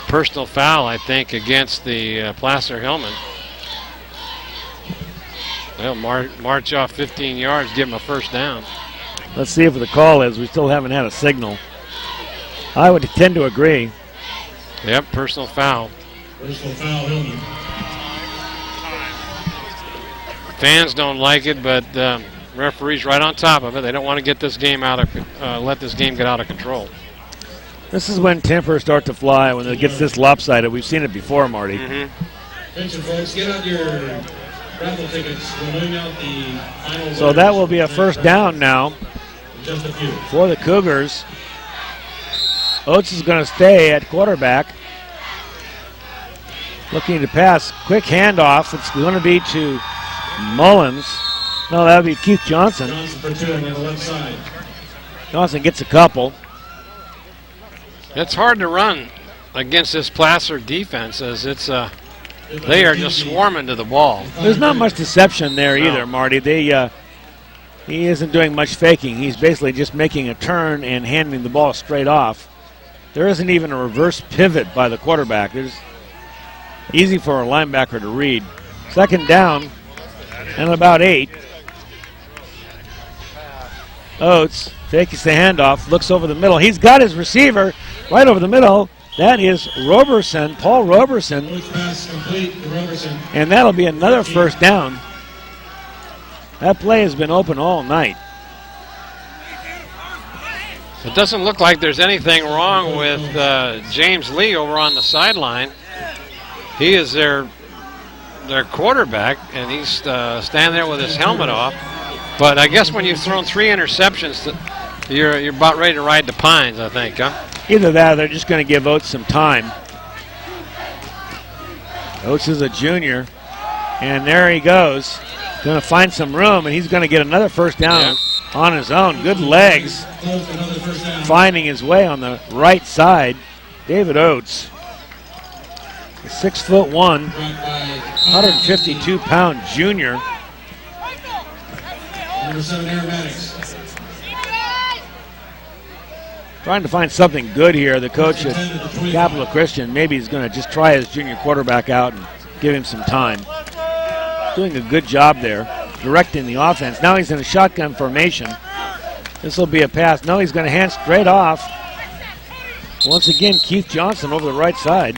personal foul, I think, against the Placer Hillmen. They'll march off 15 yards, give him a first down. Let's see if the call is. We still haven't had a signal. I would tend to agree. Yep, personal foul. Personal foul, Hillman. Fans don't like it, but referee's right on top of it. They don't want to get this game out of let this game get out of control. This is when tempers start to fly, when it gets this lopsided. We've seen it before, Marty. Attention, folks, get out your raffle tickets. We're moving out the final. So that will be a first down now Just a few. for the Cougars. Oates is going to stay at quarterback. Looking to pass. Quick handoff. It's going to be to Mullins. No, that would be Keith Johnson. Johnson for 2 on the left side. Johnson gets a couple. It's hard to run against this Placer defense, as it's they are just swarming to the ball. There's not much deception there either, Marty. He isn't doing much faking. He's basically just making a turn and handing the ball straight off. There isn't even a reverse pivot by the quarterback. It's easy for a linebacker to read. Second down and about 8. Oates fakes the handoff, looks over the middle. He's got his receiver right over the middle. That is Roberson, Paul Roberson. Pass complete to Roberson. And that'll be another first down. That play has been open all night. It doesn't look like there's anything wrong with James Lee over on the sideline. He is their quarterback, and he's standing there with his helmet off. But I guess when you've thrown 3 interceptions, you're about ready to ride the pines, I think, huh? Either that or they're just going to give Oates some time. Oates is a junior, and there he goes. Going to find some room, and he's going to get another first down on his own. Good legs. Finding his way on the right side. David Oates, the 6'1", 152-pound junior. Number 7 aerobatics. Trying to find something good here. The coach at Capital Christian, maybe he's going to just try his junior quarterback out and give him some time. Doing a good job there, directing the offense. Now he's in a shotgun formation. This will be a pass. No, he's going to hand straight off. Once again, Keith Johnson over the right side.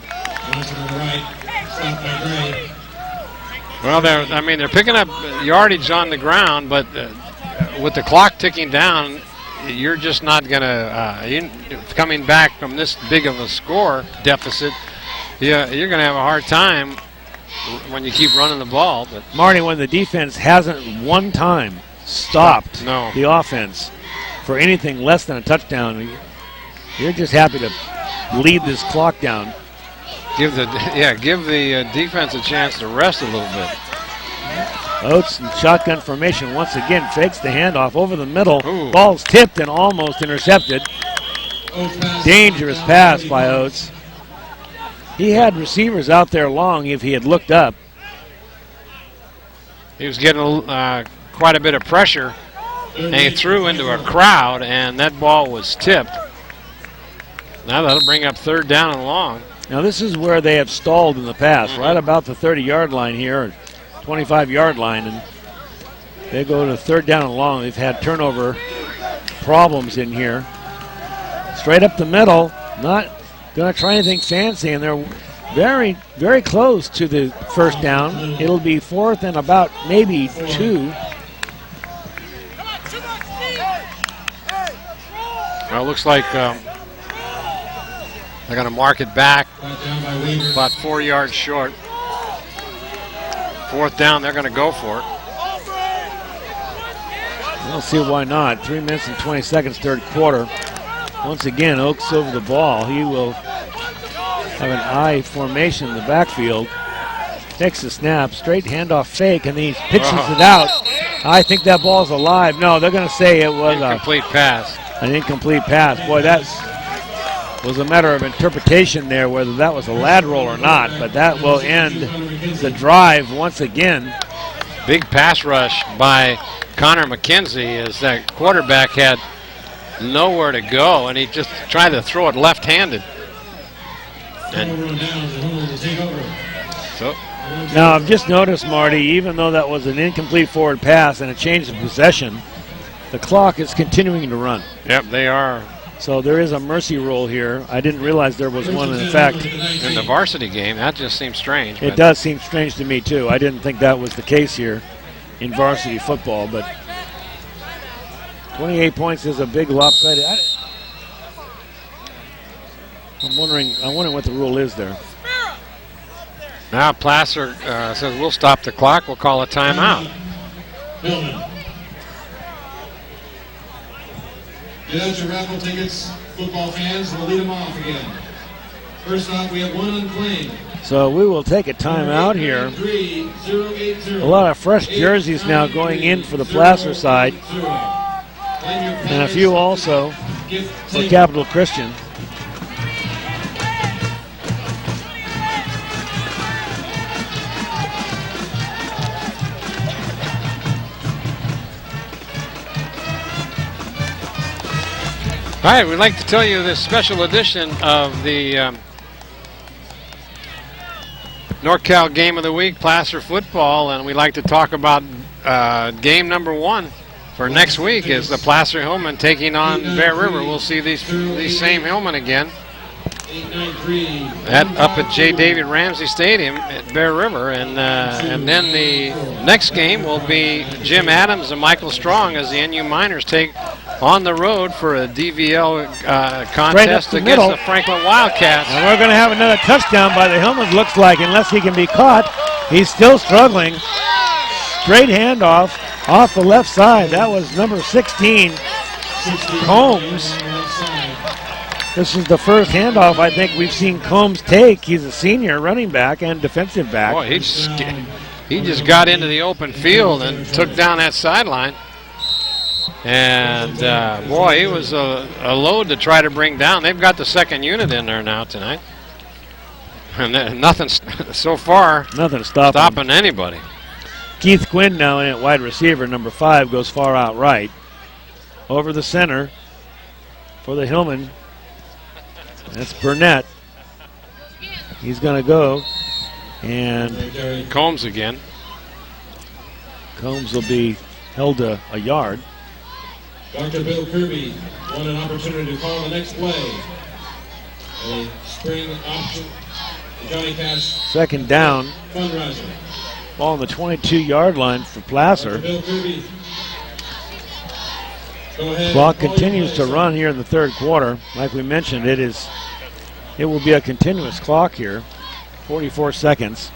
Johnson on the right. Stopped by Gray. Well, they're picking up yardage on the ground, but with the clock ticking down, you're just not going to, coming back from this big of a score deficit, you're going to have a hard time when you keep running the ball. But Marty, when the defense hasn't one time stopped the offense for anything less than a touchdown, you're just happy to lead this clock down. Give the defense a chance to rest a little bit. Oates in shotgun formation once again, fakes the handoff over the middle. Ooh. Ball's tipped and almost intercepted. Dangerous pass by Oates. He had receivers out there long if he had looked up. He was getting quite a bit of pressure, and he threw into a crowd, and that ball was tipped. Now that'll bring up 3rd down and long. Now this is where they have stalled in the past, right about the 30-yard line here, or 25-yard line, and they go to 3rd down and long. They've had turnover problems in here. Straight up the middle, not going to try anything fancy, and they're very, very close to the first down. It'll be 4th and about maybe 2. Well, it looks like they're going to mark it back about 4 yards short. 4th down, they're going to go for it. I don't see why not. 3 minutes and 20 seconds, 3rd quarter. Once again, Oaks over the ball. He will have an I formation in the backfield. Takes the snap, straight handoff fake, and he pitches it out. I think that ball's alive. No, they're going to say it was incomplete pass. An incomplete pass. Boy, that was a matter of interpretation there, whether that was a lateral or not, but that will end the drive once again. Big pass rush by Connor McKenzie as that quarterback had nowhere to go, and he just tried to throw it left-handed. So now I've just noticed, Marty, even though that was an incomplete forward pass and a change of possession, the clock is continuing to run. Yep, they are. So there is a mercy rule here. I didn't realize there was one in effect. In the varsity game, that just seems strange. It does seem strange to me, too. I didn't think that was the case here in varsity football, but 28 points is a big lopsided. I'm wondering what the rule is there. Now Placer says we'll stop the clock. We'll call a timeout. Hillman. Get out your raffle tickets, football fans. We'll lead them off again. First off, we have one unclaimed. So we will take a timeout here. A lot of fresh jerseys now going in for the Placer side. And a few also for Capital Christian. All right, we'd like to tell you this special edition of the NorCal Game of the Week, Placer football, and we'd like to talk about game number 1 for next week is the Placer Hillmen taking on Bear River. We'll see these same Hillmen again up at J. David Ramsey Stadium at Bear River, and then the next game will be Jim Adams and Michael Strong as the NU Miners take on the road for a DVL contest against the Franklin Wildcats. And we're going to have another touchdown by the Hillmen, looks like, unless he can be caught. He's still struggling. Straight handoff off the left side. That was number 16, Combs. This is the first handoff I think we've seen Combs take. He's a senior running back and defensive back. Boy, he just got into the open field and took down that sideline. And, boy, it was a load to try to bring down. They've got the second unit in there now tonight. And nothing so far. Nothing stopping anybody. Keith Quinn now in at wide receiver. Number 5 goes far out right. Over the center for the Hillmen. That's Burnett. He's going to go. And Combs again. Combs will be held to a yard. Dr. Bill Kirby won an opportunity to call the next play. A spring option. Johnny Cash. Second down. Fundraiser. Ball on the 22-yard line for Placer. Bill Kirby. Clock continues to run here in the third quarter. Like we mentioned, it will be a continuous clock here. 44 seconds.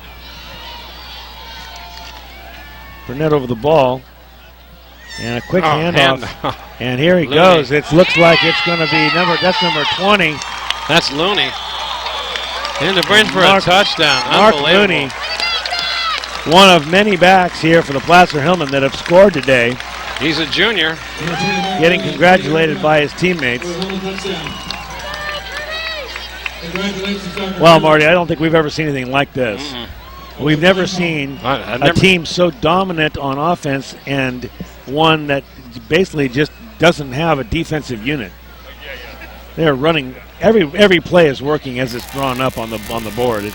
Burnett over the ball. And a quick handoff. And here he goes. It looks like it's going to be that's number 20. That's Looney. In the brink for a touchdown. Mark Looney, one of many backs here for the Placer Hillmen that have scored today. He's a junior. Getting congratulated by his teammates. Well, Marty, I don't think we've ever seen anything like this. We've never seen a team so dominant on offense and one that basically just doesn't have a defensive unit. They're running every play is working as it's drawn up on the board.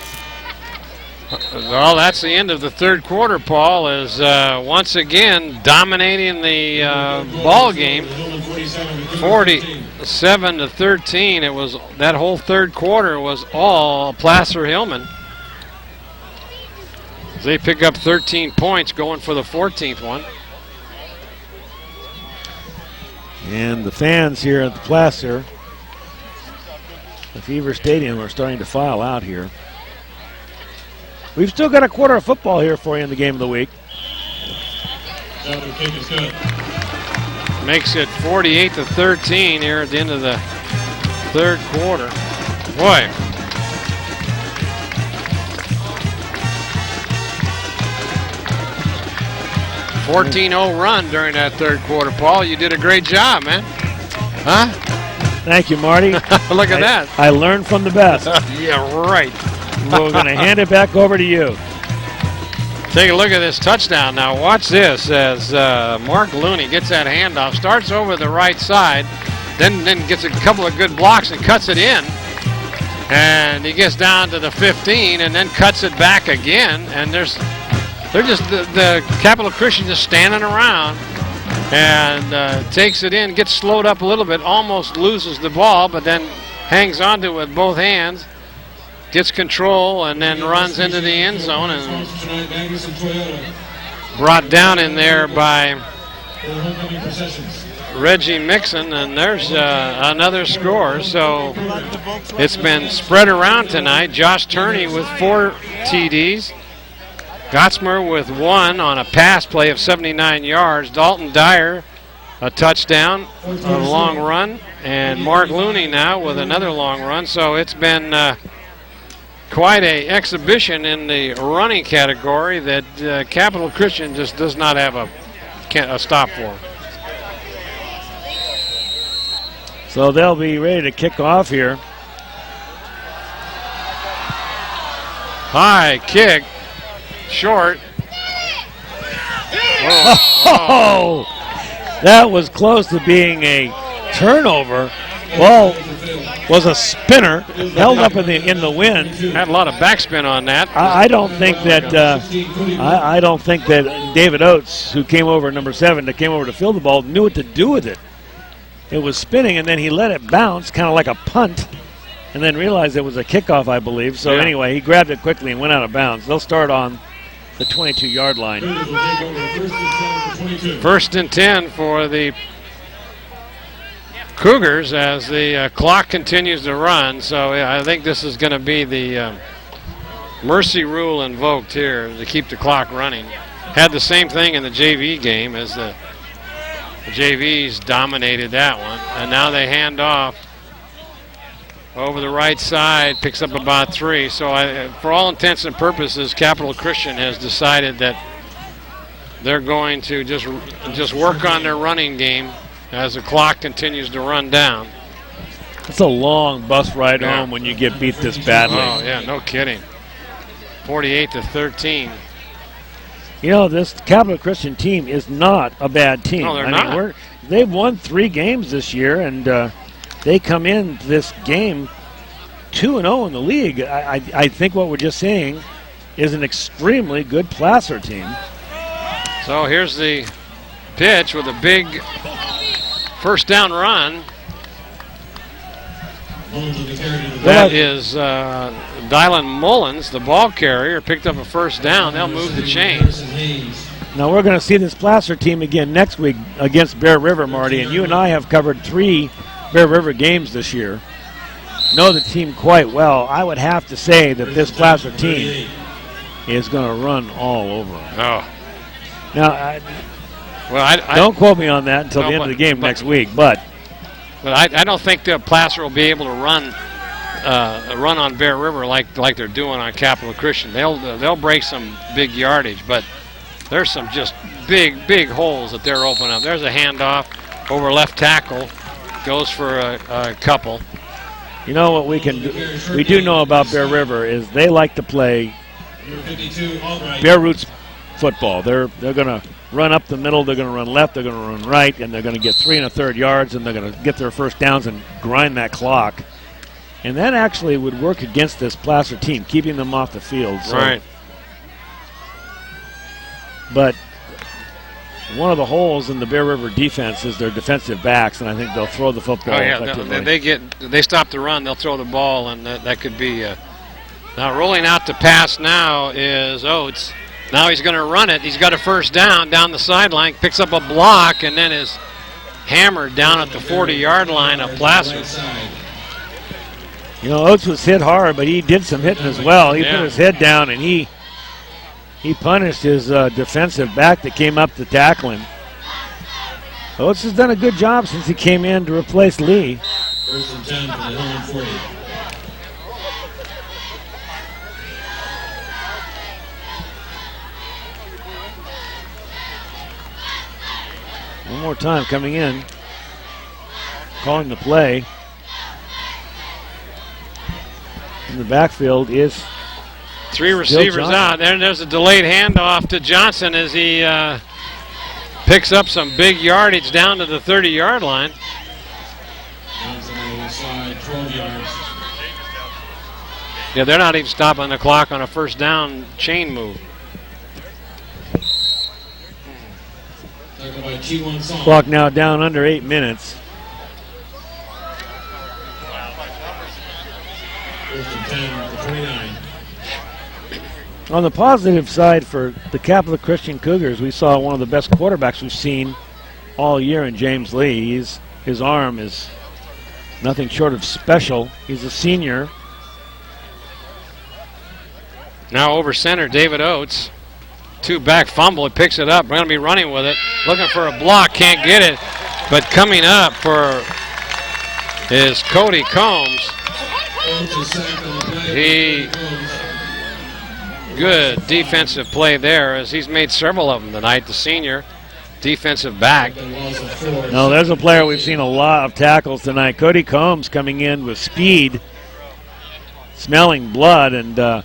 Well, that's the end of the third quarter, Paul, is once again dominating the ball game. 47-13. It was that whole third quarter was all Placer Hillmen. They pick up 13 points, going for the 14th one. And the fans here at the Placer, LeFebvre Stadium, are starting to file out here. We've still got a quarter of football here for you in the game of the week. Kick is good. Makes it 48-13 here at the end of the third quarter. Boy. A 14-0 run during that third quarter, Paul. You did a great job, man. Huh? Thank you, Marty. Look at that. I learned from the best. Yeah, right. We're going to hand it back over to you. Take a look at this touchdown now. Watch this as Mark Looney gets that handoff, starts over the right side, then gets a couple of good blocks and cuts it in. And he gets down to the 15 and then cuts it back again. And they're just the Capital Christian just standing around and takes it in, gets slowed up a little bit, almost loses the ball, but then hangs onto it with both hands. Gets control and then runs into the end zone and brought down in there by Reggie Mixon, and there's another score. So it's been spread around tonight. Josh Turney with 4 TDs. Gottsmer with 1 on a pass play of 79 yards. Dalton Dyer, a touchdown, a long run. And Mark Looney now with another long run. So it's been quite a exhibition in the running category that Capital Christian just does not have a stop for. So they'll be ready to kick off here. High kick, short. Oh, that was close to being a turnover. Ball was a spinner, held up in the wind. Had a lot of backspin on that. I don't think that I don't think that David Oates, who came over number 7, that came over to field the ball, knew what to do with it. It was spinning, and then he let it bounce, kind of like a punt, and then realized it was a kickoff, I believe. So anyway, he grabbed it quickly and went out of bounds. They'll start on the 22-yard line. 1st and 10 for the Cougars as the clock continues to run. So I think this is going to be the mercy rule invoked here to keep the clock running. Had the same thing in the JV game as the JVs dominated that one. And now they hand off over the right side, picks up about 3. So for all intents and purposes, Capital Christian has decided that they're going to just work on their running game as the clock continues to run down. It's a long bus ride home when you get beat this badly. Oh, yeah, no kidding. 48-13. You know, this Capital Christian team is not a bad team. No, they're not. They've won 3 games this year, and they come in this game 2-0 in the league. I think what we're just saying is an extremely good Placer team. So here's the pitch with a big first down run. That is Dylan Mullins, the ball carrier, picked up a first down. They'll move the chains. Now we're going to see this Placer team again next week against Bear River, Marty, and you and I have covered 3 Bear River games this year. Know the team quite well. I would have to say that this Placer team is going to run all over them. Oh. Now, don't quote me on that until the end of the game next week, but I don't think the Placer will be able to run on Bear River like they're doing on Capital Christian. They'll break some big yardage, but there's some just big holes that they're opening up. There's a handoff over left tackle, goes for a couple. You know what we do know about Bear River is they like to play Bear Roots football. They're going to run up the middle, they're going to run left, they're going to run right, and they're going to get 3 1/3 yards, and they're going to get their first downs and grind that clock. And that actually would work against this Placer team, keeping them off the field. So. Right. But one of the holes in the Bear River defense is their defensive backs, and I think they'll throw the football effectively. They stop the run, they'll throw the ball, and that could be. Now rolling out to pass now is Oates. Now he's going to run it. He's got a first down the sideline, picks up a block, and then is hammered down at the 40-yard line of Placer. You know, Oates was hit hard, but he did some hitting as well. He put his head down, and he punished his defensive back that came up to tackle him. Oates has done a good job since he came in to replace Lee. First and 10 for the Hillman 40. One more time coming in. Calling the play. In the backfield is 3 receivers out. There's a delayed handoff to Johnson as he picks up some big yardage down to the 30-yard line. Johnson on the side, 12 yards. Yeah, they're not even stopping the clock on a first down chain move. Tackled by T1 Song. clock now down under 8 minutes. First and 10 for 29. On the positive side for the Capital Christian Cougars, we saw one of the best quarterbacks we've seen all year in James Lee. His arm is nothing short of special. He's a senior. Now over center, David Oates. 2-back fumble. He picks it up. We're going to be running with it. Looking for a block. Can't get it. But coming up for is Cody Combs. Good defensive play there as he's made several of them tonight. The senior defensive back. No, there's a player we've seen a lot of tackles tonight. Cody Combs coming in with speed, smelling blood, and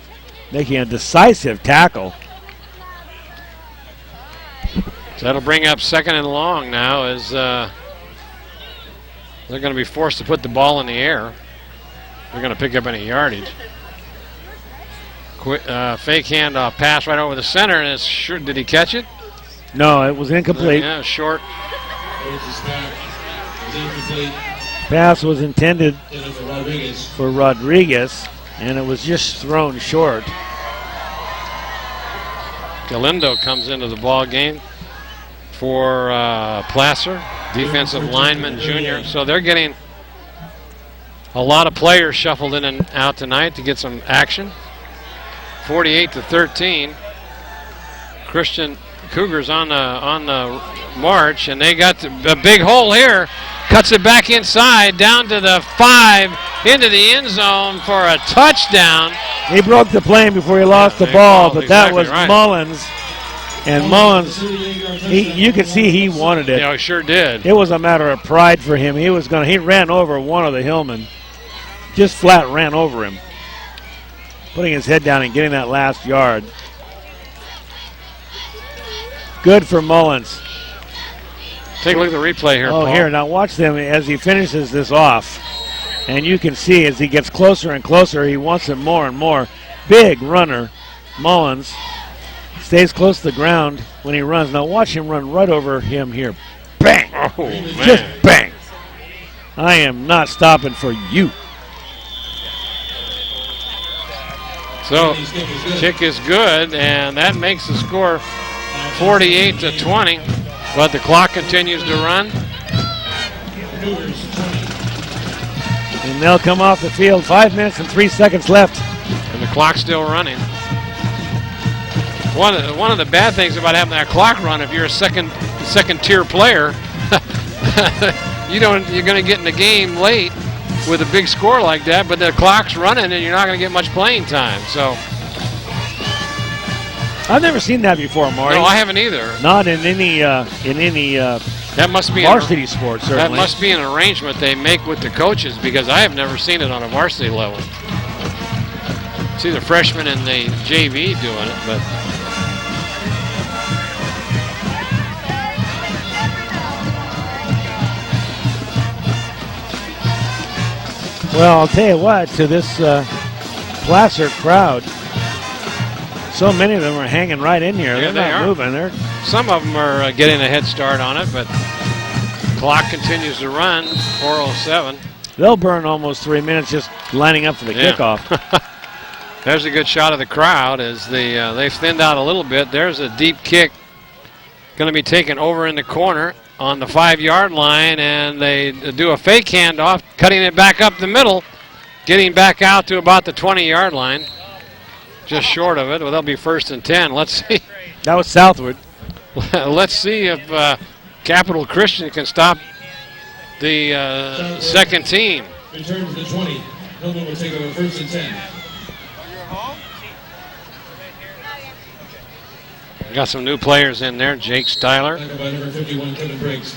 making a decisive tackle. So that'll bring up second and long now as they're going to be forced to put the ball in the air. They're going to pick up any yardage. Fake handoff pass right over the center, and it's sure. Did he catch it? No, it was incomplete. Yeah, short. Pass was intended for Rodriguez, and it was just thrown short. Galindo comes into the ball game for Placer, defensive lineman junior. So they're getting a lot of players shuffled in and out tonight to get some action. 48-13. Christian Cougars on the march, and they got a big hole here. Cuts it back inside, down to the 5, into the end zone for a touchdown. He broke the plane before he lost the ball, but that was right. Mullins. And Mullins, you could see he wanted it. Yeah, he sure did. It was a matter of pride for him. He ran over one of the Hillmen. Just flat ran over him. Putting his head down and getting that last yard. Good for Mullins. Take a look at the replay here, Oh, Paul. here, now watch them as he finishes this off. And you can see as he gets closer and closer, he wants it more and more. Big runner, Mullins. Stays close to the ground when he runs. Now watch him run right over him here. Bang! Oh, man. Just bang! I am not stopping for you. So, kick is good, and that makes the score 48-20. But the clock continues to run. And they'll come off the field. 5 minutes and 3 seconds left. And the clock's still running. One of the bad things about having that clock run, if you're a second tier player, you're going to get in the game late with a big score like that, but the clock's running and you're not going to get much playing time. So I've never seen that before, Marty. no, I haven't either. Not in any That must be varsity sport, certainly. That must be an arrangement they make with the coaches, because I have never seen it on a varsity level. See the freshmen and the JV doing it, but Well, I'll tell you what, to this Placer crowd, so many of them are hanging right in here. Yeah, They're not moving. some of them are getting a head start on it, but clock continues to run. 4:07. They'll burn almost 3 minutes just lining up for the kickoff. There's a good shot of the crowd as they've thinned out a little bit. There's a deep kick going to be taken over in the corner on the 5-yard line, and they do a fake handoff, cutting it back up the middle, getting back out to about the 20-yard line, just short of it. Well, they'll be 1st and 10. Let's see. That was Southwood. Let's see if Capital Christian can stop the second team. returns the 20. Hillman will take over first and 10. Got some new players in there. Jake Styler. Tackled by number 51, Kevin Briggs.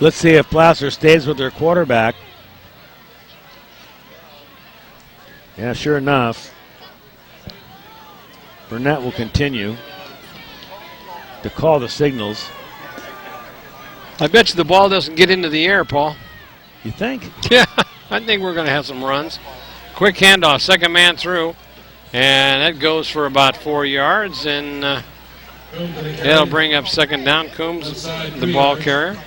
Let's see if Placer stays with their quarterback. Yeah, sure enough. Burnett will continue to call the signals. I bet you the ball doesn't get into the air, Paul. You think? Yeah, I think we're going to have some runs. Quick handoff, second man through. And that goes for about 4 yards. And it'll bring up second down. Coombs, the ball carrier.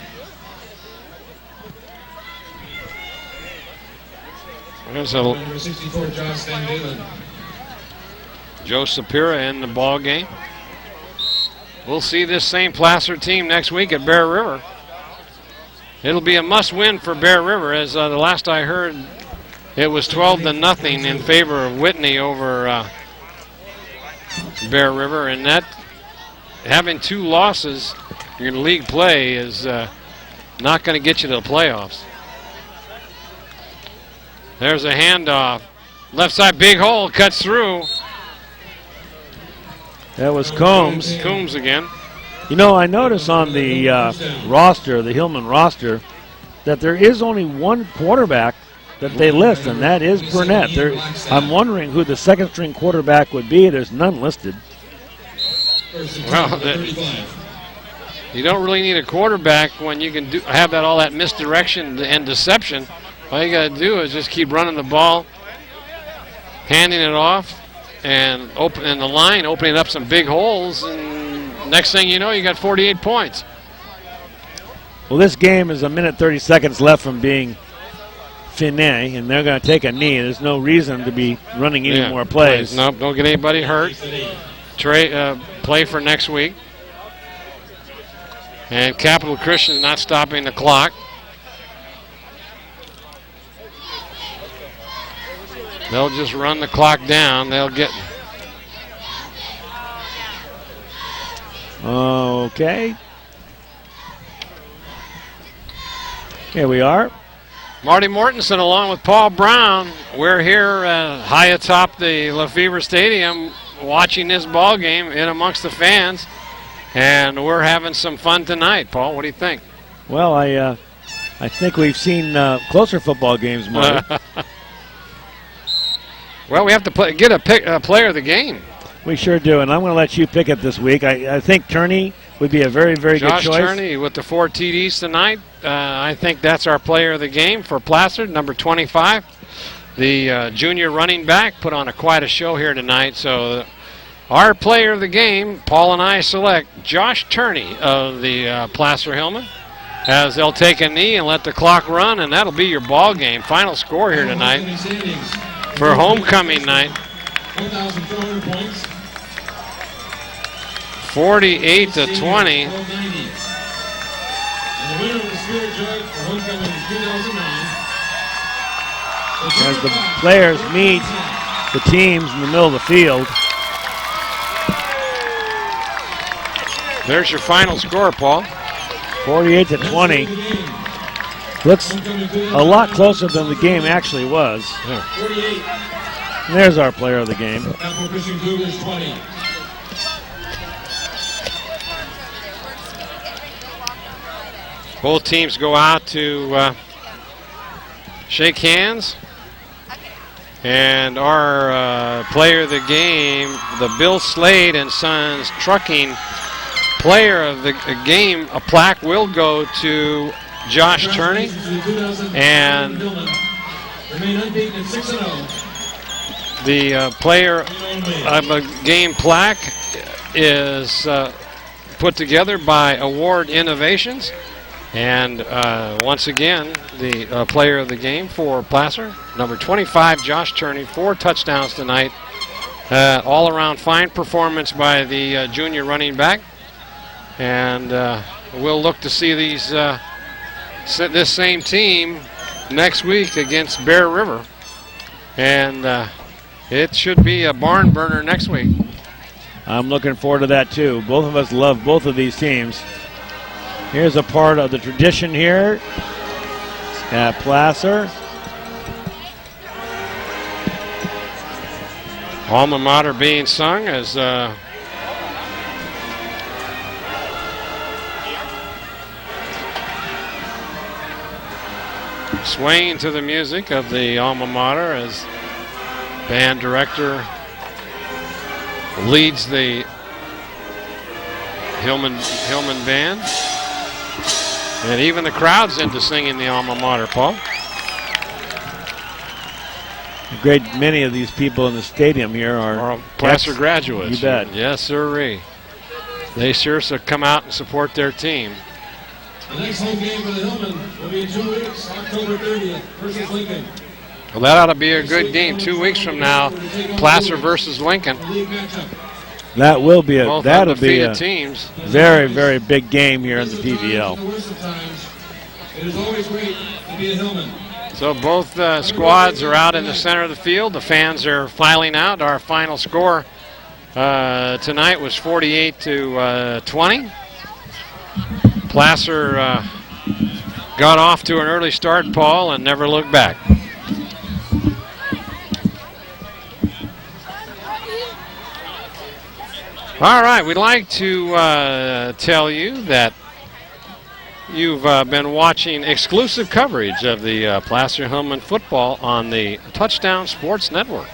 There's a Number 64, Josh Van Dalen. Joe Sapira in the ball game. We'll see this same Placer team next week at Bear River. It'll be a must-win for Bear River, as the last I heard, it was 12-0 in favor of Whitney over Bear River, and that having 2 losses in league play is not going to get you to the playoffs. There's a handoff. Left side, big hole, cuts through. That was Combs. Coombs again. You know, I notice on the roster, the Hillman roster, that there is only one quarterback that they list, and that is Burnett. I'm wondering who the second-string quarterback would be. There's none listed. Well, you don't really need a quarterback when you can have all that misdirection and deception. All you got to do is just keep running the ball, handing it off, and opening the line, opening up some big holes, and next thing you know, you got 48 points. Well, this game is 1:30 seconds left from being finished, and they're going to take a knee. There's no reason to be running any more plays. Nope, don't get anybody hurt. Play for next week. And Capital Christian not stopping the clock. They'll just run the clock down. They'll get... Okay. Here we are. Marty Mortensen along with Paul Brown. We're here high atop the LeFebvre Stadium watching this ball game in amongst the fans. And we're having some fun tonight. Paul, what do you think? Well, I think we've seen closer football games, Marty. Well, we have to get a player of the game. We sure do, and I'm going to let you pick it this week. I think Turney would be a very, very good choice. Josh Turney with the 4 TDs tonight. I think that's our player of the game for Placer, number 25. The junior running back put on quite a show here tonight. So our player of the game, Paul and I select Josh Turney of the Placer Hillmen, as they'll take a knee and let the clock run, and that'll be your ball game. Final score here tonight for homecoming night. 1,400 points. 48-20. And the winner of the Spirit Jug for homecoming 2009. As the players meet the teams in the middle of the field. There's your final score, Paul. 48-20. Looks a lot closer than the game actually was. Yeah. 48. And there's our player of the game. Capital Christian Cougars 20. Both teams go out to shake hands. And our player of the game, the Bill Slade and Sons Trucking player of the game, a plaque will go to Josh Turney. And the player of the game plaque is put together by Award Innovations. And once again, the player of the game for Placer, number 25, Josh Turney, 4 touchdowns tonight. All around fine performance by the junior running back. And we'll look to see this same team next week against Bear River. And it should be a barn burner next week. I'm looking forward to that too. Both of us love both of these teams. Here's a part of the tradition here at Placer. Alma mater being sung as swaying to the music of the alma mater as band director leads the Hillman band. And even the crowd's into singing the alma mater, Paul. A great many of these people in the stadium here are Placer graduates. You bet. Yes, sirree. They sure come out and support their team. The next home game for the Hillmen will be in 2 weeks, October 30th versus Lincoln. Well, that ought to be a good game. 2 weeks from now, Placer versus Lincoln. That will be Both that'll be a teams. very, very big game here in the PVL. It is always great to be a Hillman. So both squads are out in the center of the field. The fans are filing out. Our final score tonight was 48-20. Placer got off to an early start, Paul, and never looked back. All right, we'd like to tell you that you've been watching exclusive coverage of the Placer Hillman football on the Touchdown Sports Network.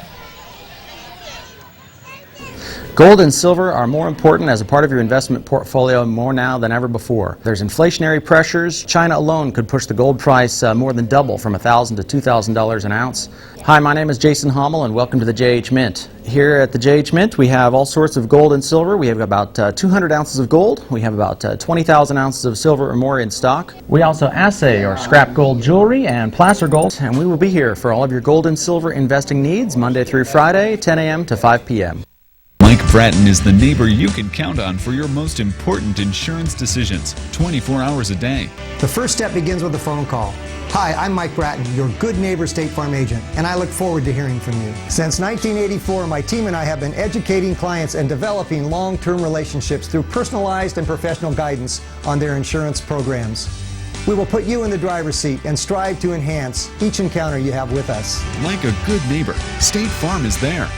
Gold and silver are more important as a part of your investment portfolio more now than ever before. There's inflationary pressures. China alone could push the gold price more than double from $1,000 to $2,000 an ounce. Hi, my name is Jason Hommel and welcome to the JH Mint. Here at the JH Mint we have all sorts of gold and silver. We have about 200 ounces of gold. We have about 20,000 ounces of silver or more in stock. We also assay or scrap gold jewelry and placer gold, and we will be here for all of your gold and silver investing needs Monday through Friday, 10 a.m. to 5 p.m. Mike Bratton is the neighbor you can count on for your most important insurance decisions, 24 hours a day. The first step begins with a phone call. Hi, I'm Mike Bratton, your good neighbor State Farm agent, and I look forward to hearing from you. Since 1984, my team and I have been educating clients and developing long-term relationships through personalized and professional guidance on their insurance programs. We will put you in the driver's seat and strive to enhance each encounter you have with us. Like a good neighbor, State Farm is there.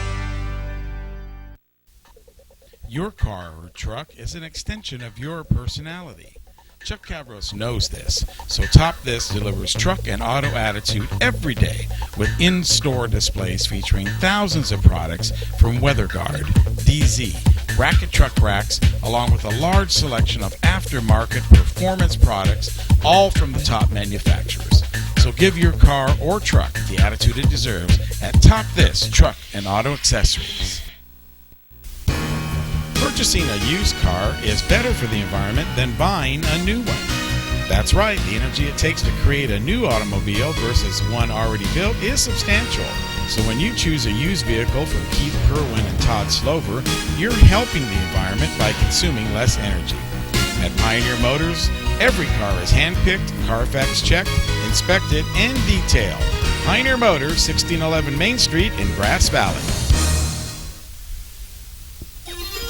Your car or truck is an extension of your personality. Chuck Cavros knows this, so Top This delivers truck and auto attitude every day with in-store displays featuring thousands of products from WeatherGuard, DZ, Bracket Truck Racks, along with a large selection of aftermarket performance products, all from the top manufacturers. So give your car or truck the attitude it deserves at Top This Truck and Auto Accessories. Purchasing a used car is better for the environment than buying a new one. That's right, the energy it takes to create a new automobile versus one already built is substantial. So when you choose a used vehicle from Keith Kerwin and Todd Slover, you're helping the environment by consuming less energy. At Pioneer Motors, every car is hand-picked, Carfax checked, inspected, and detailed. Pioneer Motors, 1611 Main Street in Grass Valley.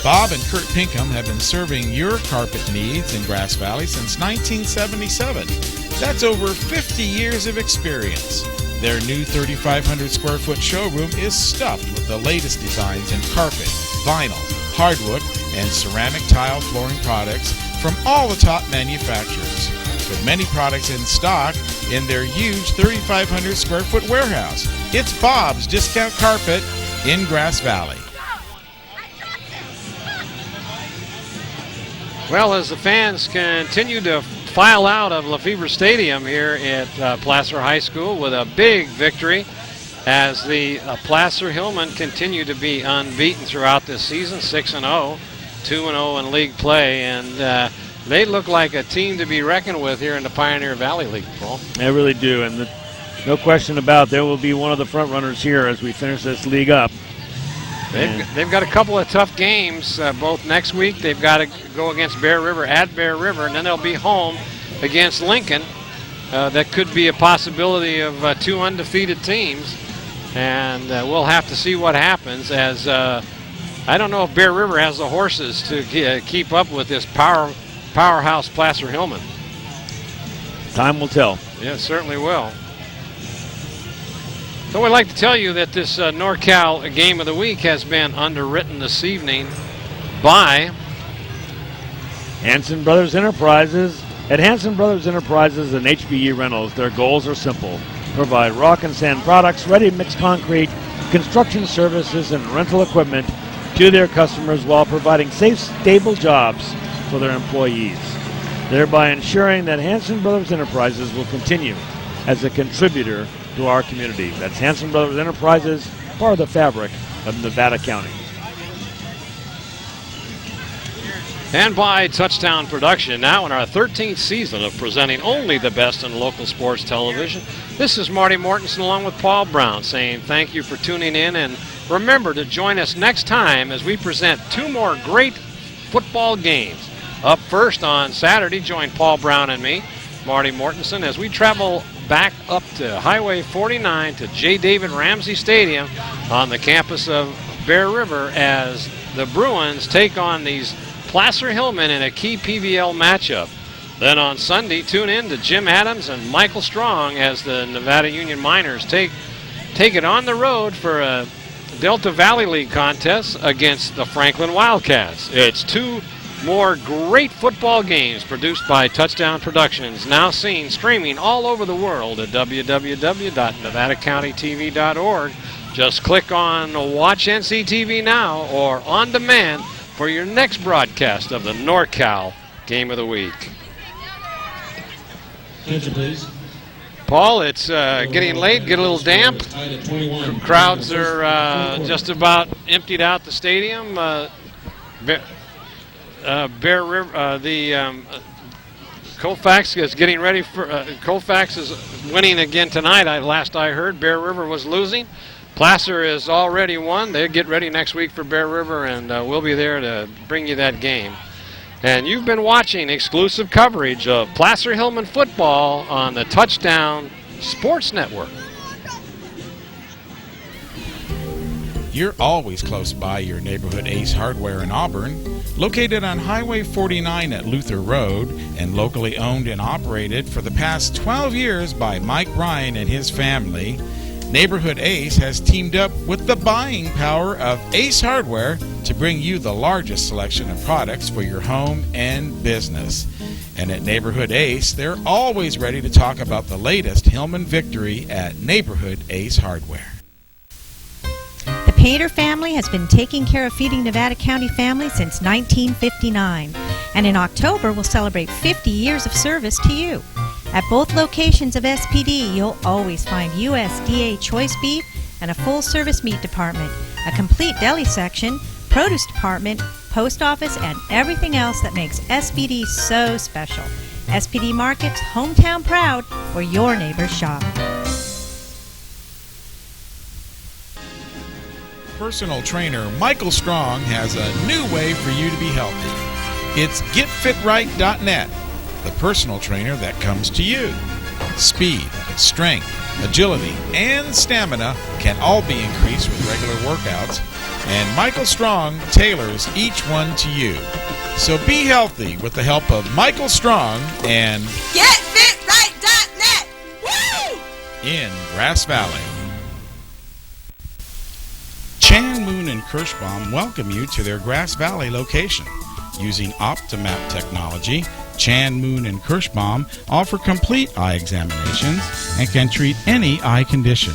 Bob and Kurt Pinkham have been serving your carpet needs in Grass Valley since 1977. That's over 50 years of experience. Their new 3,500 square foot showroom is stuffed with the latest designs in carpet, vinyl, hardwood, and ceramic tile flooring products from all the top manufacturers. With many products in stock in their huge 3,500 square foot warehouse. It's Bob's Discount Carpet in Grass Valley. Well, as the fans continue to file out of LeFebvre Stadium here at Placer High School with a big victory as the Placer Hillmen continue to be unbeaten throughout this season, 6-0, 2-0 in league play, and they look like a team to be reckoned with here in the Pioneer Valley League, Paul. They really do, and no question about it, they will be one of the front runners here as we finish this league up. They've got a couple of tough games both next week. They've got to go against Bear River at Bear River, and then they'll be home against Lincoln. That could be a possibility of two undefeated teams, and we'll have to see what happens as I don't know if Bear River has the horses to keep up with this powerhouse Placer Hillman. Time will tell. Yeah, it certainly will. So we'd like to tell you that this NorCal Game of the Week has been underwritten this evening by Hanson Brothers Enterprises. At Hanson Brothers Enterprises and HBE Rentals, their goals are simple. Provide rock and sand products, ready-mix concrete, construction services, and rental equipment to their customers while providing safe, stable jobs for their employees, thereby ensuring that Hanson Brothers Enterprises will continue as a contributor to our community. That's Hanson Brothers Enterprises, part of the fabric of Nevada County. And by Touchdown Production, now in our 13th season of presenting only the best in local sports television. This is Marty Mortensen along with Paul Brown saying thank you for tuning in, and remember to join us next time as we present 2 more great football games. Up first on Saturday, join Paul Brown and me, Marty Mortensen, as we travel back up to Highway 49 to J. David Ramsey Stadium on the campus of Bear River as the Bruins take on these Placer Hillmen in a key PVL matchup. Then on Sunday, tune in to Jim Adams and Michael Strong as the Nevada Union Miners take it on the road for a Delta Valley League contest against the Franklin Wildcats. It's 2 more great football games produced by Touchdown Productions, now seen streaming all over the world at www.nevadacountytv.org. Just click on Watch NCTV Now or On Demand for your next broadcast of the NorCal Game of the Week. Attention, please. Paul, it's getting late, get a little damp. Crowds are just about emptied out the stadium. Bear River, Colfax is getting ready for. Colfax is winning again tonight. Last I heard, Bear River was losing. Placer is already won. They get ready next week for Bear River, and we'll be there to bring you that game. And you've been watching exclusive coverage of Placer Hillman football on the Touchdown Sports Network. You're always close by your neighborhood Ace Hardware in Auburn, located on Highway 49 at Luther Road and locally owned and operated for the past 12 years by Mike Ryan and his family. Neighborhood Ace has teamed up with the buying power of Ace Hardware to bring you the largest selection of products for your home and business. And at Neighborhood Ace, they're always ready to talk about the latest Hillman victory at Neighborhood Ace Hardware. The Painter family has been taking care of feeding Nevada County families since 1959. And in October, we'll celebrate 50 years of service to you. At both locations of SPD, you'll always find USDA choice beef and a full-service meat department, a complete deli section, produce department, post office, and everything else that makes SPD so special. SPD Markets, hometown proud, where your neighbors shop. Personal trainer Michael Strong has a new way for you to be healthy. It's GetFitRight.net. The personal trainer that comes to you. Speed, strength, agility, and stamina can all be increased with regular workouts, and Michael Strong tailors each one to you. So be healthy with the help of Michael Strong and GetFitRight.net. Woo! In Grass Valley. Chan, Moon, and Kirschbaum welcome you to their Grass Valley location. Using Optimap technology, Chan, Moon, and Kirschbaum offer complete eye examinations and can treat any eye condition.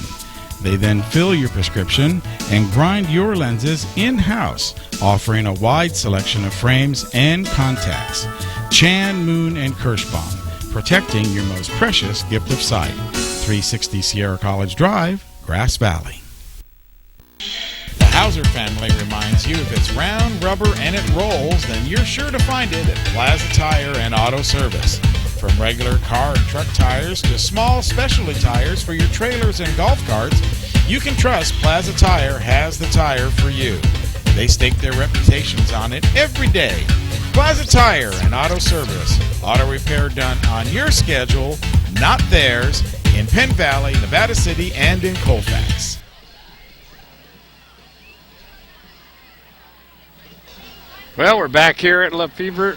They then fill your prescription and grind your lenses in-house, offering a wide selection of frames and contacts. Chan, Moon, and Kirschbaum, protecting your most precious gift of sight. 360 Sierra College Drive, Grass Valley. The Hauser family reminds you if it's round, rubber, and it rolls, then you're sure to find it at Plaza Tire and Auto Service. From regular car and truck tires to small specialty tires for your trailers and golf carts, you can trust Plaza Tire has the tire for you. They stake their reputations on it every day. Plaza Tire and Auto Service. Auto repair done on your schedule, not theirs, in Penn Valley, Nevada City, and in Colfax. Well, we're back here at LeFebvre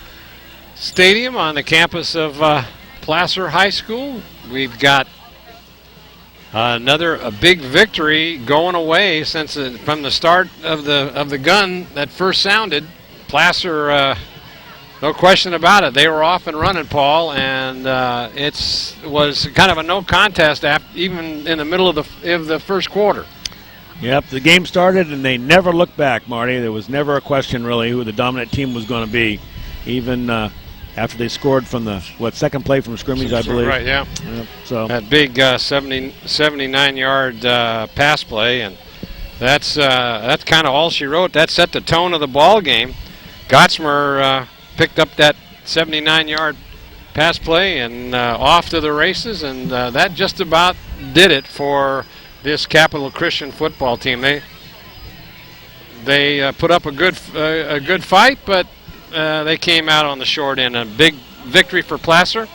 Stadium on the campus of Placer High School. We've got A big victory going away since from the start of the gun that first sounded. Placer, no question about it. They were off and running, Paul, and it was kind of a no contest even in the middle of the first quarter. Yep, the game started and they never looked back, Marty. There was never a question really who the dominant team was going to be, even after they scored from the second play from scrimmage, I believe. Right, yeah. Yep, so that big 79-yard pass play, and that's kind of all she wrote. That set the tone of the ball game. Gottsmer picked up that 79-yard pass play and off to the races, and that just about did it for this Capital Christian football team. They put up a good fight, but they came out on the short end. A big victory for Placer.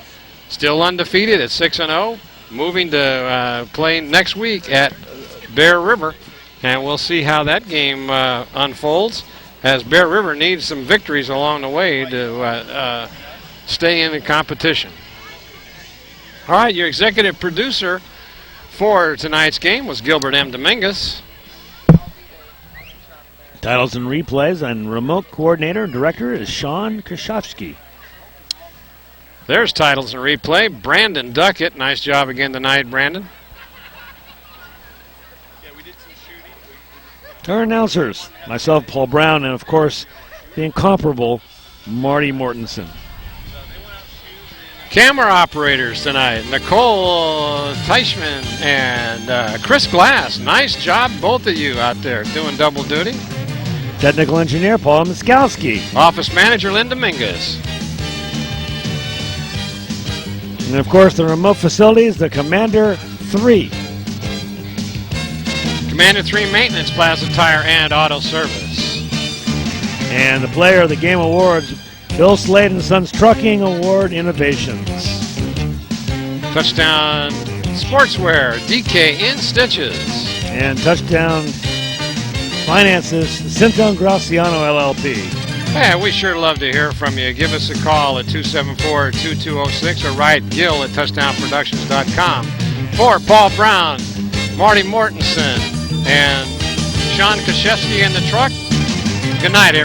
Still undefeated at 6-0. Moving to play next week at Bear River, and we'll see how that game unfolds, as Bear River needs some victories along the way to stay in the competition. All right, your executive producer for tonight's game was Gilbert M. Dominguez. Titles and replays, and remote coordinator and director is Sean Kashofsky. There's titles and replay. Brandon Duckett. Nice job again tonight, Brandon. Our announcers, myself, Paul Brown, and of course, the incomparable Marty Mortensen. Camera operators tonight, Nicole Teichman and Chris Glass. Nice job, both of you out there doing double duty. Technical engineer Paul Miskowski. Office manager Lynn Dominguez. And of course, the remote facilities, the Commander 3. Commander 3 Maintenance, Plaza Tire and Auto Service. And the Player of the Game Awards, Bill Slade and Sons Trucking Award Innovations. Touchdown Sportswear, DK in Stitches. And Touchdown Finances, Cinto Graciano LLP. Yeah, we sure love to hear from you. Give us a call at 274-2206 or write Gil at touchdownproductions.com. For Paul Brown, Marty Mortensen, and Sean Kashefsky in the truck, good night, everybody.